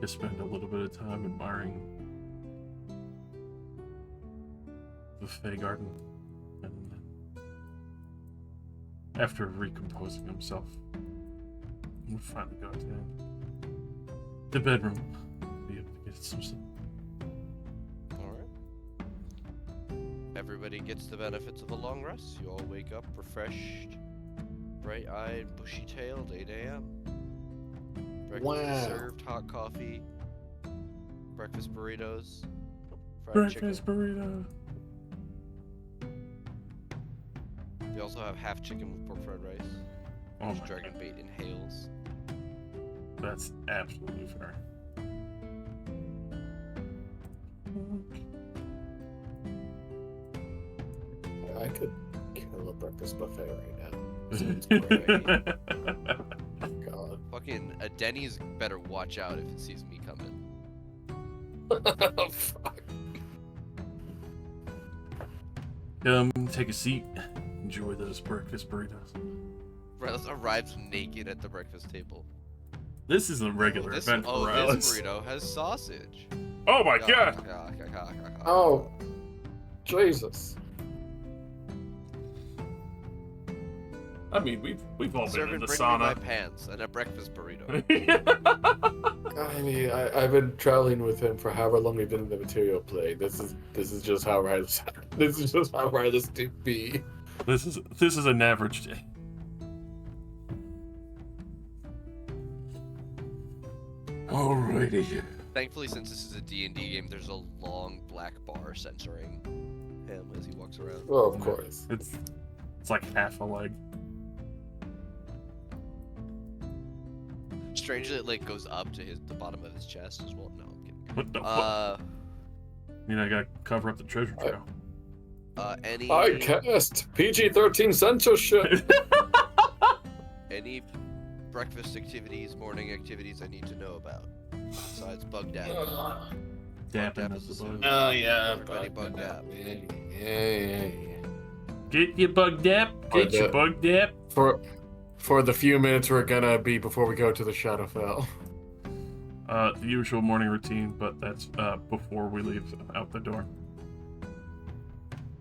You spend a little bit of time admiring the Fey Garden, and then after recomposing himself, we'll finally go to the bedroom, be able to get some sleep. Alright. Everybody gets the benefits of a long rest. You all wake up refreshed, bright-eyed, bushy-tailed, 8 a.m. Breakfast is Wow. served, hot coffee, breakfast burritos, fried Breakfast chicken. burrito. They also have half chicken with pork fried rice, Oh which my Dragon god, Bait inhales. that's absolutely fair. I could kill a breakfast buffet right now. Sounds great. God. Fucking a Denny's better watch out if it sees me coming. Fuck. Take a seat. Enjoy those breakfast burritos. Rylas arrives naked at the breakfast table. This is a regular This event for Rylas. this burrito has sausage. Oh my god! Oh, Jesus. I mean, we've all been Servant, in the bring me my sauna. pants and a breakfast burrito. I mean, I've been traveling with him for however long we've been in the material play. This is just how Riley's to be. This is an average day. Alrighty. Thankfully, since this is a D&D game, there's a long black bar censoring him as he walks around. Well, of course. It's like half a leg. Strangely, it like goes up to the bottom of his chest as well. No, I'm kidding. What the fuck? I gotta cover up the treasure trail. Any I cast PG-13 censorship. any breakfast activities, morning activities I need to know about besides bug dap? Dapping Dap is is the the bug. Oh yeah, Everybody bug dap. Yeah. Get your bug dap. Get your bug dap. For the few minutes we're gonna be before we go to the Shadowfell. The usual morning routine, but that's before we leave out the door.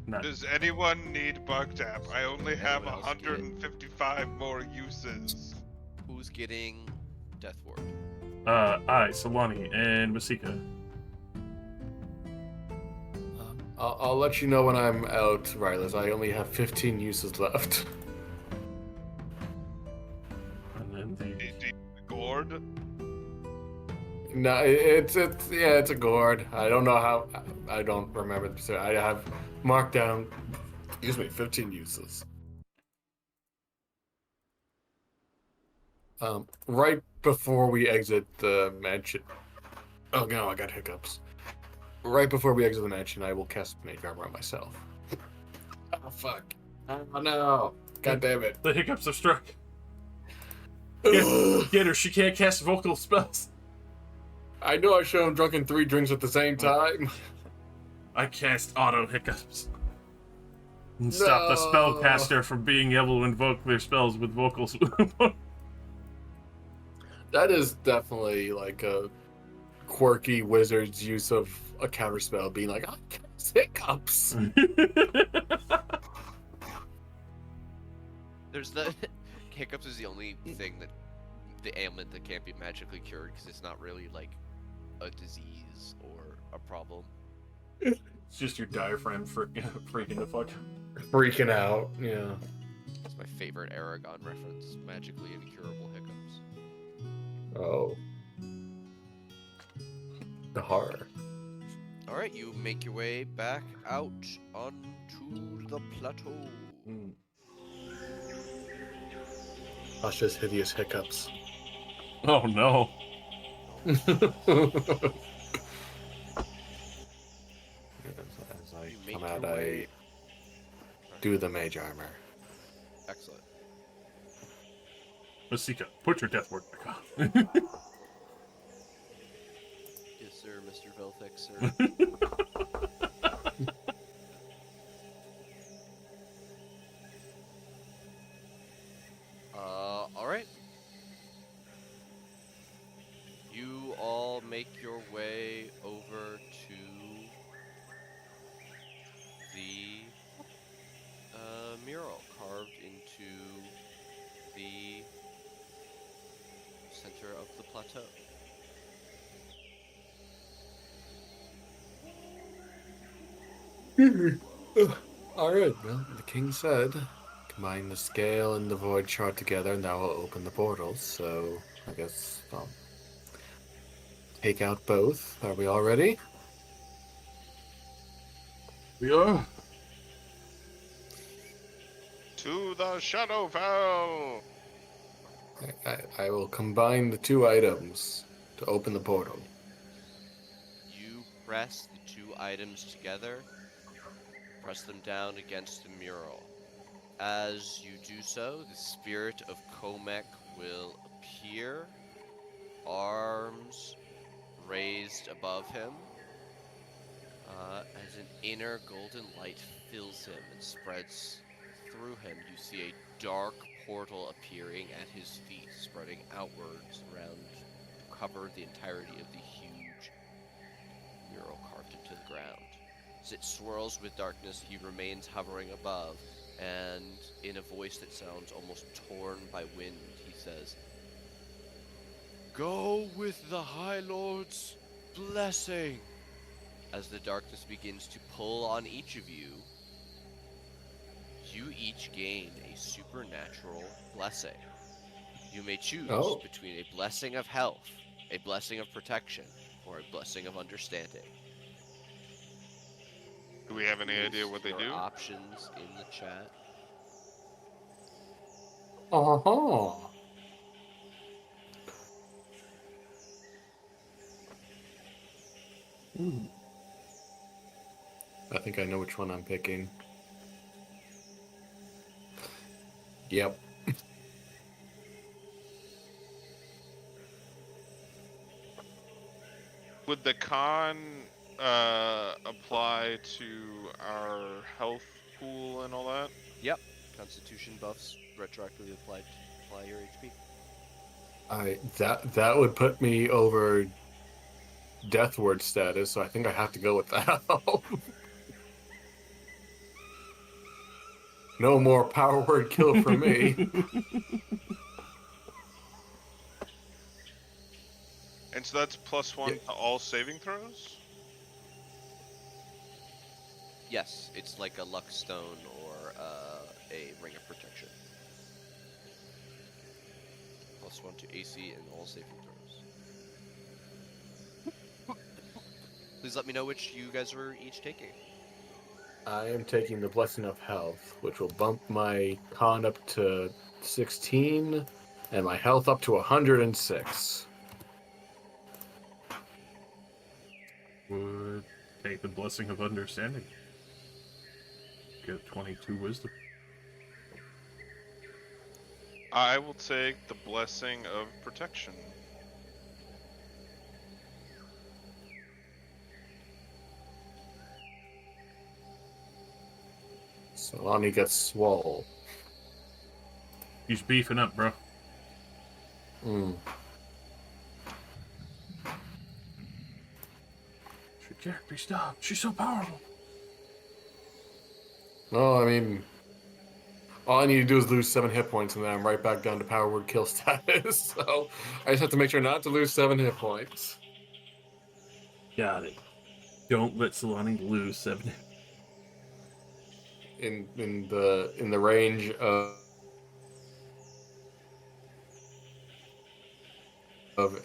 Not Does anyone need bug tap? I only have Anyone else get it? 155 more uses. Who's getting Death Ward? I, Solani, and Masika. I'll let you know when I'm out, Rylas. I only have 15 uses left. And then Do you gourd? No, it's a gourd. I don't know how. I don't remember. So I have marked down. Excuse me, 15 uses. Right before we exit the mansion. Oh no, I got hiccups. Right before we exit the mansion, I will cast Mage Armor on myself. Oh fuck. Oh no. God damn it. The hiccups have struck. Ugh. Get her, she can't cast vocal spells. I know I should have drunken 3 drinks at the same time. I cast auto hiccups. And stop the spellcaster from being able to invoke their spells with vocals. That is definitely like a quirky wizard's use of a counterspell, being like, I cast hiccups. There's the hiccups is the only thing that the ailment that can't be magically cured because it's not really like a disease or a problem. It's just your diaphragm freaking the fuck. Freaking out, yeah. It's my favorite Aragon reference. Magically incurable hiccups. Oh. The horror. All right, you make your way back out onto the plateau. Mm. Asha's hideous hiccups. Oh no. As I You make come out, your way. I do the Mage Armor. Excellent. Masika, put your death ward back on. Yes, sir, Mr. Velthix, sir. All right. You all make your way over to the mural carved into the center of the plateau. Alright, well, the king said, combine the scale and the void shard together and that will open the portals, so I guess I'll take out both. Are we all ready? We are. To the Shadowfell! I will combine the 2 items to open the portal. You press the 2 items together, press them down against the mural. As you do so, the spirit of Komek will appear, arms raised above him, as an inner golden light fills him and spreads through him. You see a dark portal appearing at his feet, spreading outwards around to cover the entirety of the huge mural carved into the ground. As it swirls with darkness, he remains hovering above, and in a voice that sounds almost torn by wind, he says, "Go with the High Lord's blessing." As the darkness begins to pull on each of you, you each gain a supernatural blessing. You may choose between a blessing of health, a blessing of protection, or a blessing of understanding. Do we have any idea what they Your do? options in the chat. Uh-huh. I think I know which one I'm picking. Yep. Would the con apply to our health pool and all that? Yep. Constitution buffs retroactively apply your HP. That would put me over death word status, so I think I have to go with that. No more power word kill for me. And so that's +1 to all saving throws? Yes, it's like a luck stone or a ring of protection. +1 to AC and all saving throws. Please let me know which you guys are each taking. I am taking the Blessing of Health, which will bump my con up to 16 And my health up to 106. Would take the blessing of understanding. Get 22 wisdom. I will take the blessing of protection. So Lonnie gets swole. He's beefing up, bro. She can't be stopped. She's so powerful. No, I mean, all I need to do is lose 7 hit points, and then I'm right back down to power word kill status. So I just have to make sure not to lose 7 hit points. Got it. Don't let Solani lose 7. In the range of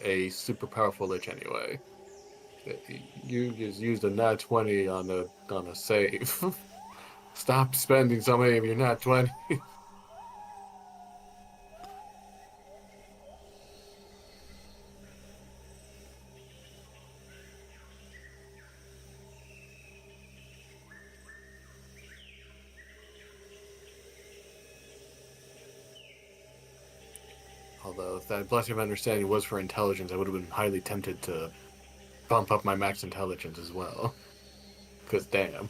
a super powerful lich anyway. You just used a nat 20 on a save. Stop spending so many of your nat 20. Although if that blessing of understanding was for intelligence, I would have been highly tempted to bump up my max intelligence as well. Because damn.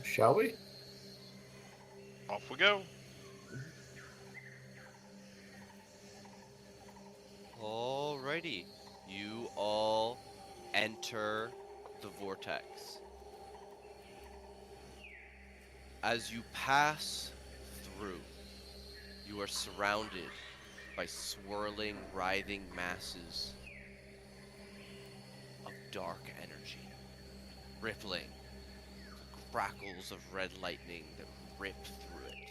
Shall we? Off we go. Alrighty. You all enter the vortex. As you pass through, you are surrounded by swirling, writhing masses of dark energy, rippling, crackles of red lightning that rip through it.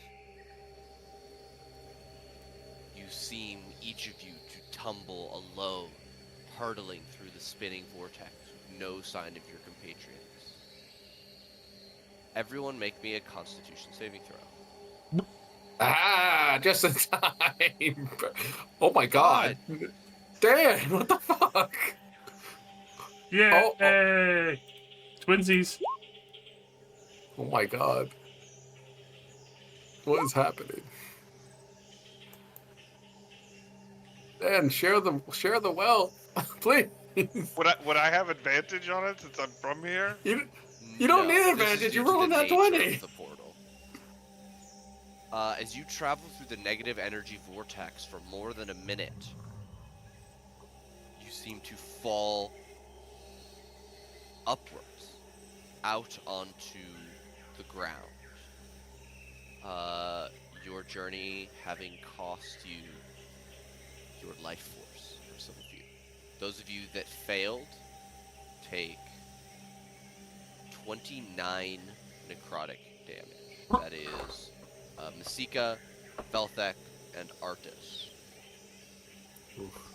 You seem, each of you, to tumble alone, hurtling through the spinning vortex with no sign of your compatriots. Everyone make me a Constitution saving throw. Ah, just in time. Oh my god. Dan, what the fuck? Yay! Oh. Twinsies. Oh my god. What is happening? Dan, share the wealth. Please. Would I have advantage on it since I'm from here? You don't No, need this advantage, is due you're to rolling the that nature 20. of the portal. As you travel through the negative energy vortex for more than a minute, you seem to fall upwards, out onto the ground. Your journey having cost you your life force for some of you. Those of you that failed take 29 necrotic damage. That is Masika, Velthek, and Artis. Oof.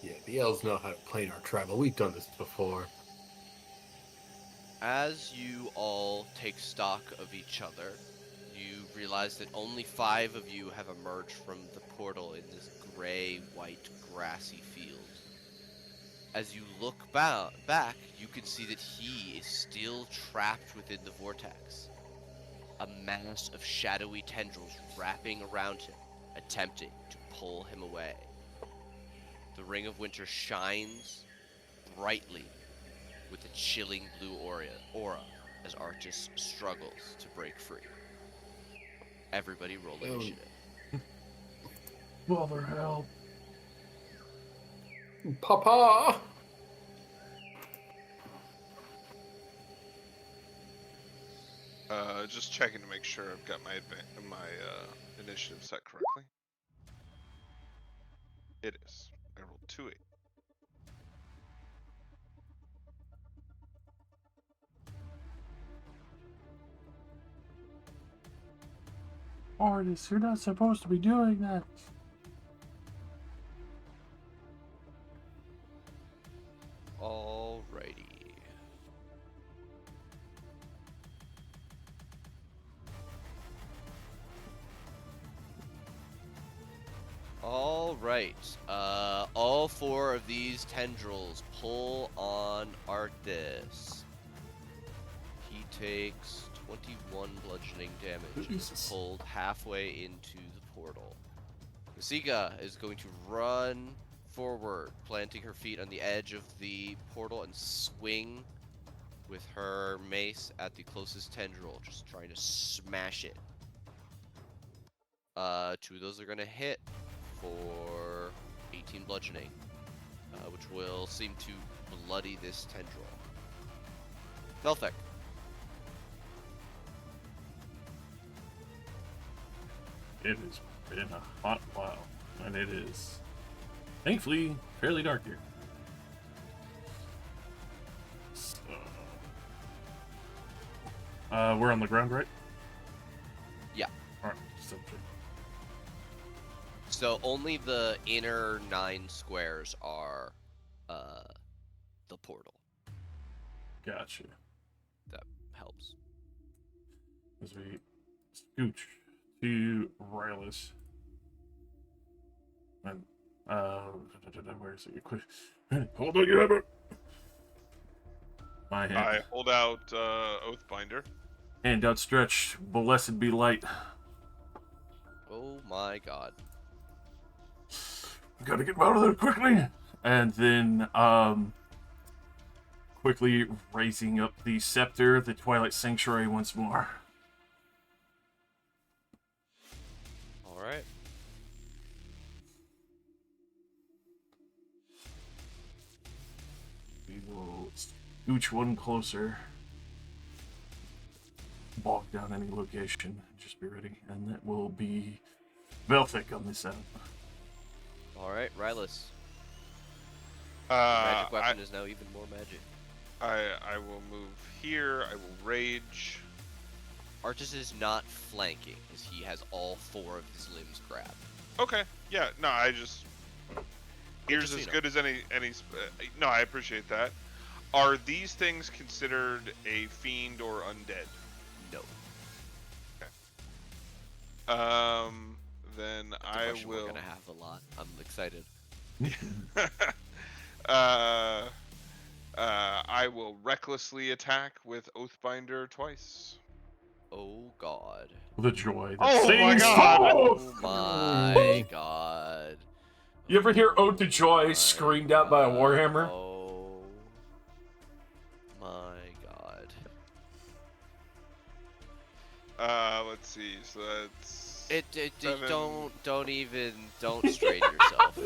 Yeah, the elves know how to plane our travel. We've done this before. As you all take stock of each other, you realize that only 5 of you have emerged from the portal in this gray-white grassy field. As you look back, you can see that he is still trapped within the vortex. A mass of shadowy tendrils wrapping around him, attempting to pull him away. The Ring of Winter shines brightly with a chilling blue aura as Artis struggles to break free. Everybody roll initiative. Mother help. Papa! Just checking to make sure I've got my initiative set correctly. It is. I rolled 2 8. Artist, you're not supposed to be doing that. Alrighty. Alright. All 4 of these tendrils pull on Arctis. He takes 21 bludgeoning damage and is Jesus. pulled halfway into the portal. Masika is going to run forward, planting her feet on the edge of the portal and swing with her mace at the closest tendril, just trying to smash it. 2 of those are going to hit for 18 bludgeoning, which will seem to bloody this tendril. Velthek. It has been a hot while, and it is thankfully fairly dark here. So, we're on the ground, right? Yeah. Alright, still true. So only the inner 9 squares are the portal. Gotcha. That helps. As we scooch to Rylus. And, where is it? Quick. Hold on, you have it! My hand. I hold out Oathbinder. Hand outstretched, blessed be light. Oh my god. Gotta get him out of there quickly! And then, quickly raising up the scepter, the Twilight Sanctuary once more. Alright. We will scooch one closer. Walk down any location. Just be ready. And that will be Velthek on this end. Alright, Rylus. Uh, Magic weapon is now even more magic. I will move here. I will rage. Artis is not flanking, as he has all 4 of his limbs grabbed. Okay. Yeah. No, I just ears just, as you good as any. No, I appreciate that. Are these things considered a fiend or undead? No. Then It's a I question will. We're gonna have a lot. I'm excited. I will recklessly attack with Oathbinder twice. Oh god. The joy that Oh my sings God! Oh forth! my god. You ever hear Ode to Oh Joy my screamed out by a god. warhammer? Oh my god. Let's see. So that's It 7. don't strain yourself.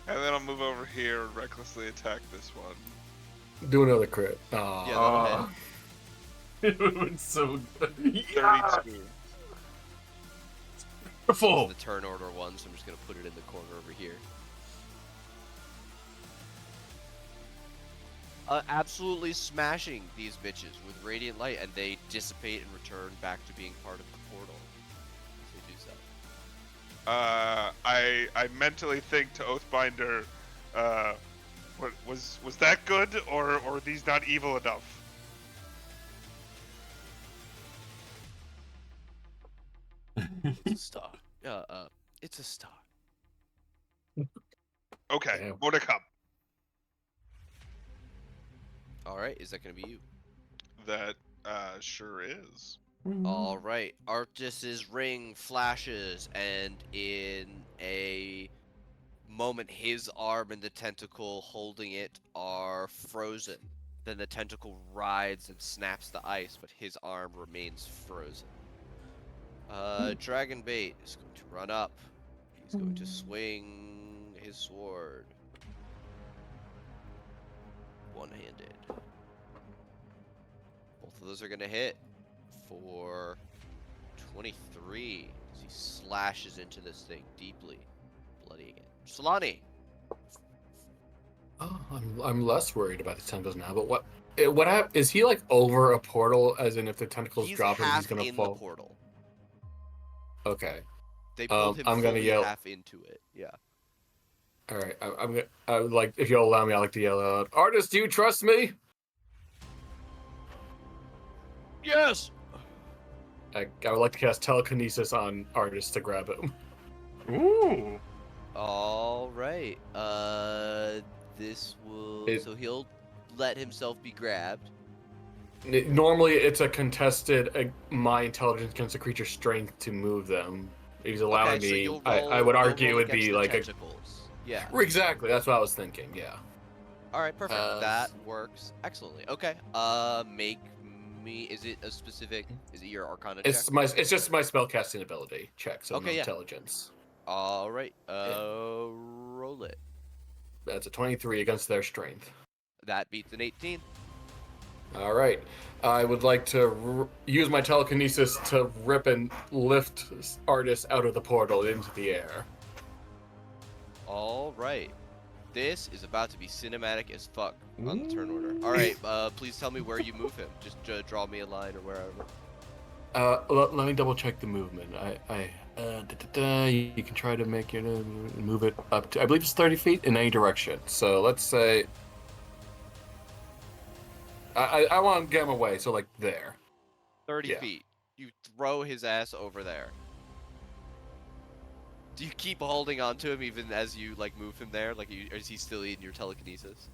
And then I'll move over here and recklessly attack this one. Do another crit. Aw. Yeah, that'll hit. It would have been so good. Yeah! 32. Beautiful! The turn order one, so I'm just gonna put it in the corner over here. Absolutely smashing these bitches with radiant light, and they dissipate and return back to being part of the portal. As they do so. I mentally think to Oathbinder, what was that good, or are these not evil enough? It's a star. It's a star. Okay, Damn. more to come. Alright, is that gonna be you? That sure is. Alright, Arctis's ring flashes, and in a moment, his arm and the tentacle holding it are frozen. Then the tentacle rides and snaps the ice, but his arm remains frozen. Dragonbait is going to run up. He's going to swing his sword. One-handed. Both of those are gonna hit for 23. As he slashes into this thing deeply, bloodying it. Solani. Oh, I'm less worried about the tentacles now. But is he like over a portal? As in, if the tentacles He's drop him, half he's gonna in fall. the portal. Okay. They pulled him I'm gonna fully yell. half into it. Yeah. All right. I'm gonna. I would like, if you'll allow me, I like to yell out, "Artist, do you trust me?" Yes. I would like to cast telekinesis on Artist to grab him. Ooh. All right. This will. So he'll let himself be grabbed. Normally, it's a contested. My intelligence against a creature's strength to move them. If he's allowing Okay, so me, you'll I roll. would You'll argue it roll would against be the like tentacles. Yeah. Exactly. That's what I was thinking. Yeah. All right. Perfect. That works excellently. Okay. Make me. Is it a specific? Is it your Arcana check? It's just my spellcasting ability check. So Okay, no yeah. intelligence. All right. Roll it. That's a 23 against their strength. That beats an 18. All right. I would like to use my telekinesis to rip and lift Artist out of the portal into the air. All right. This is about to be cinematic as fuck on the turn order. All right. Please tell me where you move him. Just draw me a line or wherever. Let me double check the movement. You can try to make it move it up to, I believe it's 30 feet in any direction. So let's say I want to get him away. So like there. 30 feet. You throw his ass over there. Do you keep holding on to him even as you like move him there? Like, or is he still in your telekinesis?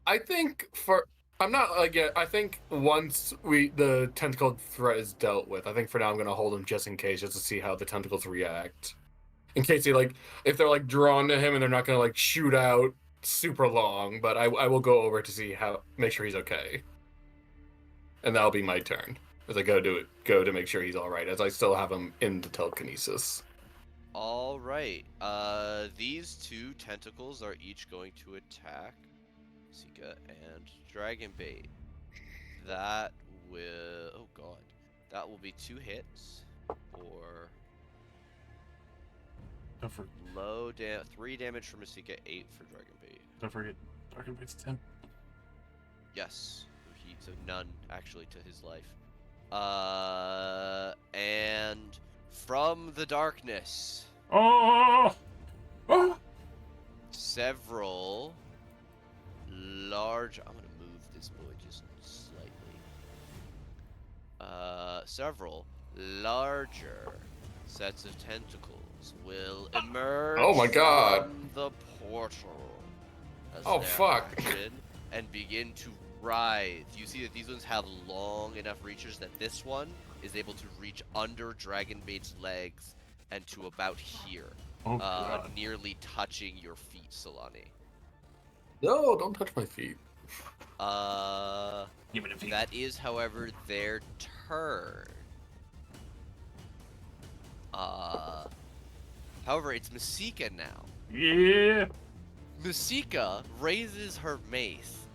I think I'm not like I think once the tentacle threat is dealt with, I think for now I'm gonna hold him just in case, just to see how the tentacles react. In case if they're like drawn to him and they're not gonna like shoot out super long, but I will go over to see make sure he's okay. And that'll be my turn as I go to make sure he's all right, as I still have him in the telekinesis. All right. These two tentacles are each going to attack Sika and Dragonbait. That will. Oh god. That will be 2 hits for low 3 damage for Masika, 8 for Dragonbait. Don't forget, Dragonbait's 10. Yes. So none actually to his life. And from the darkness. Oh! Oh! Several large. I'm gonna move this boy just slightly. Several larger sets of tentacles will emerge. Oh my god! From the portal. As Oh their fuck! action and begin to writhe. You see that these ones have long enough reaches that this one is able to reach under Dragonbait's legs and to about here. Oh, God. Nearly touching your feet, Solani. No, don't touch my feet. Give it a feet. That is, however, their turn. However, it's Masika now. Yeah! Masika raises her mace,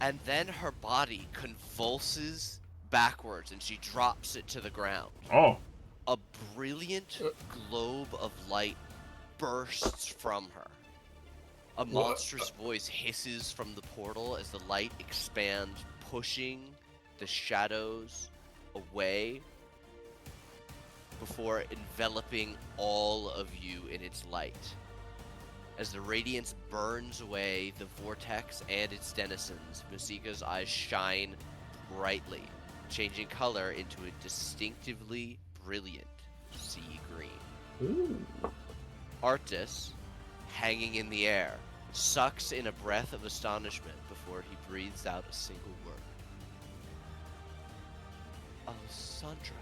and then her body convulses backwards, and she drops it to the ground. Oh! A brilliant globe of light bursts from her. A monstrous voice hisses from the portal as the light expands, pushing the shadows away before enveloping all of you in its light. As the radiance burns away the vortex and its denizens, Masika's eyes shine brightly, changing color into a distinctively brilliant sea green. Ooh. Artis, hanging in the air, sucks in a breath of astonishment before he breathes out a single word. Alessandra.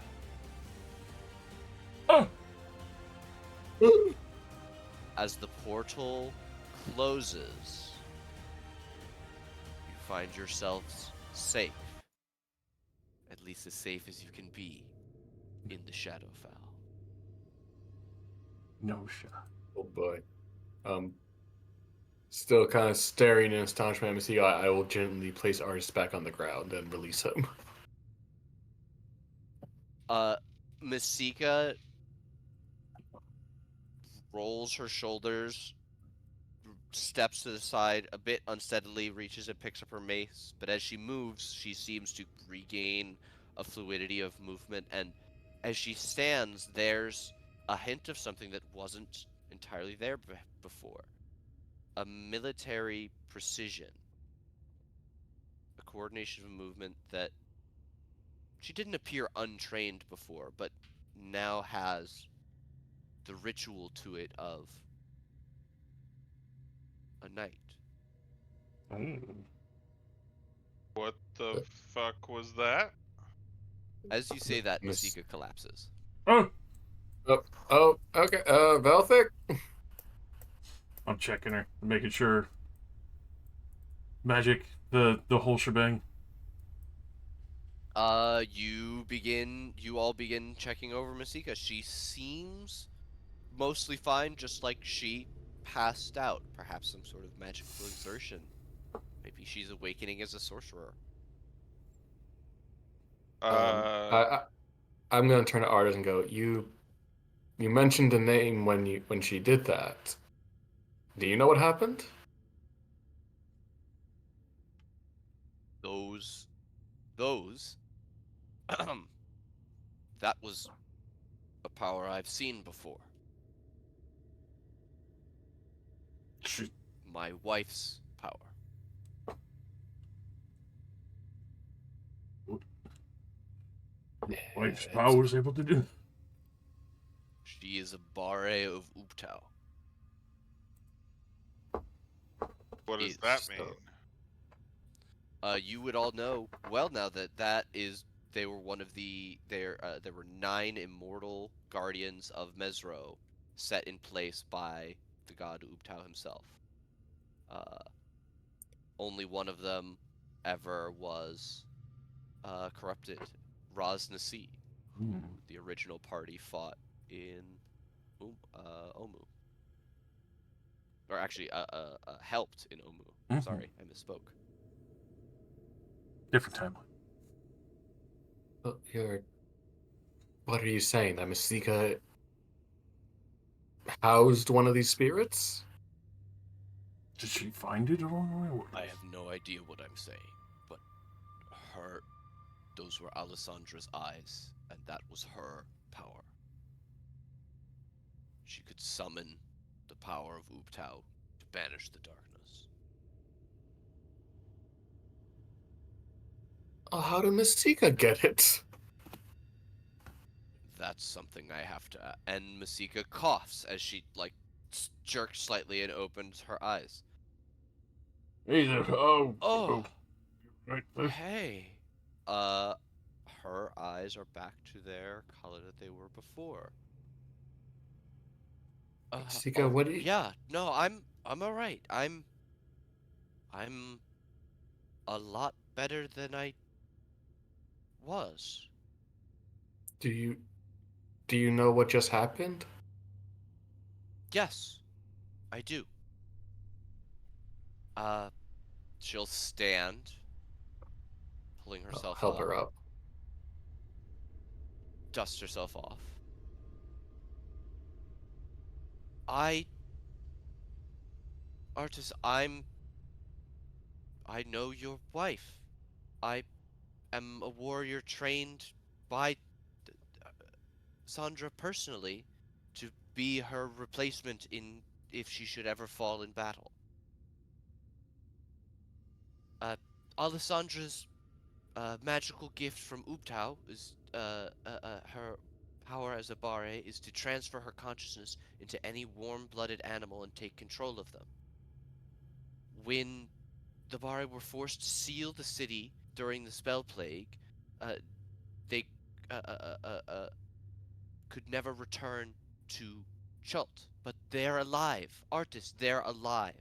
Oh! As the portal closes, you find yourselves safe. At least as safe as you can be in the Shadowfell. No shot. Oh boy. Still kind of staring in astonishment at Masika, I will gently place Artist back on the ground and release him. Masika rolls her shoulders, steps to the side a bit unsteadily, reaches and picks up her mace, but as she moves, she seems to regain a fluidity of movement, and as she stands, there's a hint of something that wasn't entirely there before. A military precision, a coordination of movement that she didn't appear untrained before, but now has the ritual to it of a knight. What the Uh, fuck was that? As you say that, Miss. Masika collapses. Oh, Oh, okay. Velthic. I'm checking her, making sure magic, the whole shebang. You all begin checking over Masika. She seems mostly fine, just like she passed out. Perhaps some sort of magical exertion. Maybe she's awakening as a sorcerer. Um, I, Uh, I I'm gonna turn to Artis and go. You mentioned a name when she did that. Do you know what happened? Those, that was a power I've seen before. She, My wife's power. wife's It's power was able to do. She is a Bare of Ubtao. what does that Is. mean? You would all know well now that is they were one of there were 9 immortal guardians of Mesro set in place by the god Ubtao himself. Uh, Only one of them ever was corrupted. Raz Nasi, who the original party fought in Omu. Or actually, helped in Omu. Sorry, I misspoke. Different timeline. you're. What are you saying? That Mystica housed one of these spirits? Did she find it along the way? I have no idea what I'm saying, but those were Alessandra's eyes, and that was her power. She could summon the power of Ubtao to banish the darkness. Oh, how did Mystica get it? That's something I have to. And Masika coughs as she jerks slightly and opens her eyes. Hey there. Oh, Oh, right there. hey. Her eyes are back to their color that they were before. Mystica, what do you Yeah, no, I'm all right. I'm a lot better than I was. do you do you know what just happened? Yes, I do. Uh, she'll stand, pulling I'll herself help up, her up. dust herself off. I, Artis, I know your wife. I am a warrior trained by uh, Sandra personally to be her replacement in if she should ever fall in battle. Alessandra's magical gift from Ubtao is her power as a Bare is to transfer her consciousness into any warm-blooded animal and take control of them. When the Bare were forced to seal the city during the spell plague, uh, they uh, uh, uh, uh, could never return to Chult. But they're alive. Artists, they're alive.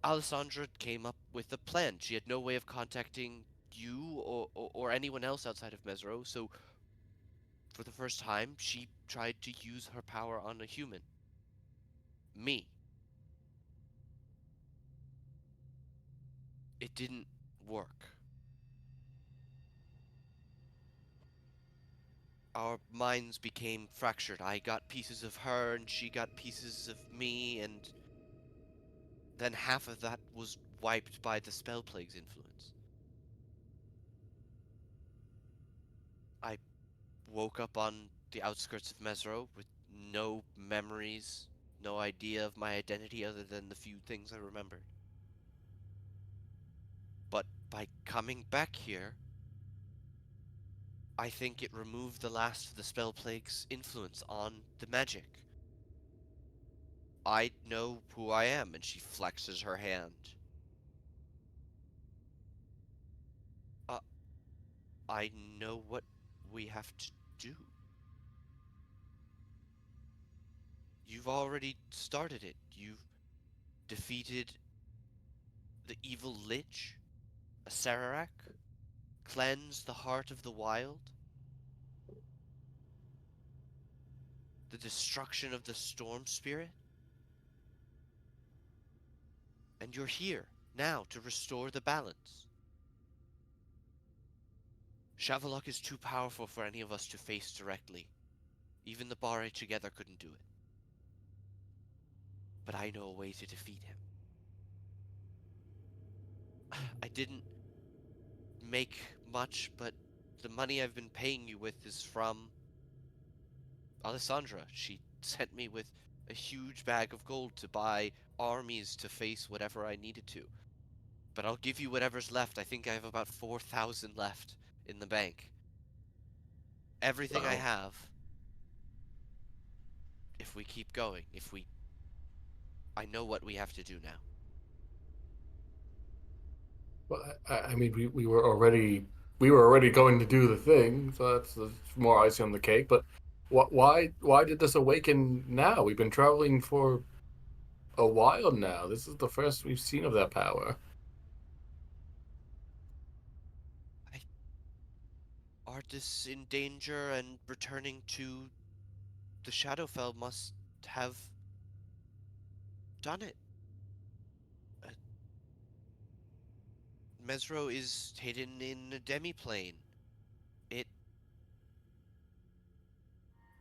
Alessandra came up with a plan. She had no way of contacting you or anyone else outside of Mesro, so for the first time, she tried to use her power on a human. Me. It didn't work. our minds became fractured. I got pieces of her, and she got pieces of me, and then half of that was wiped by the spell plague's influence. I woke up on the outskirts of Mesro with no memories, no idea of my identity other than the few things I remembered. But by coming back here, I think it removed the last of the spell plague's influence on the magic. I know who I am, and she flexes her hand. Uh, I know what we have to do. You've already started it. You've defeated the evil Lich, a Sararak, cleansed the heart of the wild, the destruction of the storm spirit, and you're here now to restore the balance. Shavalok is too powerful for any of us to face directly. Even the Bari together couldn't do it. But I know a way to defeat him. I didn't make much, but the money I've been paying you with is from Alessandra. She sent me with a huge bag of gold to buy armies to face whatever I needed to. But I'll give you whatever's left. I think I have about 4,000 left in the bank. Everything I Wow. have. If we keep going, I know what we have to do now. Well, I mean, we were already going to do the thing, so that's more icing on the cake. But why did this awaken now? We've been traveling for a while now. This is the first we've seen of that power. Artists in danger and returning to the Shadowfell must have done it. Uh, Mesro is hidden in a demiplane. It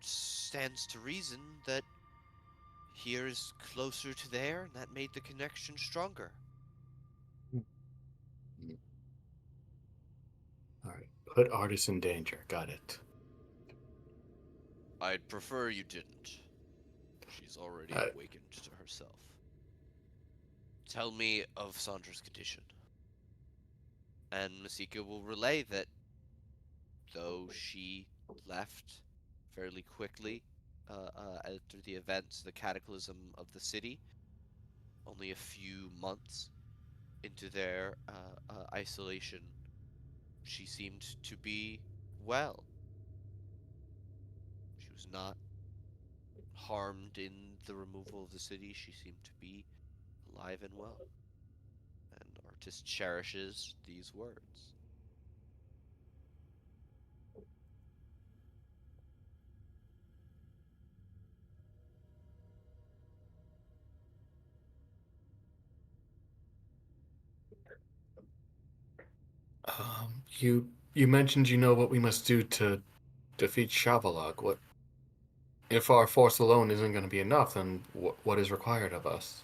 stands to reason that here is closer to there, and that made the connection stronger. All right, put artists in danger. Got it. I'd prefer you didn't. She's already Uh, awakened to herself. Tell me of Sandra's condition. And Masika will relay that though she left fairly quickly after the events, the cataclysm of the city, only a few months into their isolation, she seemed to be well. She was not harmed in the removal of the city. She seemed to be alive and well. And Artist cherishes these words. you mentioned you know what we must do to defeat Shavalog. What if our force alone isn't going to be enough? Then what is required of us?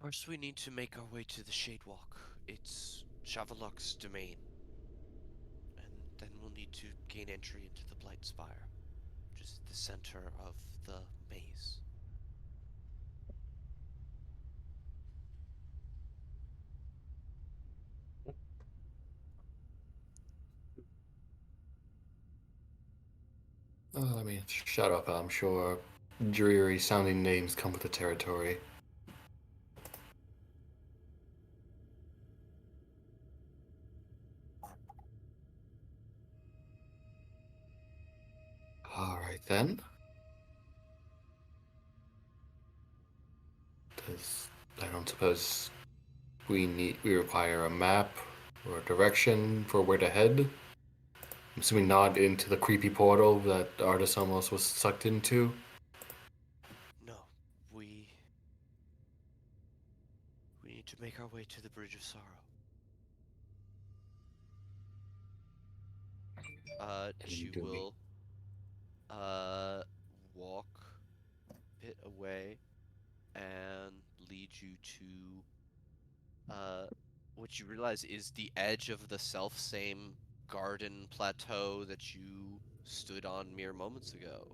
First, we need to make our way to the Shadewalk. It's Shavalok's domain. And then we'll need to gain entry into the Blight Spire, which is at the center of the maze. I mean, shut up. I'm sure dreary sounding names come with the territory. All right then. Does I don't suppose we require a map or a direction for where to head? I'm assuming not into the creepy portal that Artis almost was sucked into. No, we need to make our way to the Bridge of Sorrow. And She do me. will walk a bit away and lead you to what you realize is the edge of the self-same garden plateau that you stood on mere moments ago.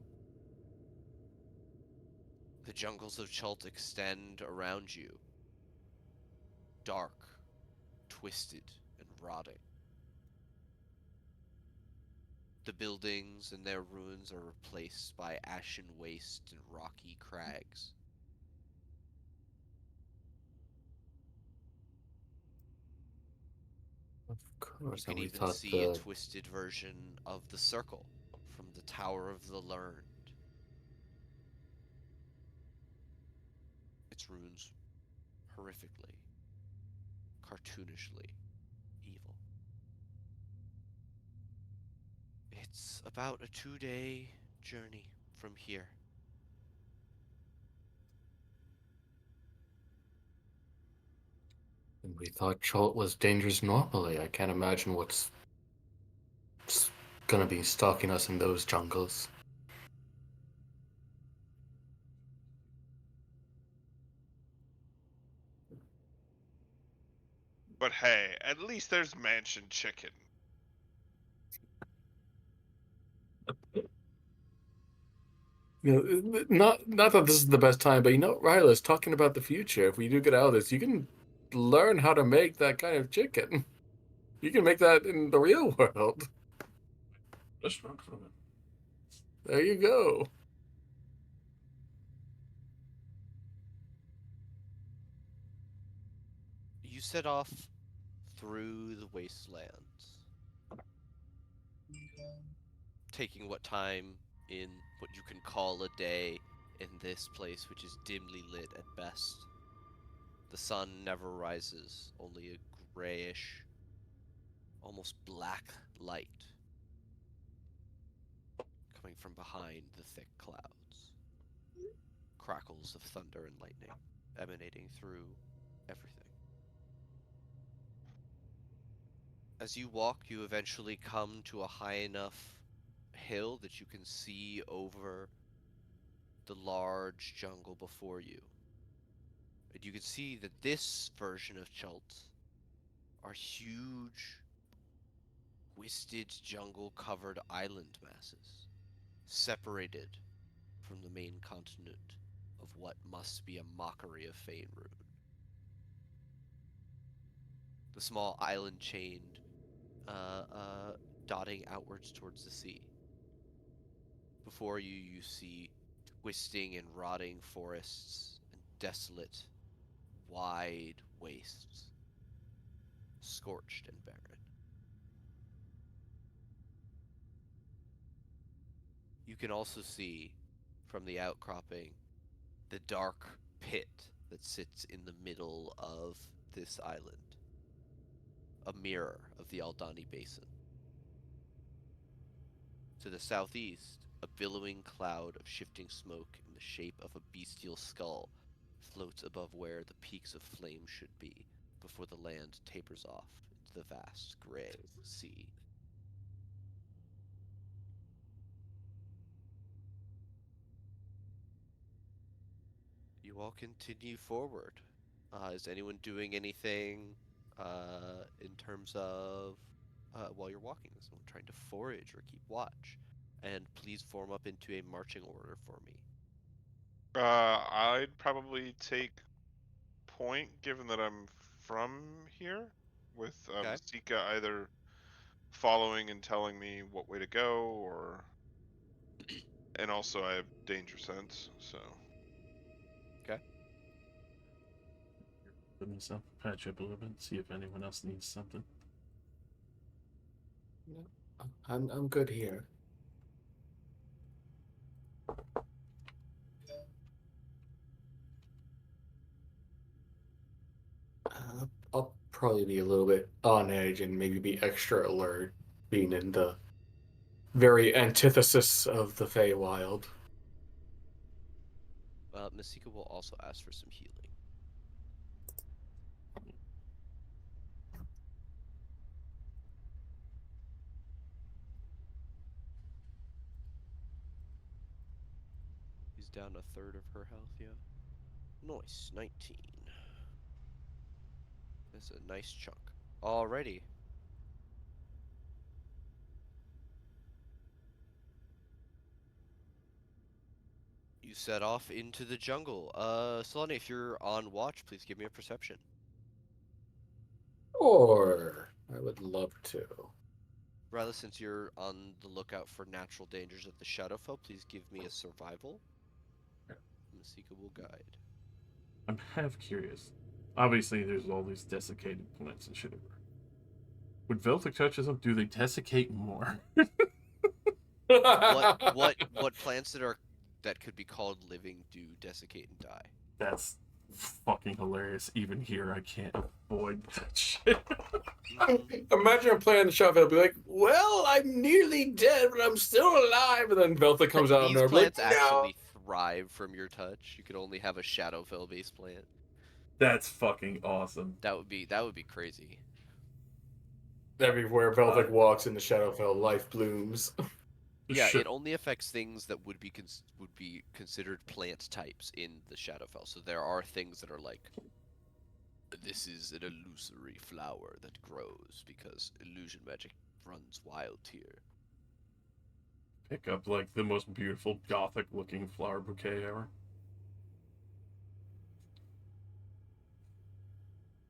The jungles of Chult extend around you, dark, twisted, and rotting. The buildings and their ruins are replaced by ashen waste and rocky crags. Of You course, can and we even thought see a the twisted version of the circle from the Tower of the Learned. Its runes horrifically, cartoonishly evil. It's about a 2-day journey from here. Cholt was dangerous normally. I can't imagine what's gonna be stalking us in those jungles. But hey, at least there's mansion chicken. Not that this is the best time, but Ryla's talking about the future. If we do get out of this, you can learn how to make that kind of chicken. You can make that in the real world. Let's run from it. There you go. You set off through the wastelands, taking what time in what you can call a day in this place, which is dimly lit at best. The sun never rises, only a grayish, almost black light coming from behind the thick clouds. Crackles of thunder and lightning emanating through everything. As you walk, you eventually come to a high enough hill that you can see over the large jungle before you. And you can see that this version of Chult are huge, twisted, jungle-covered island masses, separated from the main continent of what must be a mockery of Faerun. The small island chained, dotting outwards towards the sea. Before you, you see twisting and rotting forests and desolate, wide wastes, scorched and barren. You can also see from the outcropping the dark pit that sits in the middle of this island, a mirror of the Aldani Basin. To the southeast, a billowing cloud of shifting smoke in the shape of a bestial skull floats above where the peaks of flame should be before the land tapers off into the vast gray sea. You all continue forward. Is anyone doing anything in terms of while you're walking? Is someone trying to forage or keep watch? And please form up into a marching order for me. I'd probably take point, given that I'm from here, with Okay. Masika either following and telling me what way to go, or and also I have danger sense, so Okay. Put myself patch up a little bit, see if anyone else needs something. No, I'm good here. I'll probably be a little bit on edge and maybe be extra alert, being in the very antithesis of the Feywild. Masika will also ask for some healing. down a third of her health, yeah. Nice, 19. That's a nice chunk. Alrighty. You set off into the jungle. Solani, if you're on watch, please give me a perception. Or I would love to. Riley, since you're on the lookout for natural dangers of the Shadowfell, please give me a survival. Unseekable guide. I'm half curious. Obviously, there's all these desiccated plants and shit everywhere. When Veltic touches them, do they desiccate more? What plants that could be called living do desiccate and die? That's fucking hilarious. Even here, I can't avoid that shit. Imagine a player in the shop that'll be like, "Well, I'm nearly dead, but I'm still alive," and then Velta comes out and These they're like, plants "No." actually thrive from your touch. You could only have a Shadowfell based plant. That's fucking awesome. That would be crazy. Everywhere Velvic walks in the Shadowfell, life blooms. Yeah, Shit. it only affects things that would be considered plant types in the Shadowfell. So there are things that are like, this is an illusory flower that grows because illusion magic runs wild here. Pick up like the most beautiful gothic looking flower bouquet ever.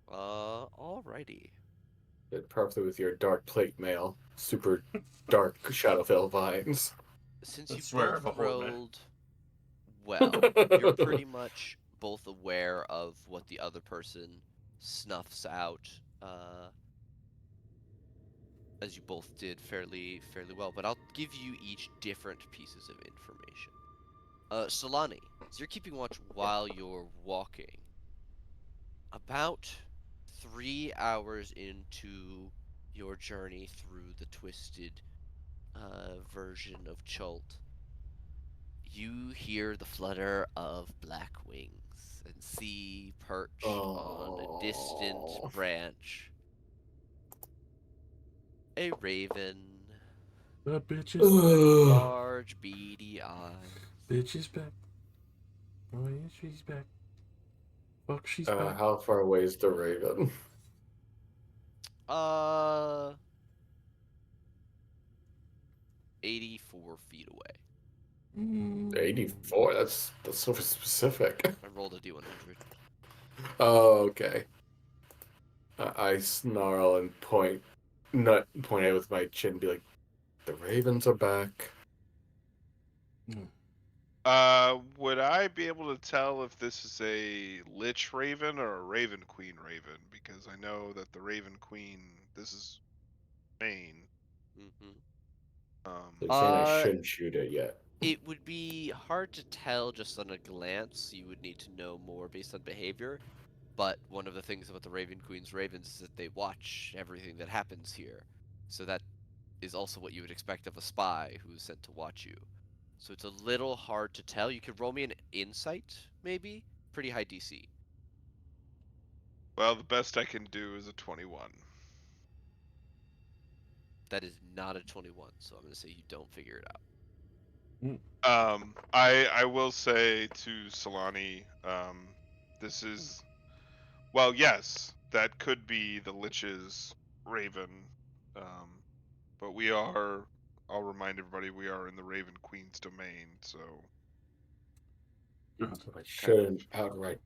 Alrighty. Fit perfectly with your dark plate mail, super dark Shadowfell vines. Since I you swear I'm a both whore, man. rolled well, you're pretty much both aware of what the other person snuffs out, as you both did fairly well. But I'll give you each different pieces of information. Solani, so you're keeping watch while you're walking. About 3 hours into your journey through the twisted version of Chult, you hear the flutter of black wings and see perch on a distant Oh. branch a raven, The bitch is Ugh. large beady eyes. Bitch is back. Oh yeah, she's back. Fuck, she's back. How far away is the Raven? 84 feet away. 84. That's so specific. I rolled a d100. Oh, okay. I snarl and point out with my chin, and be like, "The Ravens are back." Would I be able to tell if this is a Lich Raven or a Raven Queen Raven? Because I know that the Raven Queen, this is Maine. Mm-hmm. They're saying I shouldn't shoot it yet. It would be hard to tell just on a glance. You would need to know more based on behavior. But one of the things about the Raven Queen's ravens is that they watch everything that happens here. So that is also what you would expect of a spy who is sent to watch you. So it's a little hard to tell. You could roll me an insight, maybe? Pretty high DC. Well, the best I can do is a 21. That is not a 21, so I'm going to say you don't figure it out. I will say to Solani, this is, well, yes, that could be the Lich's Raven, but we are. I'll remind everybody we are in the Raven Queen's domain, so. So I shouldn't outright.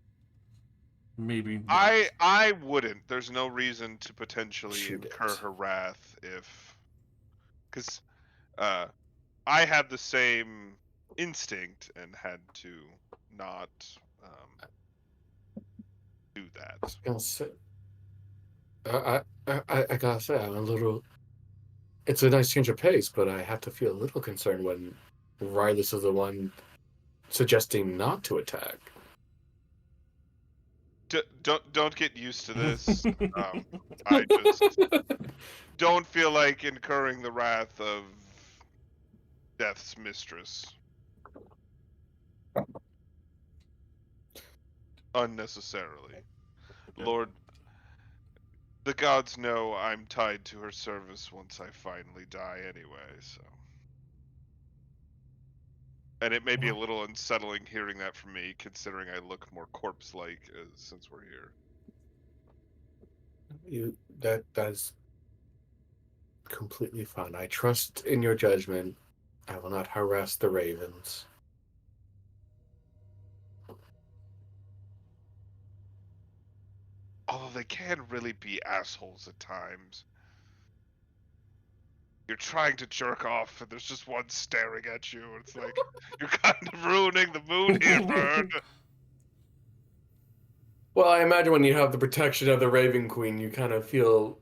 Maybe not. I wouldn't. There's no reason to potentially Shoot incur it. her wrath because I had the same instinct and had to not do that. I was gonna say, I gotta say, I'm a little. It's a nice change of pace, but I have to feel a little concerned when Rylus is the one suggesting not to attack. Don't get used to this. I just don't feel like incurring the wrath of Death's mistress unnecessarily. Lord, the gods know I'm tied to her service once I finally die anyway, so. And it may be a little unsettling hearing that from me, considering I look more corpse-like since we're here. That's completely fine. I trust in your judgment. I will not harass the ravens. Although they can really be assholes at times. You're trying to jerk off, and there's just one staring at you. And it's like, you're kind of ruining the mood here, Bird. Well, I imagine when you have the protection of the Raven Queen, you kind of feel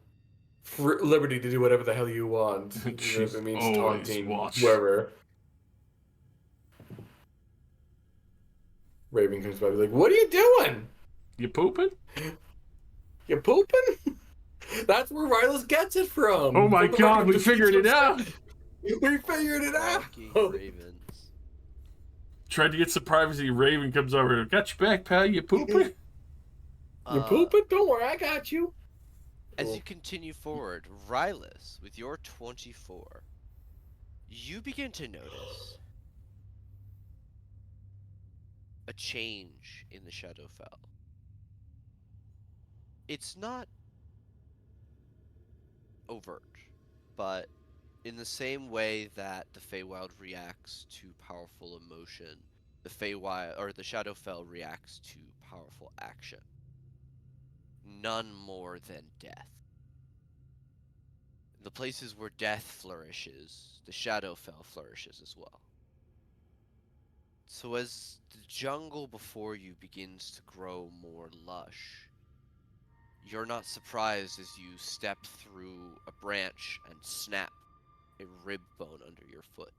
liberty to do whatever the hell you want, even if She's it means always taunting watch. whoever. Raven comes by, and be like, "What are you doing? You pooping? You pooping?" That's where Rylus gets it from. Oh my From the god, fucking we tweets figured it from out! Seth. We figured it out. Fucking ravens. Tried to get some privacy. Raven comes over. Got your back, pal. You pooping? You pooping? Don't worry, I got you. As you continue forward, Rylus, with your 24, you begin to notice a change in the Shadowfell. It's not overt, but in the same way that the Feywild reacts to powerful emotion, the Feywild or the Shadowfell reacts to powerful action. None more than death. In the places where death flourishes, the Shadowfell flourishes as well. So as the jungle before you begins to grow more lush, you're not surprised as you step through a branch and snap a rib bone under your foot.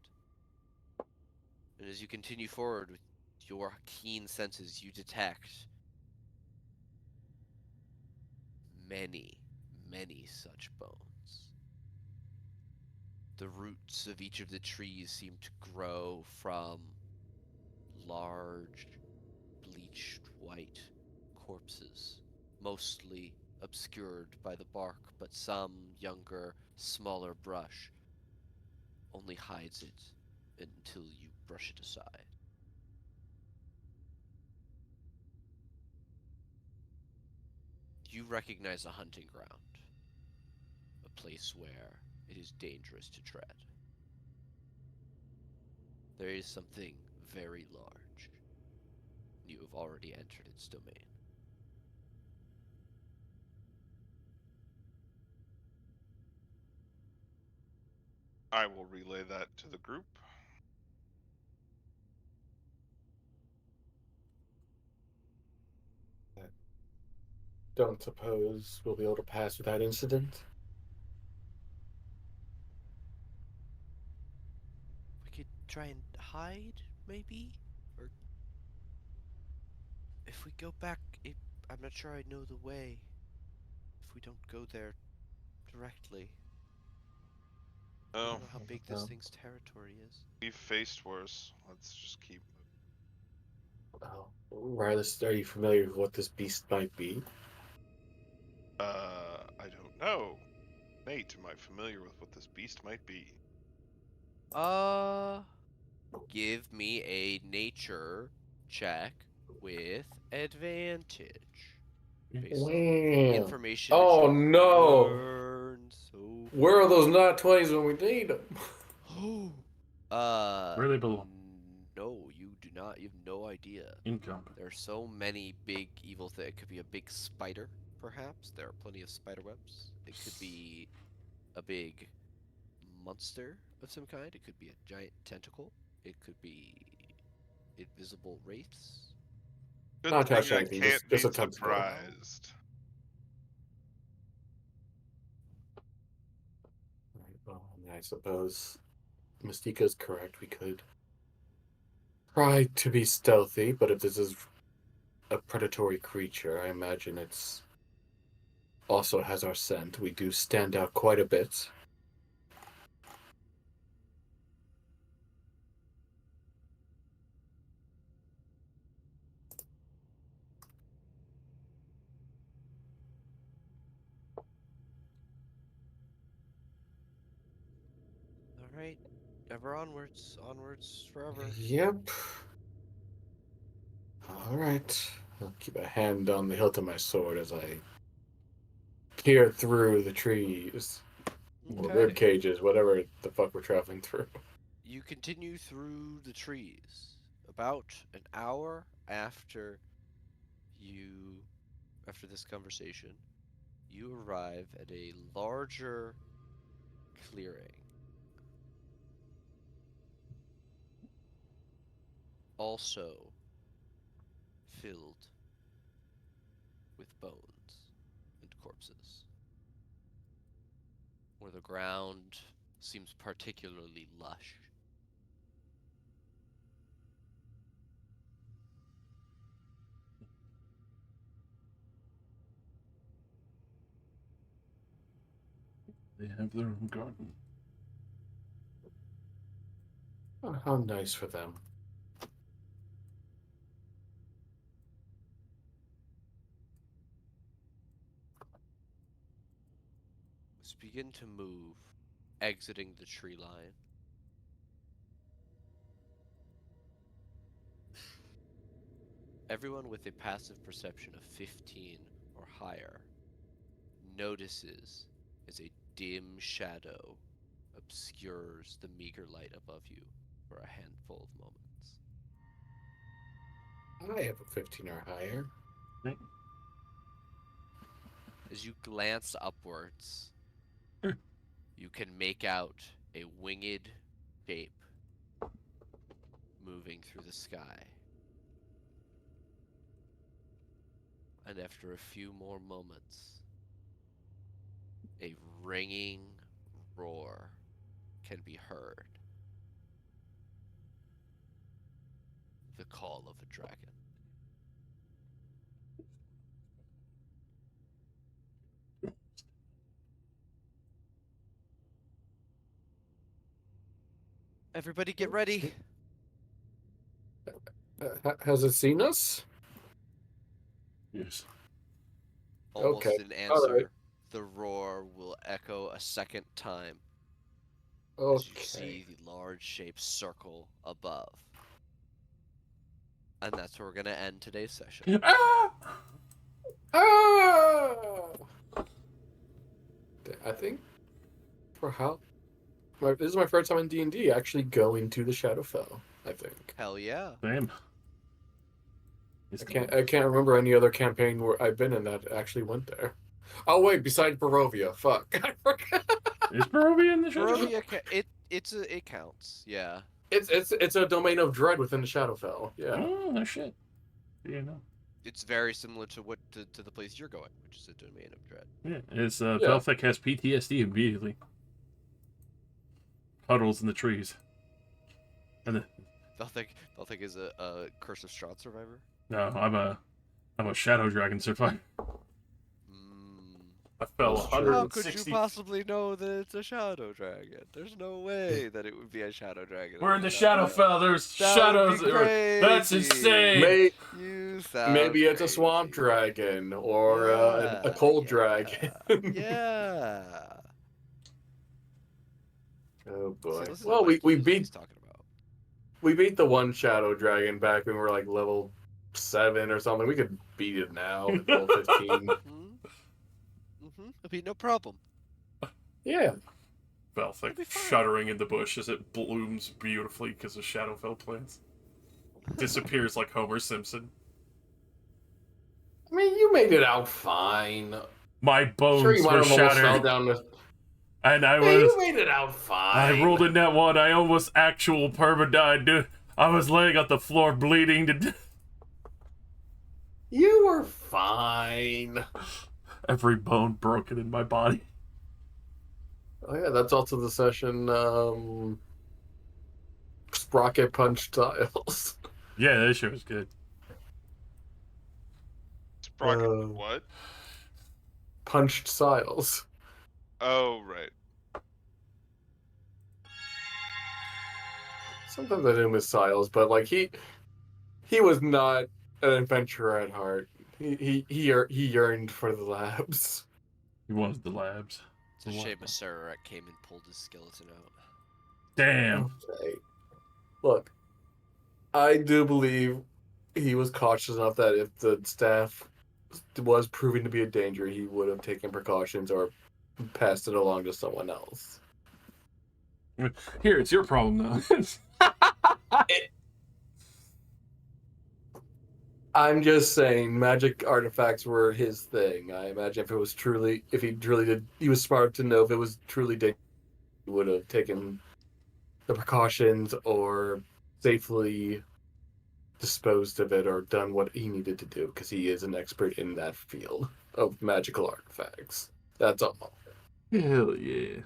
And as you continue forward with your keen senses, you detect many, many such bones. The roots of each of the trees seem to grow from large, bleached white corpses, mostly obscured by the bark, but some younger, smaller brush only hides it until you brush it aside. You recognize a hunting ground, a place where it is dangerous to tread. There is something very large. You have already entered its domain. I will relay that to the group. Don't suppose we'll be able to pass without incident? We could try and hide, maybe? Or if we go back, I'm not sure I know the way. If we don't go there directly. I Oh, don't know how big this thing's territory is. we've faced worse. Let's just keep. Oh, Rylus, are you familiar with what this beast might be? I don't know. Nate, am I familiar with what this beast might be? Give me a nature check with advantage. Based on information that Oh you've no! learned so Where are those not 20s when we need them? Where they belong. No, you do not. You have no idea. Incompetent. There are so many big evil things. It could be a big spider, perhaps. There are plenty of spider webs. It could be a big monster of some kind. It could be a giant tentacle. It could be invisible wraiths. Good Not thing touch I anything, can't just be a tentacle. surprised. Right, well, I suppose Mystica's correct. We could try to be stealthy, but if this is a predatory creature, I imagine it's also has our scent. We do stand out quite a bit. All right. Ever onwards, onwards forever. Yep. All right. I'll keep a hand on the hilt of my sword as I peer through the trees or rib Okay. cages, whatever the fuck we're traveling through. You continue through the trees. About an hour after this conversation, you arrive at a larger clearing. Also filled with bones and corpses, where the ground seems particularly lush. They have their own garden. Oh, how nice for them. Let's begin to move, exiting the tree line. Everyone with a passive perception of 15 or higher notices as a dim shadow obscures the meager light above you for a handful of moments. I have a 15 or higher. As you glance upwards, you can make out a winged shape moving through the sky. And after a few more moments, a ringing roar can be heard. The call of a dragon. Everybody get ready. Has it seen us? Yes. Almost Okay, in all answer, right. the roar will echo a second time as you Okay. see the large shape circle above. And that's where we're going to end today's session. Ah! Ah! I think for how this is my first time in D&D actually going to the Shadowfell. I think Hell yeah. Damn. I can't remember any other campaign where I've been in that actually went there. Oh wait, besides Barovia, fuck, I forgot. Is Barovia in the Shadow? Barovia, it counts. Yeah. It's a domain of dread within the Shadowfell. Yeah. Oh, no shit. Yeah, no. It's very similar to to the place you're going, which is a domain of dread. Yeah, it's Yeah. Velthek has PTSD immediately. Puddles in the trees. And then, Velthek is a Curse of Strahd survivor. no, I'm a Shadow Dragon survivor. I fell That's true. How could you 160. possibly know that it's a shadow dragon? There's no way that it would be a shadow dragon. We're in the Shadow. Shadowfell. There's That would shadows. be That's crazy. insane. You sound Maybe it's a crazy. swamp dragon or a Yeah, cold yeah, dragon. Yeah. Oh See, boy. this is Well, what we he's beat talking about. the one shadow dragon back when we were like level 7 or something. We could beat it now at level 15. It'll be no problem. Yeah. Velthek It'll be fine. shuddering in the bush as it blooms beautifully because of Shadowfell plants. Disappears like Homer Simpson. I mean, you made it out fine. My bones Sure, you might were have almost fell shattered. down the... And I Hey, was... you made it out fine. I rolled in that one. I almost actual perma-died, dude. I was laying on the floor bleeding to death. You were fine. Every bone broken in my body. Oh yeah, that's also the session, Sprocket Punch Tiles. Yeah, that shit was good. Sprocket what? Punched Siles. Oh, right. Sometimes I name his Siles, but like he was not an adventurer at heart. He yearned for the labs. He wanted the labs. It's a shame a Sararak came and pulled his skeleton out. Damn. Okay. Look, I do believe he was cautious enough that if the staff was proving to be a danger, he would have taken precautions or passed it along to someone else. Here, it's your problem now. I'm just saying, magic artifacts were his thing. I imagine if he truly did, he was smart to know if it was truly dangerous, he would have taken the precautions or safely disposed of it or done what he needed to do because he is an expert in that field of magical artifacts. That's all. Hell yeah.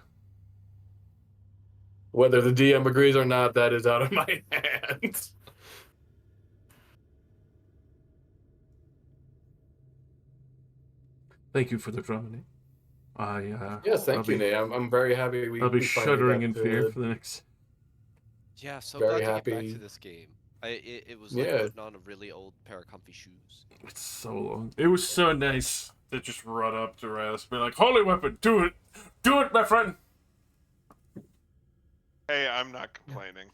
Whether the DM agrees or not, that is out of my hands. Thank you for the drumming. Yes, thank I'll you, be, Nate. I'm very happy I'll be we finally shuddering got in fear to. for the next. Yeah, so Very glad to get back happy. to this game. It was like Yeah. putting on a really old pair of comfy shoes. It's so long. It was so nice to just run up to Raz, be like, "Holy weapon, do it, my friend." Hey, I'm not complaining.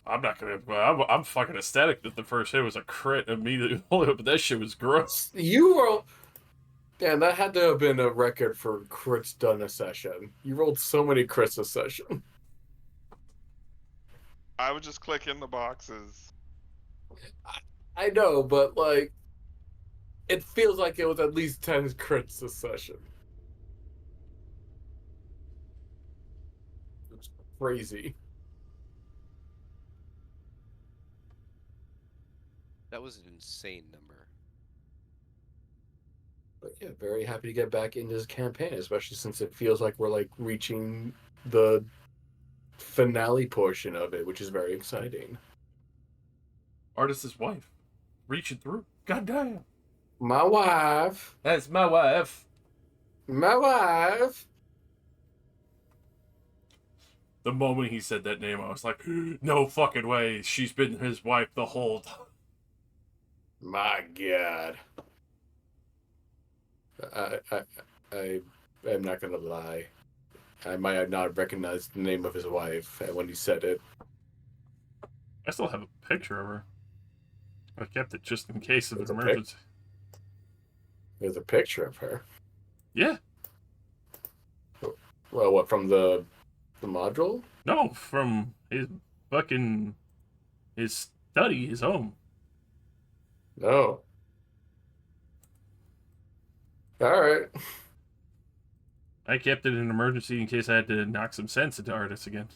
I'm not gonna. I'm fucking ecstatic that the first hit was a crit immediately. Holy weapon, that shit was gross. You were. Damn, that had to have been a record for crits done a session. You rolled so many crits a session. I was just clicking the boxes. I know, but like, it feels like it was at least 10 crits a session. It's crazy. That was an insane number. But yeah, very happy to get back into this campaign, especially since it feels like we're like reaching the finale portion of it, which is very exciting. Artist's wife, reaching through. God damn. My wife. That's my wife. My wife. The moment he said that name, I was like, no fucking way. She's been his wife the whole time. My God. I am not gonna lie. I might have not recognized the name of his wife when he said it. I still have a picture of her. I kept it just in case of an There's a emergency. There's a picture of her. Yeah. Well, what, from the module? No, from his fucking his study, his home. No. All right. I kept it in an emergency in case I had to knock some sense into artists again.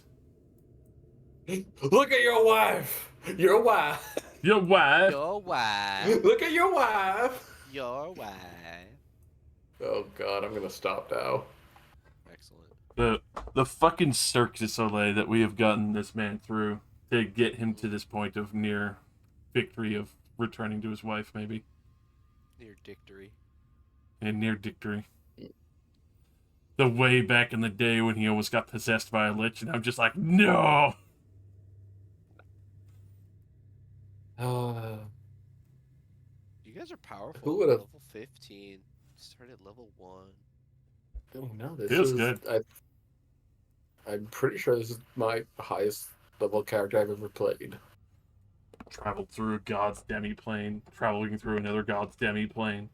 Look at your wife. Your wife. Your wife. Your wife. Look at your wife. Your wife. Oh God, I'm gonna stop now. Excellent. The fucking Cirque du Soleil that we have gotten this man through to get him to this point of near victory of returning to his wife, maybe. Near dictory. And near victory. The way back in the day when he almost got possessed by a lich, and I'm just like, no! You guys are powerful. Who would've- Level 15. Start at level 1. Oh no, this Feels is good. I'm pretty sure this is my highest level character I've ever played. Traveled through a god's demi-plane, traveling through another god's demi-plane.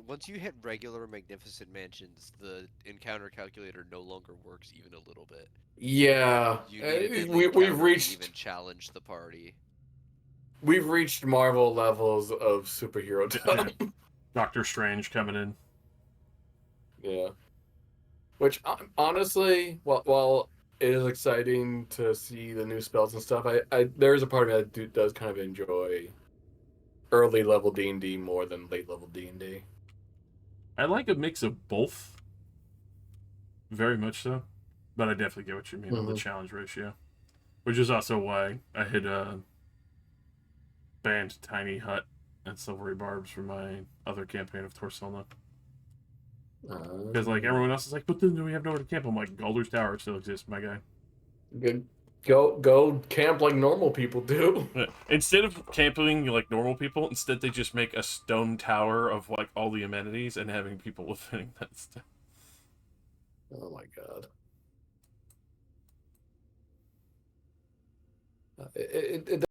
Once you hit regular magnificent mansions, the encounter calculator no longer works even a little bit. Yeah, You need a deadly we've encounter to reached even challenge the party. we've reached Marvel levels of superhero time. Doctor Strange coming in. Yeah. Which honestly, while it is exciting to see the new spells and stuff, I there is a part of me that does kind of enjoy early level D&D more than late level D&D. I like a mix of both. Very much so. But I definitely get what you mean on the challenge ratio. Which is also why I had banned Tiny Hut and Silvery Barbs for my other campaign of Torsona. Because like everyone else is like, but then we have nowhere to camp. I'm like, Galder's Tower still exists, my guy. Good Go camp like normal people do. Yeah. Instead of camping like normal people, instead they just make a stone tower of like all the amenities and having people living in that stuff. Oh my god. It